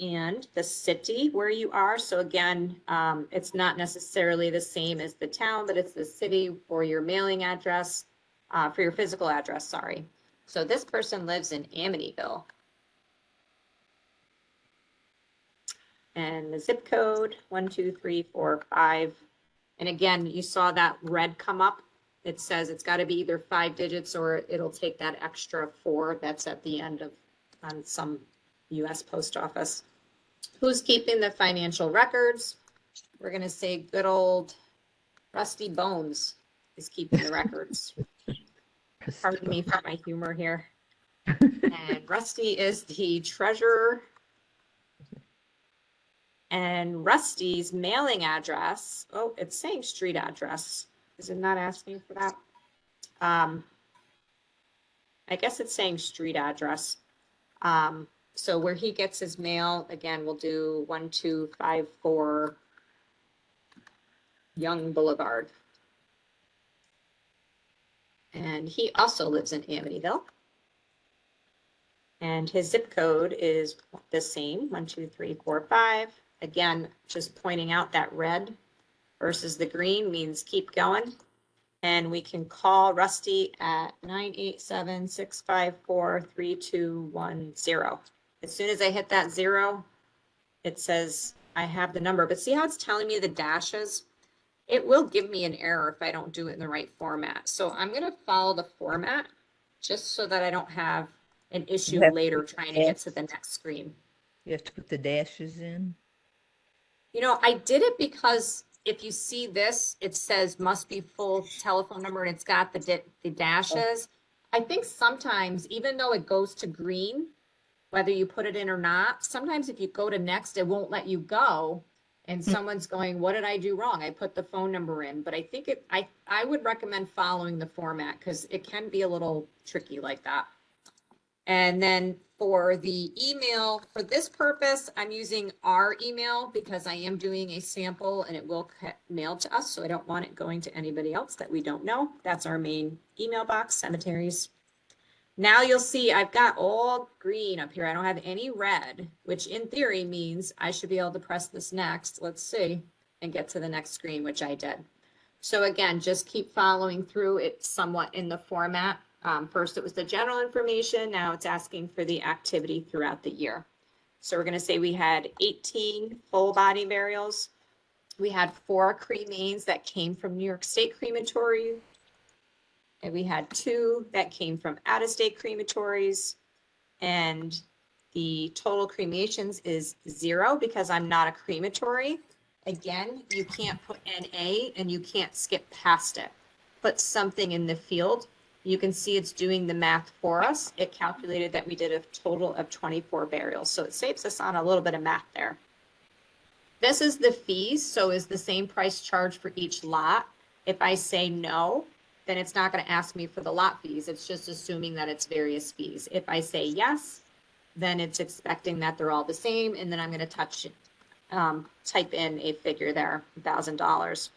And the city where you are. So again, it's not necessarily the same as the town, but it's the city for your mailing address, for your physical address, sorry. So this person lives in Amityville. And the zip code 12345. And again, you saw that red come up. It says it's got to be either 5 digits or it'll take that extra 4 that's at the end of on some US post office. Who's keeping the financial records? We're going to say good old Rusty Bones is keeping the records. Pardon me for my humor here. And Rusty is the treasurer. And Rusty's mailing address, oh, it's saying street address. Is it not asking for that? I guess it's saying street address. So where he gets his mail, again, we'll do 1254 Young Boulevard. And he also lives in Amityville. And his zip code is the same, 12345. Again, just pointing out that red versus the green means keep going. And we can call Rusty at 987-654-3210. As soon as I hit that 0, it says I have the number. But see how it's telling me the dashes? It will give me an error if I don't do it in the right format. So I'm going to follow the format just so that I don't have an issue later trying to get to the next screen. You have to put the dashes in. You know, I did it because if you see this, it says must be full telephone number and it's got the dashes. I think sometimes, even though it goes to green, whether you put it in or not, sometimes if you go to next, it won't let you go. And someone's going, what did I do wrong? I put the phone number in, but I think I would recommend following the format because it can be a little tricky like that. And then for the email, for this purpose, I'm using our email because I am doing a sample and it will get mailed to us. So I don't want it going to anybody else that we don't know. That's our main email box, Cemeteries. Now you'll see I've got all green up here. I don't have any red, which in theory means I should be able to press this next. Let's see, and get to the next screen, which I did. So again, just keep following through it somewhat in the format. First, it was the general information. Now it's asking for the activity throughout the year. So we're going to say we had 18 full body burials. We had 4 cremains that came from New York State Crematory. And we had 2 that came from out-of-state crematories. And the total cremations is 0 because I'm not a crematory. Again, you can't put NA and you can't skip past it. Put something in the field. You can see it's doing the math for us. It calculated that we did a total of 24 burials. So it saves us on a little bit of math there. This is the fees. So is the same price charged for each lot. If I say no, then it's not going to ask me for the lot fees. It's just assuming that it's various fees. If I say yes, then it's expecting that they're all the same. And then I'm going to type in a figure there, $1,000.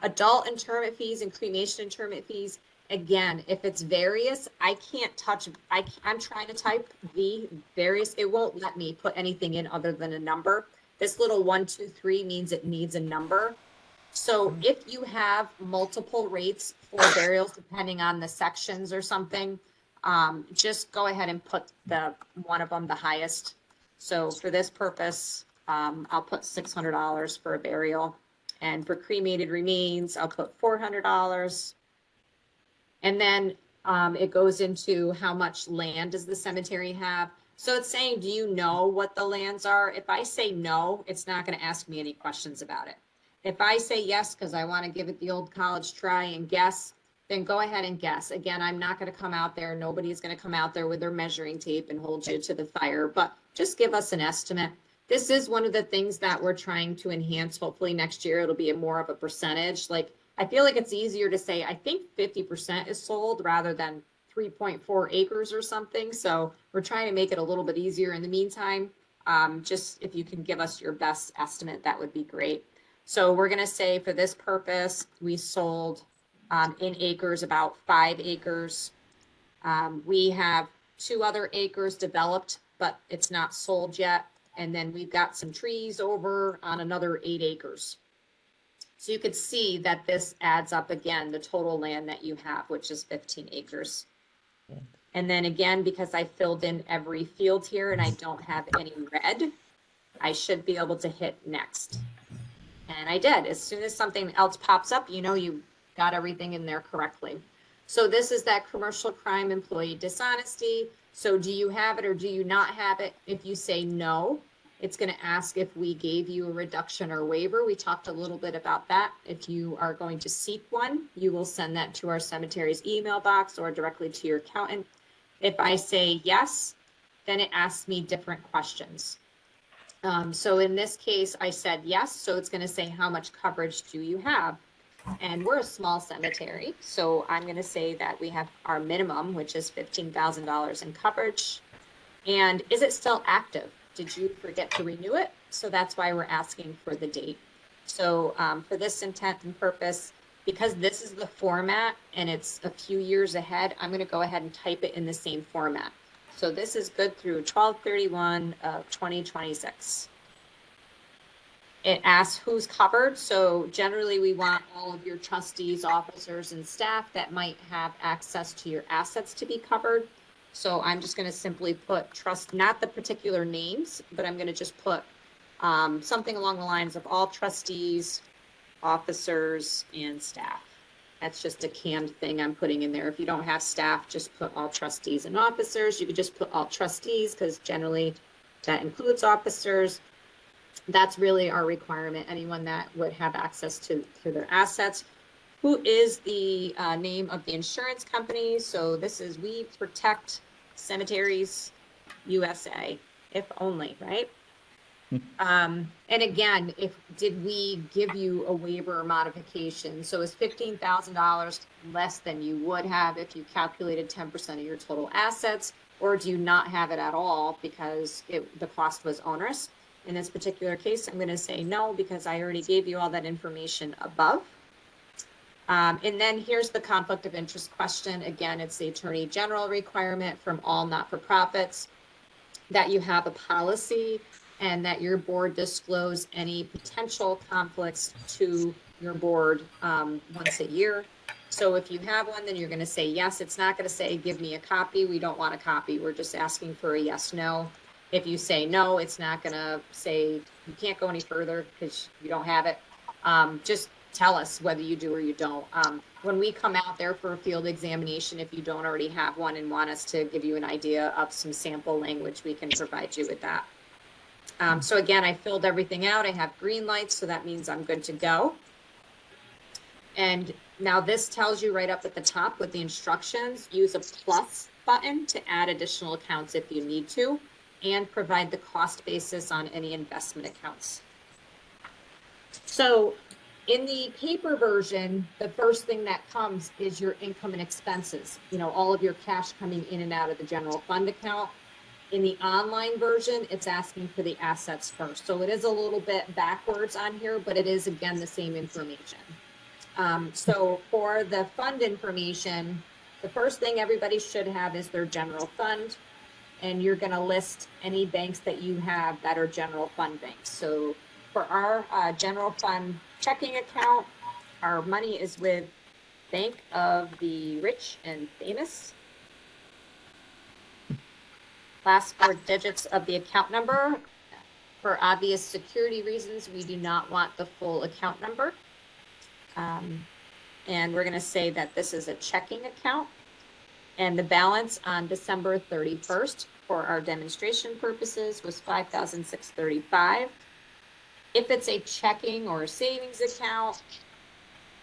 Adult interment fees and cremation interment fees. Again, if it's various, I can't touch, I'm trying to type the various, it won't let me put anything in other than a number. This little 1, 2, 3 means it needs a number. So if you have multiple rates for burials, depending on the sections or something, just go ahead and put one of them the highest. So for this purpose, I'll put $600 for a burial. And for cremated remains, I'll put $400. And then It goes into how much land does the cemetery have. So it's saying, do you know what the lands are? If I say no, it's not going to ask me any questions about it. If I say yes, because I want to give it the old college try and guess, then go ahead and guess. Again, I'm not going to come out there. Nobody's going to come out there with their measuring tape and hold you to the fire, but just give us an estimate. This is one of the things that we're trying to enhance. Hopefully next year it'll be more of a percentage. Like, I feel like it's easier to say, I think 50% is sold rather than 3.4 acres or something. So we're trying to make it a little bit easier. In the meantime, just if you can give us your best estimate, that would be great. So we're going to say for this purpose, we sold in acres about 5 acres. We have 2 other acres developed, but it's not sold yet. And then we've got some trees over on another 8 acres. So you could see that this adds up again, the total land that you have, which is 15 acres. And then again, because I filled in every field here and I don't have any red, I should be able to hit next. And I did. As soon as something else pops up, you know, you got everything in there correctly. So this is that commercial crime employee dishonesty. So do you have it or do you not have it? If you say no, it's going to ask if we gave you a reduction or waiver. We talked a little bit about that. If you are going to seek one, you will send that to our cemetery's email box or directly to your accountant. If I say yes, then it asks me different questions. So in this case, I said yes. So it's going to say, how much coverage do you have? And we're a small cemetery. So I'm going to say that we have our minimum, which is $15,000 in coverage. And is it still active? Did you forget to renew it? So that's why we're asking for the date. So for this intent and purpose, because this is the format and it's a few years ahead, I'm going to go ahead and type it in the same format. So this is good through 12/31 of 2026. It asks who's covered. So generally we want all of your trustees, officers, and staff that might have access to your assets to be covered. So I'm just going to simply put trust, not the particular names, but I'm going to just put something along the lines of all trustees, officers, and staff. That's just a canned thing I'm putting in there. If you don't have staff, just put all trustees and officers. You could just put all trustees because generally that includes officers. That's really our requirement. Anyone that would have access to their assets. Who is the name of the insurance company? So this is We Protect Cemeteries USA, if only, right? And again, did we give you a waiver or modification? So is $15,000 less than you would have if you calculated 10% of your total assets, or do you not have it at all because the cost was onerous? In this particular case, I'm going to say no because I already gave you all that information above. And then here's the conflict of interest question. Again, it's the Attorney General requirement from all not-for-profits that you have a policy and that your board disclose any potential conflicts to your board once a year. So if you have one, then you're going to say yes. It's not going to say, give me a copy. We don't want a copy. We're just asking for a yes, no. If you say no, it's not going to say you can't go any further because you don't have it. Just tell us whether you do or you don't. When we come out there for a field examination, if you don't already have one and want us to give you an idea of some sample language, we can provide you with that. So again, I filled everything out. I have green lights, so that means I'm good to go. And now this tells you right up at the top with the instructions, use a plus button to add additional accounts if you need to, and provide the cost basis on any investment accounts. So in the paper version, the first thing that comes is your income and expenses, you know, all of your cash coming in and out of the general fund account. In the online version, it's asking for the assets first. So it is a little bit backwards on here, but it is, again, the same information. So for the fund information, the first thing everybody should have is their general fund. And you're going to list any banks that you have that are general fund banks. So for our general fund checking account, our money is with Bank of the Rich and Famous. Last 4 digits of the account number. For obvious security reasons, we do not want the full account number. And we're going to say that this is a checking account. And the balance on December 31st for our demonstration purposes was $5,635. If it's a checking or a savings account,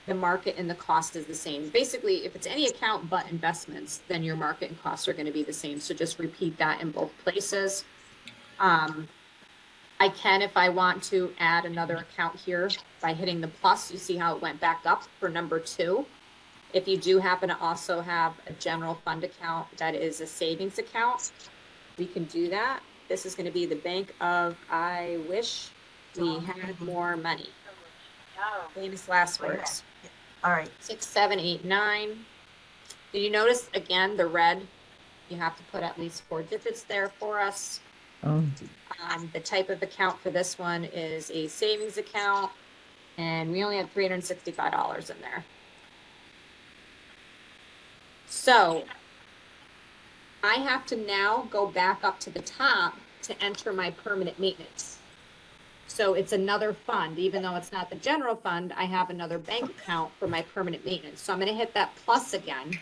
the market and the cost is the same. Basically, if it's any account but investments, then your market and costs are going to be the same. So just repeat that in both places. I can, if I want to, add another account here by hitting the plus. You see how it went back up for number 2. If you do happen to also have a general fund account that is a savings account, we can do that. This is going to be the bank of I wish we had more money. Famous last words. All right. 6, 7, 8, 9. Did you notice again the red? You have to put at least 4 digits there for us. The type of account for this one is a savings account, and we only have $365 in there. So I have to now go back up to the top to enter my permanent maintenance. So it's another fund, even though it's not the general fund, I have another bank account for my permanent maintenance. So I'm going to hit that plus again.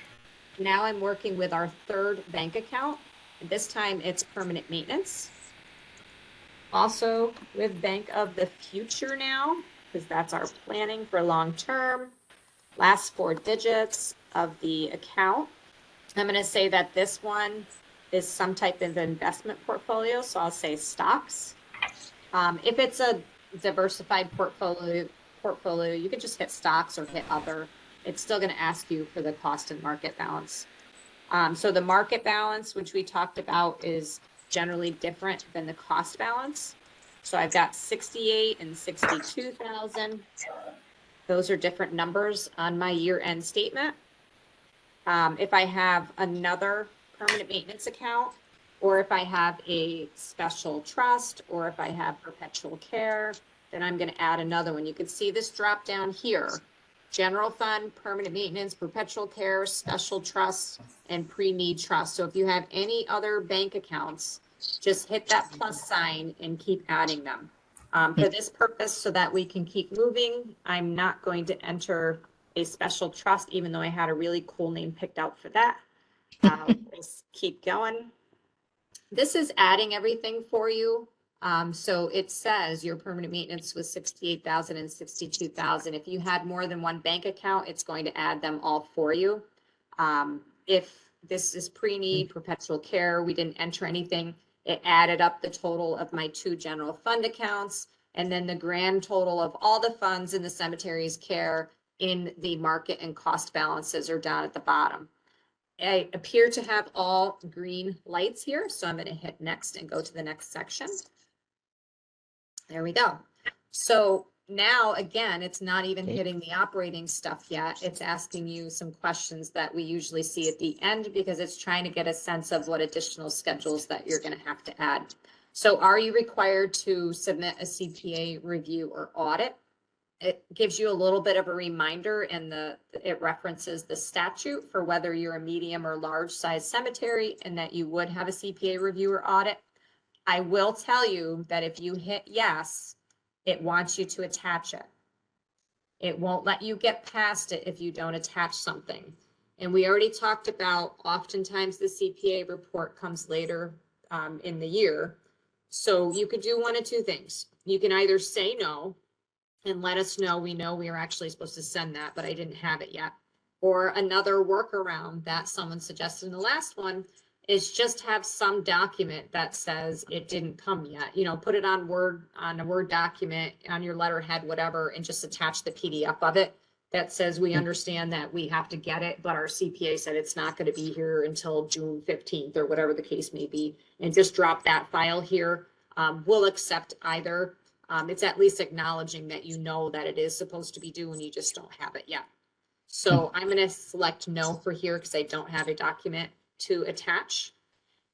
Now I'm working with our 3rd bank account. And this time it's permanent maintenance. Also with Bank of the Future now, because that's our planning for long term. Last 4 digits of the account. I'm going to say that this one is some type of investment portfolio. So I'll say stocks. If it's a diversified portfolio, you can just hit stocks or hit other. It's still going to ask you for the cost and market balance. So the market balance, which we talked about, is generally different than the cost balance. So I've got 68 and 62,000. Those are different numbers on my year-end statement. If I have another permanent maintenance account, or if I have a special trust, or if I have perpetual care, then I'm going to add another one. You can see this drop down here: general fund, permanent maintenance, perpetual care, special trust, and pre-need trust. So if you have any other bank accounts, just hit that plus sign and keep adding them. For this purpose, so that we can keep moving, I'm not going to enter a special trust, even though I had a really cool name picked out for that. Just keep going. This is adding everything for you. So it says your permanent maintenance was 68,000 and 62,000. If you had more than one bank account, it's going to add them all for you. If this is pre-need, perpetual care, we didn't enter anything, it added up the total of my 2 general fund accounts, and then the grand total of all the funds in the cemetery's care in the market and cost balances are down at the bottom. I appear to have all green lights here, so I'm going to hit next and go to the next section. There we go. So now, again, it's not even hitting the operating stuff yet. It's asking you some questions that we usually see at the end, because it's trying to get a sense of what additional schedules that you're going to have to add. So are you required to submit a CPA review or audit? It gives you a little bit of a reminder, and it references the statute for whether you're a medium or large size cemetery, and that you would have a CPA review or audit. I will tell you that if you hit yes, it wants you to attach it. It won't let you get past it if you don't attach something. And we already talked about, oftentimes the CPA report comes later in the year. So you could do one of 2 things. You can either say no and let us know we were actually supposed to send that, but I didn't have it yet. Or another workaround that someone suggested in the last one is just have some document that says it didn't come yet. You know, put it on a Word document, on your letterhead, whatever, and just attach the PDF of it that says we understand that we have to get it, but our CPA said it's not going to be here until June 15th or whatever the case may be, and just drop that file here. We'll accept either. It's at least acknowledging that you know that it is supposed to be due and you just don't have it yet. So I'm going to select no for here because I don't have a document to attach.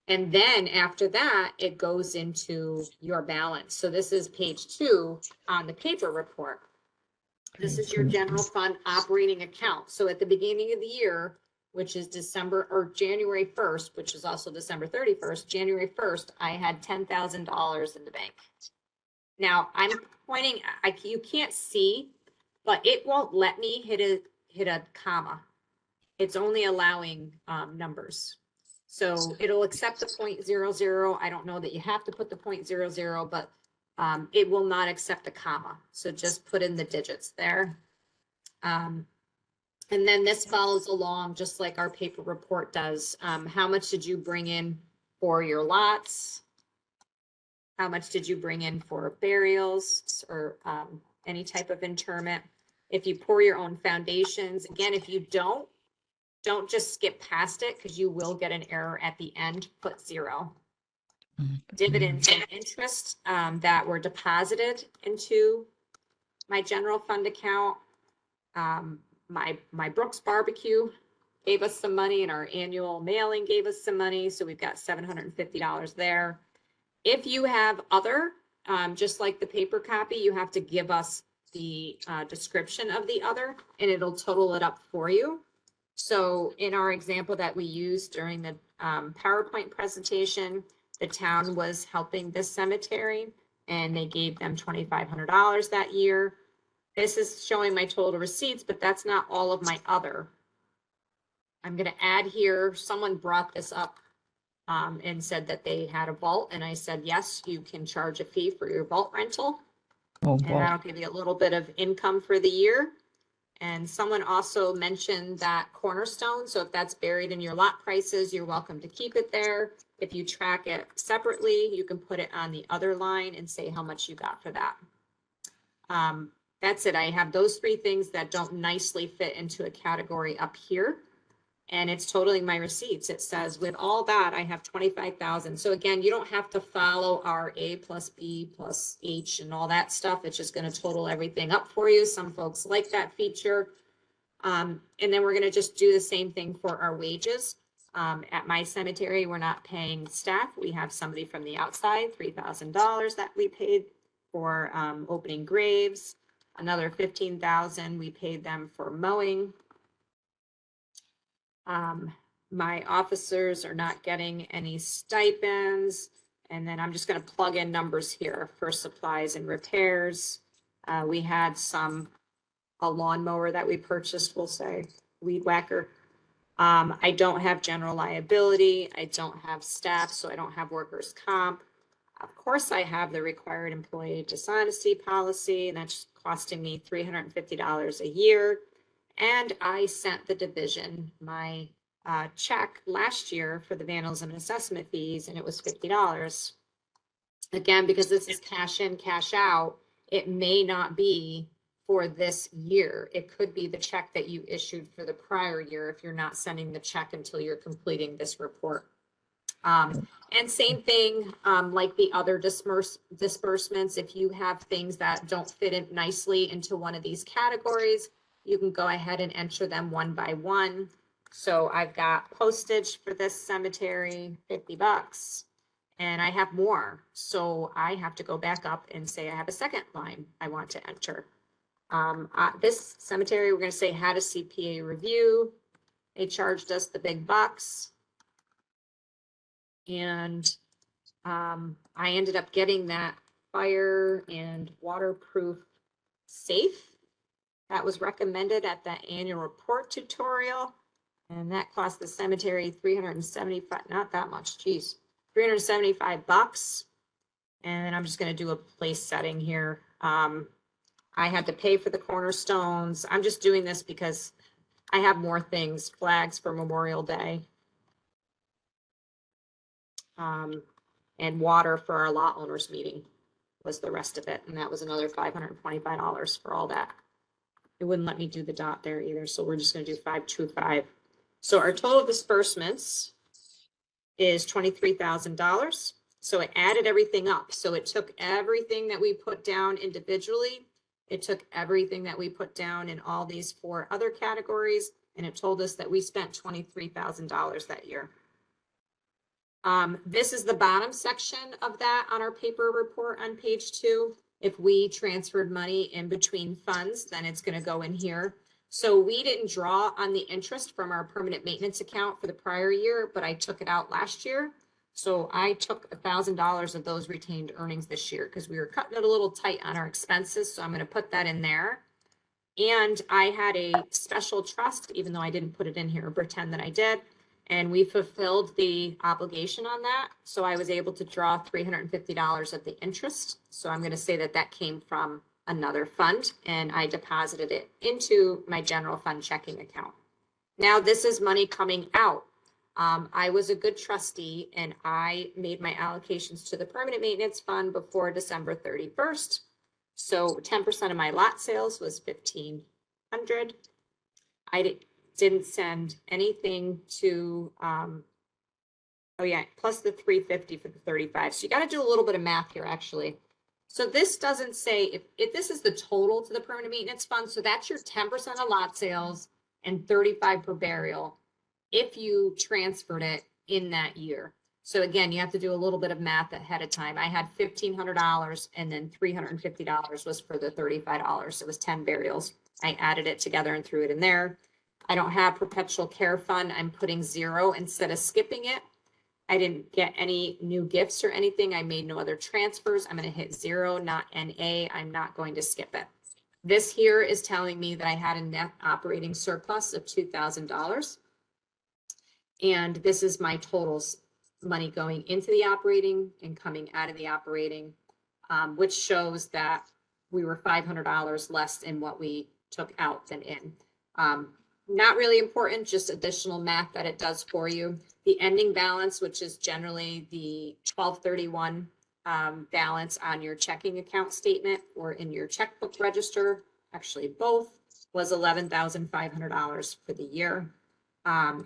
And then after that, it goes into your balance. So this is page 2 on the paper report. This is your general fund operating account. So at the beginning of the year, which is January 1st, which is also December 31st, January 1st, I had $10,000 in the bank. Now I'm pointing, you can't see, but it won't let me hit a comma. it's only allowing numbers. So it'll accept the 0.00. I don't know that you have to put the 0.00, but it will not accept a comma. So just put in the digits there. And then this follows along just like our paper report does. How much did you bring in for your lots? How much did you bring in for burials or any type of interment? If you pour your own foundations, again, if you don't just skip past it because you will get an error at the end, put 0. Dividends and interest that were deposited into my general fund account. My Brooks Barbecue gave us some money and our annual mailing gave us some money. So we've got $750 there. If you have other, just like the paper copy, you have to give us the description of the other and it'll total it up for you. So in our example that we used during the PowerPoint presentation, the town was helping this cemetery and they gave them $2,500 that year. This is showing my total receipts, but that's not all of my other. I'm going to add here, someone brought this up and said that they had a vault. And I said, yes, you can charge a fee for your vault rental. Oh, And that'll give you a little bit of income for the year. And someone also mentioned that cornerstone. So if that's buried in your lot prices, you're welcome to keep it there. If you track it separately, you can put it on the other line and say how much you got for that. That's it. I have those 3 things that don't nicely fit into a category up here. And it's totaling my receipts. It says with all that, I have 25,000. So again, you don't have to follow our A plus B plus H and all that stuff. It's just going to total everything up for you. Some folks like that feature. And then we're going to just do the same thing for our wages. At my cemetery, we're not paying staff. We have somebody from the outside, $3,000 that we paid for opening graves. Another $15,000 we paid them for mowing. My officers are not getting any stipends. And then I'm just going to plug in numbers here for supplies and repairs. We had a lawnmower that we purchased, we'll say, weed whacker. I don't have general liability. I don't have staff, so I don't have workers' comp. Of course, I have the required employee dishonesty policy, and that's costing me $350 a year. And I sent the division my check last year for the vandalism and assessment fees, and it was $50. Again, because this is cash in, cash out, it may not be for this year. It could be the check that you issued for the prior year if you're not sending the check until you're completing this report. And same thing, like the other disbursements, if you have things that don't fit in nicely into one of these categories, you can go ahead and enter them one by one. So I've got postage for this cemetery, $50, and I have more. So I have to go back up and say I have a second line I want to enter. This cemetery, we're going to say had a CPA review. They charged us the big bucks. And I ended up getting that fire and waterproof safe that was recommended at the annual report tutorial. And that cost the cemetery $375, not that much, geez, $375. And I'm just going to do a place setting here. I had to pay for the cornerstones. I'm just doing this because I have more things, flags for Memorial Day. And water for our lot owners meeting was the rest of it. And that was another $525 for all that. It wouldn't let me do the dot there either. So we're just going to do 525. So our total disbursements is $23,000. So it added everything up. So it took everything that we put down individually. It took everything that we put down in all these 4 other categories. And it told us that we spent $23,000 that year. This is the bottom section of that on our paper report on page 2. If we transferred money in between funds, then it's going to go in here. So we didn't draw on the interest from our permanent maintenance account for the prior year, but I took it out last year. So I took $1,000 of those retained earnings this year because we were cutting it a little tight on our expenses. So I'm going to put that in there. And I had a special trust, even though I didn't put it in here, pretend that I did. And we fulfilled the obligation on that. So I was able to draw $350 of the interest. So I'm going to say that that came from another fund, and I deposited it into my general fund checking account. Now this is money coming out. I was a good trustee and I made my allocations to the permanent maintenance fund before December 31st. So 10% of my lot sales was 1,500. I didn't send anything to, oh yeah, plus the 350 for the 35. So you got to do a little bit of math here, actually. So this doesn't say, if this is the total to the permanent maintenance fund, so that's your 10% of lot sales and 35 per burial if you transferred it in that year. So again, you have to do a little bit of math ahead of time. I had $1,500 and then $350 was for the $35. It was 10 burials. I added it together and threw it in there. I don't have perpetual care fund. I'm putting 0 instead of skipping it. I didn't get any new gifts or anything. I made no other transfers. I'm going to hit 0, not NA. I'm not going to skip it. This here is telling me that I had a net operating surplus of $2,000. And this is my totals, money going into the operating and coming out of the operating, which shows that we were $500 less in what we took out than in. Not really important, just additional math that it does for you. The ending balance, which is generally the 12/31 balance on your checking account statement or in your checkbook register, actually both, was $11,500 for the year.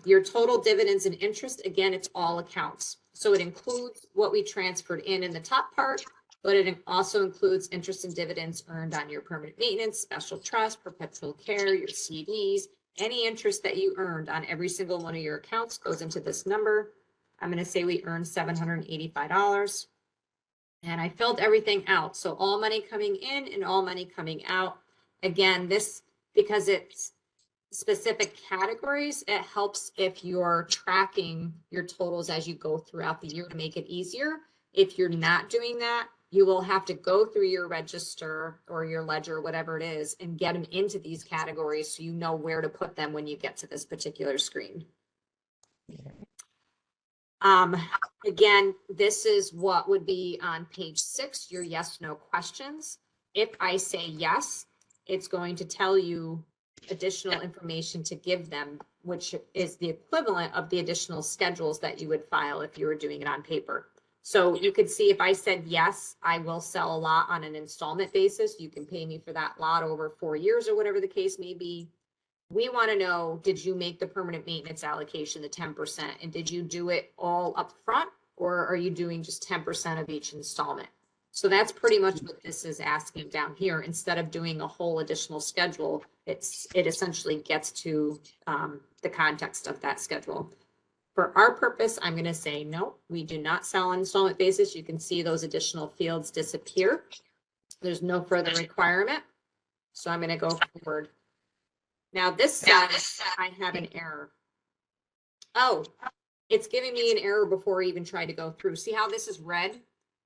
Your total dividends and interest, again, it's all accounts. So it includes what we transferred in the top part, but it also includes interest and dividends earned on your permanent maintenance, special trust, perpetual care, your CDs. Any interest that you earned on every single one of your accounts goes into this number. I'm going to say we earned $785. And I filled everything out. So all money coming in and all money coming out. Again, this, because it's specific categories, it helps if you're tracking your totals as you go throughout the year to make it easier. If you're not doing that, you will have to go through your register or your ledger, whatever it is, and get them into these categories so you know where to put them when you get to this particular screen. Again, this is what would be on page 6, your yes, no questions. If I say yes, it's going to tell you additional information to give them, which is the equivalent of the additional schedules that you would file if you were doing it on paper. So you could see if I said, yes, I will sell a lot on an installment basis. You can pay me for that lot over 4 years or whatever the case may be. We want to know, did you make the permanent maintenance allocation, the 10%? And did you do it all up front, or are you doing just 10% of each installment? So that's pretty much what this is asking down here. Instead of doing a whole additional schedule, it essentially gets to the context of that schedule. For our purpose, I'm going to say, no, we do not sell on installment basis. You can see those additional fields disappear. There's no further requirement. So I'm going to go forward. Now this says I have an error. Oh, it's giving me an error before I even tried to go through. See how this is red?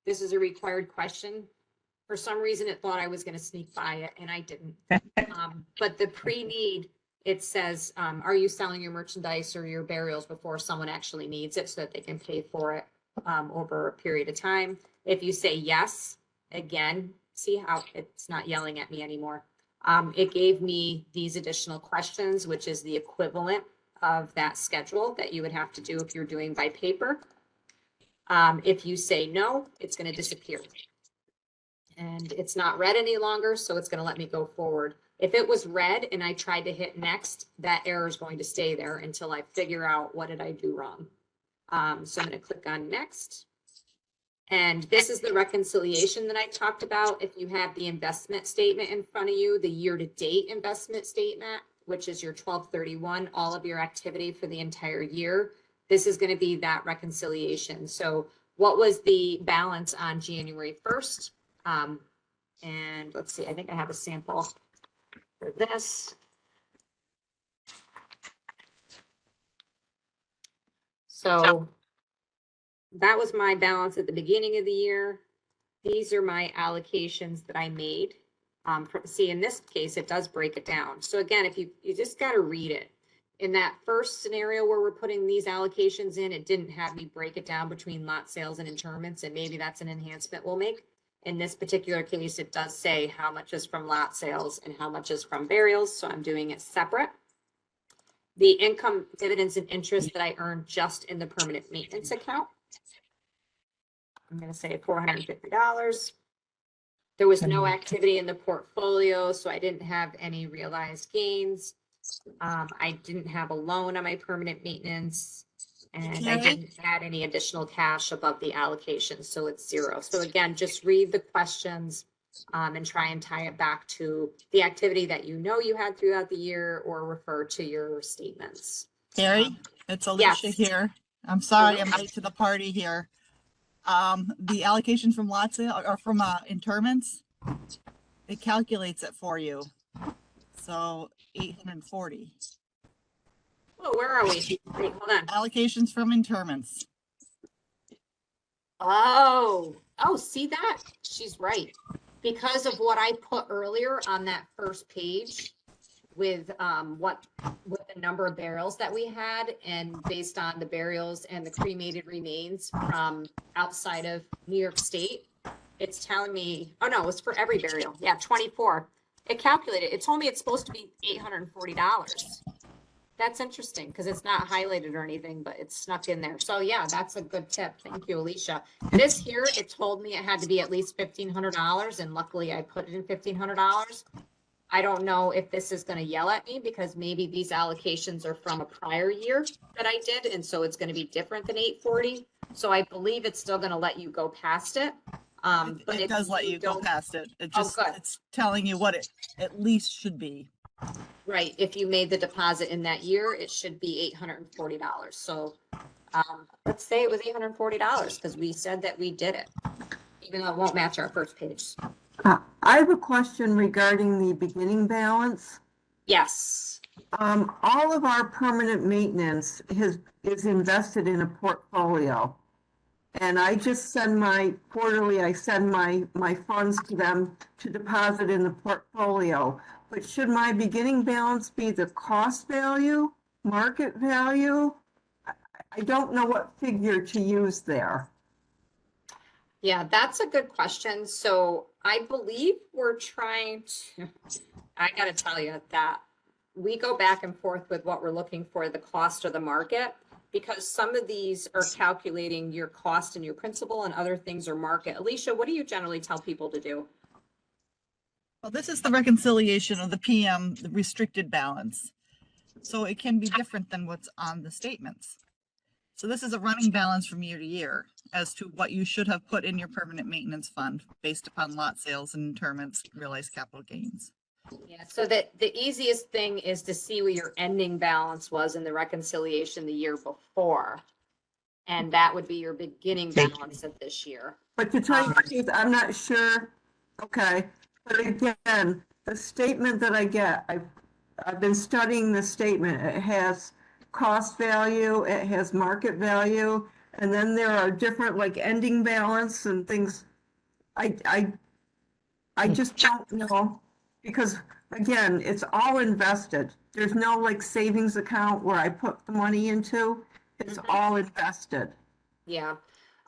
This is a required question. For some reason, it thought I was going to sneak by it, and I didn't. But the pre-need, it says, are you selling your merchandise or your burials before someone actually needs it so that they can pay for it over a period of time? If you say yes, again, see how it's not yelling at me anymore. It gave me these additional questions, which is the equivalent of that schedule that you would have to do if you're doing by paper. If you say no, it's going to disappear. And it's not red any longer, so it's going to let me go forward. If it was red and I tried to hit next, that error is going to stay there until I figure out what did I do wrong. So I'm going to click on next. And this is the reconciliation that I talked about. If you have the investment statement in front of you, the year-to-date investment statement, which is your 12/31, all of your activity for the entire year, this is going to be that reconciliation. So what was the balance on January 1st? And let's see, I think I have a sample for this. So that was my balance at the beginning of the year. These are my allocations that I made See, in this case, it does break it down. So again, if you just got to read it. In that first scenario where we're putting these allocations in, it didn't have me break it down between lot sales and interments, and maybe that's an enhancement we'll make. In this particular case, it does say how much is from lot sales and how much is from burials, so I'm doing it separate. The income, dividends, and interest that I earned just in the permanent maintenance account, I'm going to say $450. There was no activity in the portfolio, so I didn't have any realized gains. I didn't have a loan on my permanent maintenance, and I didn't add any additional cash above the allocation, so it's 0. So again, just read the questions and try and tie it back to the activity that you know you had throughout the year, or refer to your statements. Carrie, it's Alicia here. I'm sorry I'm late to the party here. The allocation from lot sale or from interments, it calculates it for you. So 840. Oh, where are we? Wait, hold on. Allocations from interments. Oh, see that? She's right. Because of what I put earlier on that first page with what the number of burials that we had, and based on the burials and the cremated remains from outside of New York State, it's telling me, oh no, it's for every burial. Yeah, 24. It calculated. It told me it's supposed to be $840. That's interesting because it's not highlighted or anything, but it's snuck in there. So yeah, that's a good tip. Thank you, Alicia. This here, it told me it had to be at least $1,500, and luckily I put it in $1,500. I don't know if this is going to yell at me because maybe these allocations are from a prior year that I did, and so it's going to be different than 840. So I believe it's still going to let you go past it. But It does let you go past it. It just, it's telling you what it at least should be. Right. If you made the deposit in that year, it should be $840. So let's say it was $840 because we said that we did it, even though it won't match our first page. I have a question regarding the beginning balance. Yes. All of our permanent maintenance is invested in a portfolio. And I just send my funds to them to deposit in the portfolio. But should my beginning balance be the cost value, market value? I don't know what figure to use there. Yeah, that's a good question. So I believe we're trying to, I got to tell you that we go back and forth with what we're looking for, the cost or the market, because some of these are calculating your cost and your principal, and other things are market. Alicia, what do you generally tell people to do? Well, this is the reconciliation of the PM, the restricted balance. So it can be different than what's on the statements. So this is a running balance from year to year as to what you should have put in your permanent maintenance fund based upon lot sales and interments, realized capital gains. Yeah, so that the easiest thing is to see what your ending balance was in the reconciliation the year before. And that would be your beginning balance of this year. But to tell you the truth, I'm not sure. Okay. But again, the statement that I get, I've been studying the statement. It has cost value, it has market value, and then there are different like ending balance and things. I just don't know, because again, it's all invested. There's no like savings account where I put the money into. It's all invested. Yeah.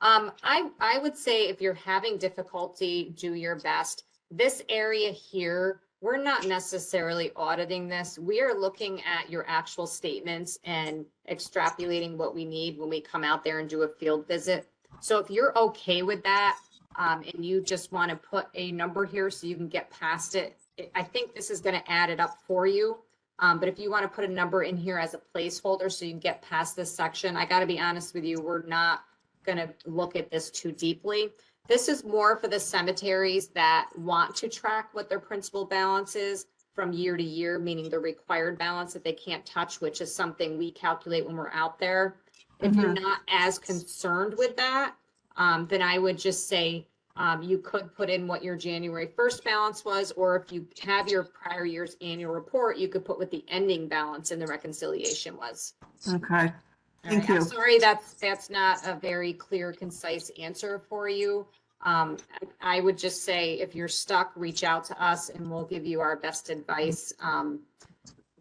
I would say if you're having difficulty, do your best. This area here, we're not necessarily auditing this. We are looking at your actual statements and extrapolating what we need when we come out there and do a field visit. So if you're okay with that, and you just want to put a number here so you can get past it, I think this is going to add it up for you. But if you want to put a number in here as a placeholder so you can get past this section, I got to be honest with you, we're not going to look at this too deeply. This is more for the cemeteries that want to track what their principal balance is from year to year, meaning the required balance that they can't touch, which is something we calculate when we're out there. If you're not as concerned with that, then I would just say you could put in what your January 1st balance was, or if you have your prior year's annual report, you could put what the ending balance in the reconciliation was. Okay. Thank you. I'm sorry that's not a very clear, concise answer for you. I would just say, if you're stuck, reach out to us and we'll give you our best advice.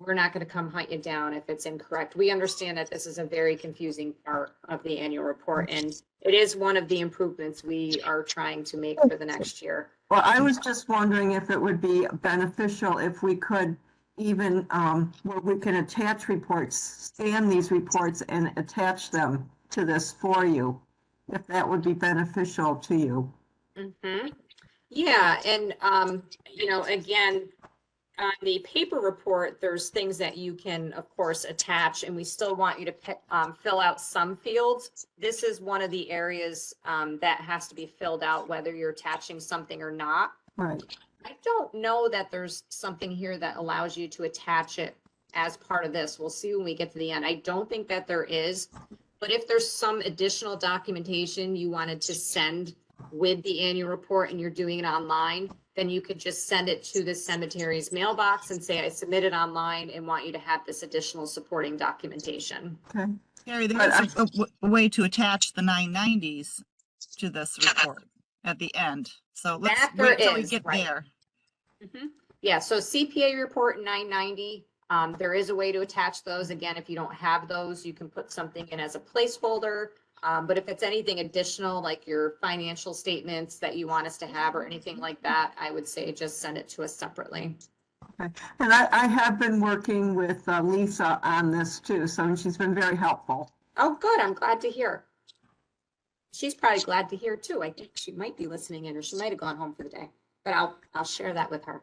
We're not going to come hunt you down if it's incorrect. We understand that this is a very confusing part of the annual report, and it is one of the improvements we are trying to make for the next year. Well, I was just wondering if it would be beneficial if we could even, where we can attach reports, scan these reports and attach them to this for you, if that would be beneficial to you. Mm-hmm. Yeah, and you know, again, on the paper report, there's things that you can, of course, attach, and we still want you to fill out some fields. This is one of the areas that has to be filled out, whether you're attaching something or not. Right. I don't know that there's something here that allows you to attach it as part of this. We'll see when we get to the end. I don't think that there is, but if there's some additional documentation you wanted to send with the annual report and you're doing it online, then you could just send it to the cemetery's mailbox and say, I submitted online and want you to have this additional supporting documentation. Okay. Gary, there's a way to attach the 990s to this report at the end. So let's wait till we get there. Mm-hmm. Yeah, so CPA report 990, there is a way to attach those. Again, if you don't have those, you can put something in as a placeholder. But if it's anything additional, like your financial statements that you want us to have or anything like that, I would say just send it to us separately. Okay. And I have been working with Lisa on this too, so she's been very helpful. Oh, good. I'm glad to hear. She's probably glad to hear too. I think she might be listening in, or she might have gone home for the day, but I'll share that with her.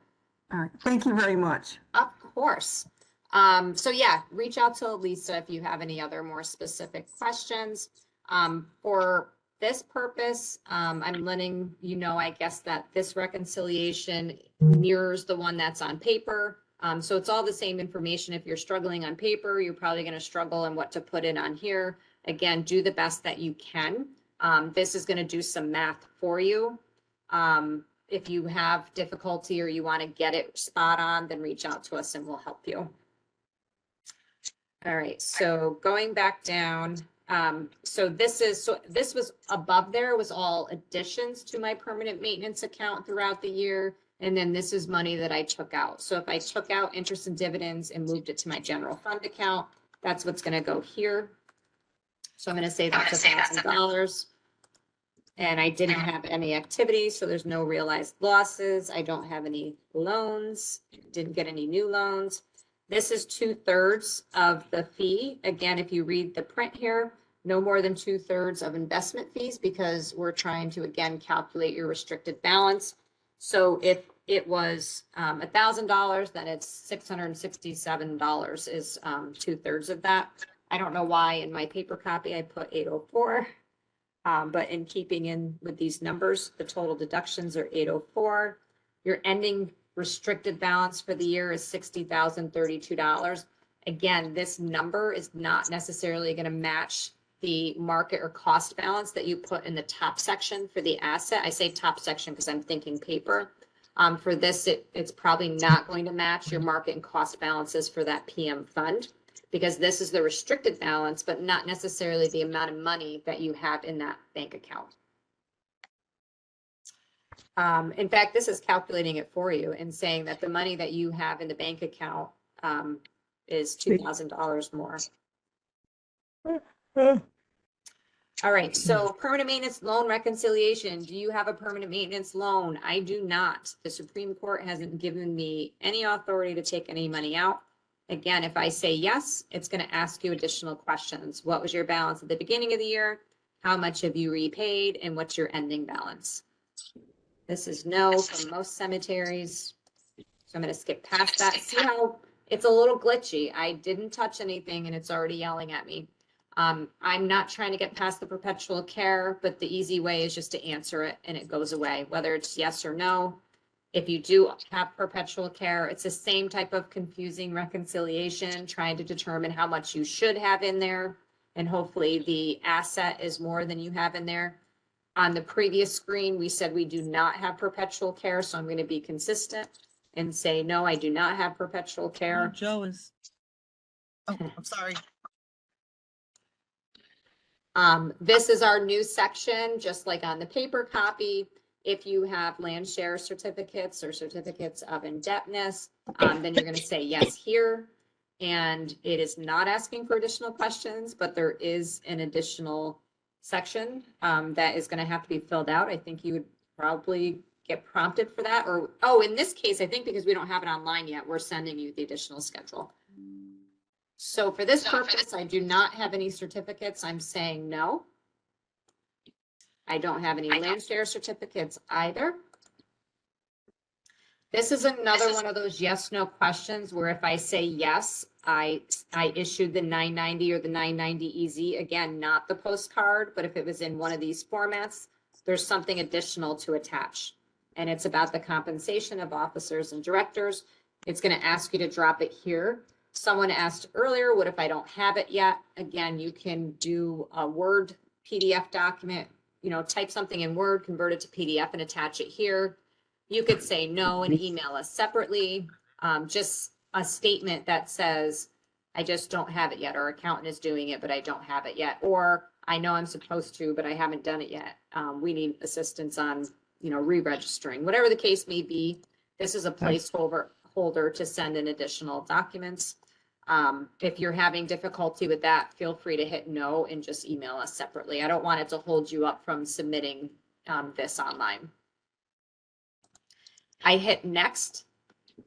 All right. Thank you very much. Of course. So yeah, reach out to Lisa if you have any other more specific questions. For this purpose, I'm letting you know, I guess, that this reconciliation mirrors the one that's on paper. So it's all the same information. If you're struggling on paper, you're probably going to struggle on what to put in on here. Again, do the best that you can. This is going to do some math for you. If you have difficulty or you want to get it spot on, then reach out to us and we'll help you. All right, so going back down, so this was above there was all additions to my permanent maintenance account throughout the year. And then this is money that I took out. So if I took out interest and dividends and moved it to my general fund account, that's what's going to go here. So I'm going to say that's $1,000. And I didn't have any activity, so there's no realized losses. I don't have any loans, didn't get any new loans. This is 2/3 of the fee. Again, if you read the print here, no more than 2/3 of investment fees, because we're trying to, again, calculate your restricted balance. So if it was $1,000, then it's $667 is 2/3 of that. I don't know why in my paper copy I put 804. But in keeping in with these numbers, the total deductions are 804. Your ending restricted balance for the year is $60,032. Again, this number is not necessarily going to match the market or cost balance that you put in the top section for the asset. I say top section because I'm thinking paper. For this, it's probably not going to match your market and cost balances for that PM fund, because this is the restricted balance, but not necessarily the amount of money that you have in that bank account. In fact, this is calculating it for you and saying that the money that you have in the bank account is $2,000 more. All right, so permanent maintenance loan reconciliation. Do you have a permanent maintenance loan? I do not. The Supreme Court hasn't given me any authority to take any money out. Again, if I say yes, it's going to ask you additional questions. What was your balance at the beginning of the year? How much have you repaid? And what's your ending balance? This is no for most cemeteries. So I'm going to skip past that. See how it's a little glitchy. I didn't touch anything and it's already yelling at me. I'm not trying to get past the perpetual care, but the easy way is just to answer it and it goes away, whether it's yes or no. If you do have perpetual care, it's the same type of confusing reconciliation, trying to determine how much you should have in there. And hopefully the asset is more than you have in there. On the previous screen, we said we do not have perpetual care. So I'm going to be consistent and say, no, I do not have perpetual care. Joe is, oh, I'm sorry. This is our new section, just like on the paper copy. If you have land share certificates or certificates of indebtedness, then you're going to say yes here. And it is not asking for additional questions, but there is an additional section that is going to have to be filled out. I think you would probably get prompted for that. Or, oh, in this case, I think because we don't have it online yet, we're sending you the additional schedule. So for this purpose, I do not have any certificates. I'm saying no. I don't have any land share certificates either. This is another one of those yes, no questions where if I say yes, I issued the 990 or the 990 EZ, again, not the postcard, but if it was in one of these formats, there's something additional to attach. And it's about the compensation of officers and directors. It's going to ask you to drop it here. Someone asked earlier, what if I don't have it yet? Again, you can do a Word PDF document, you know, type something in Word, convert it to PDF and attach it here. You could say no and email us separately. Just a statement that says, I just don't have it yet, or accountant is doing it, but I don't have it yet. Or I know I'm supposed to, but I haven't done it yet. We need assistance on, you know, re-registering, whatever the case may be. This is a placeholder to send in additional documents. If you're having difficulty with that, feel free to hit no and just email us separately. I don't want it to hold you up from submitting this online. I hit next,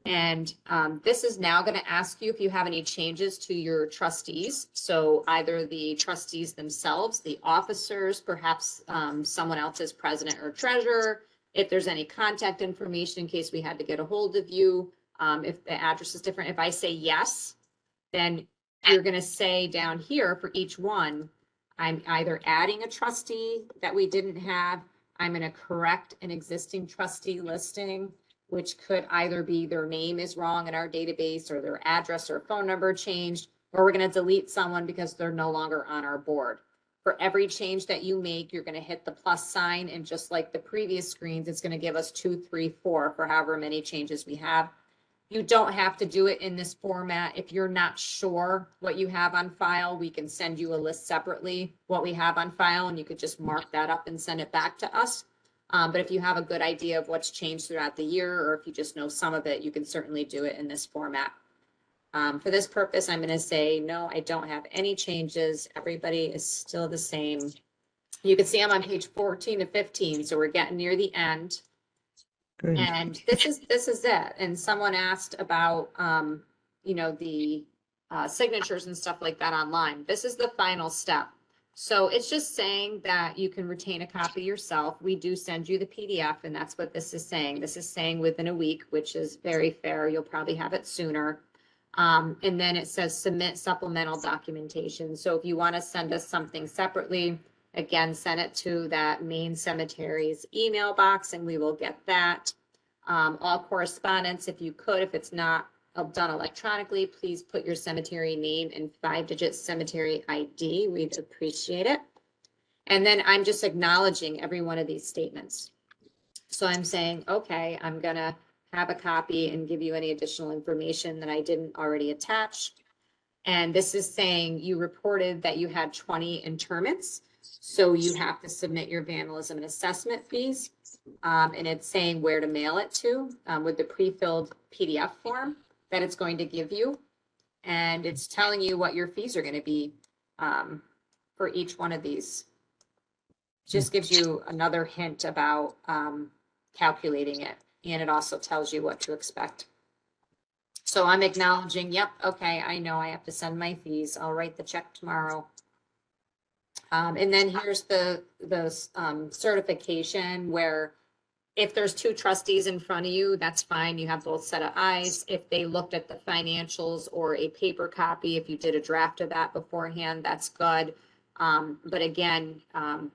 and this is now going to ask you if you have any changes to your trustees. So either the trustees themselves, the officers, perhaps someone else as president or treasurer, if there's any contact information in case we had to get a hold of you, if the address is different. If I say yes, then you're going to say down here for each one, I'm either adding a trustee that we didn't have, I'm going to correct an existing trustee listing, which could either be their name is wrong in our database or their address or phone number changed, or we're going to delete someone because they're no longer on our board. For every change that you make, you're going to hit the plus sign, and just like the previous screens, it's going to give us 2, 3, 4 for however many changes we have. You don't have to do it in this format. If you're not sure what you have on file, we can send you a list separately, what we have on file, and you could just mark that up and send it back to us. But if you have a good idea of what's changed throughout the year, or if you just know some of it, you can certainly do it in this format. For this purpose, I'm going to say, no, I don't have any changes. Everybody is still the same. You can see I'm on page 14 to 15, so we're getting near the end. Good. And this is it. And someone asked about, you know, the signatures and stuff like that online. This is the final step. So it's just saying that you can retain a copy yourself. We do send you the PDF, and that's what this is saying. This is saying within a week, which is very fair. You'll probably have it sooner. And then it says submit supplemental documentation. So if you want to send us something separately, again, send it to that main cemeteries email box and we will get that. All correspondence, if you could, if it's not done electronically, please put your cemetery name and 5-digit cemetery ID. We'd appreciate it. And then I'm just acknowledging every one of these statements. So I'm saying, okay, I'm going to have a copy and give you any additional information that I didn't already attach. And this is saying you reported that you had 20 interments. So you have to submit your vandalism and assessment fees. And it's saying where to mail it to with the pre-filled PDF form that it's going to give you. And it's telling you what your fees are going to be for each one of these. Just gives you another hint about calculating it. And it also tells you what to expect. So I'm acknowledging, yep, okay, I know I have to send my fees. I'll write the check tomorrow. And then here's the certification where if there's 2 trustees in front of you, that's fine. You have both set of eyes. If they looked at the financials or a paper copy, if you did a draft of that beforehand, that's good. But again,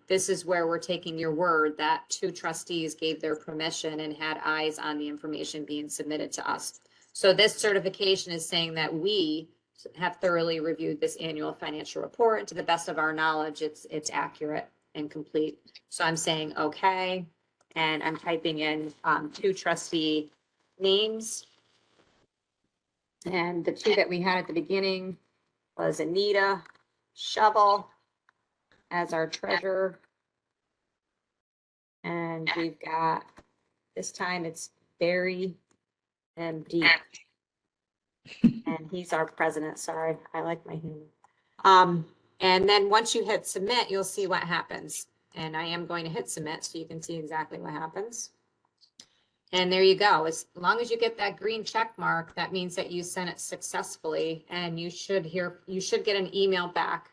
this is where we're taking your word that 2 trustees gave their permission and had eyes on the information being submitted to us. So this certification is saying that we have thoroughly reviewed this annual financial report, and to the best of our knowledge, it's accurate and complete. So I'm saying, okay, and I'm typing in 2 trustee names. And the 2 that we had at the beginning was Anita Shovel as our treasurer. And we've got, this time it's Barry MD. And he's our president. Sorry, I like my human. And then once you hit submit, you'll see what happens. And I am going to hit submit so you can see exactly what happens. And there you go. As long as you get that green check mark, that means that you sent it successfully, and you should get an email back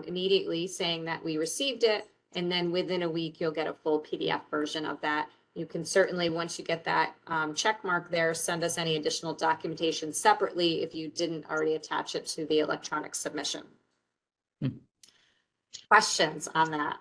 immediately saying that we received it. And then within a week, you'll get a full PDF version of that. You can certainly, once you get that check mark there, send us any additional documentation separately if you didn't already attach it to the electronic submission. Questions on that?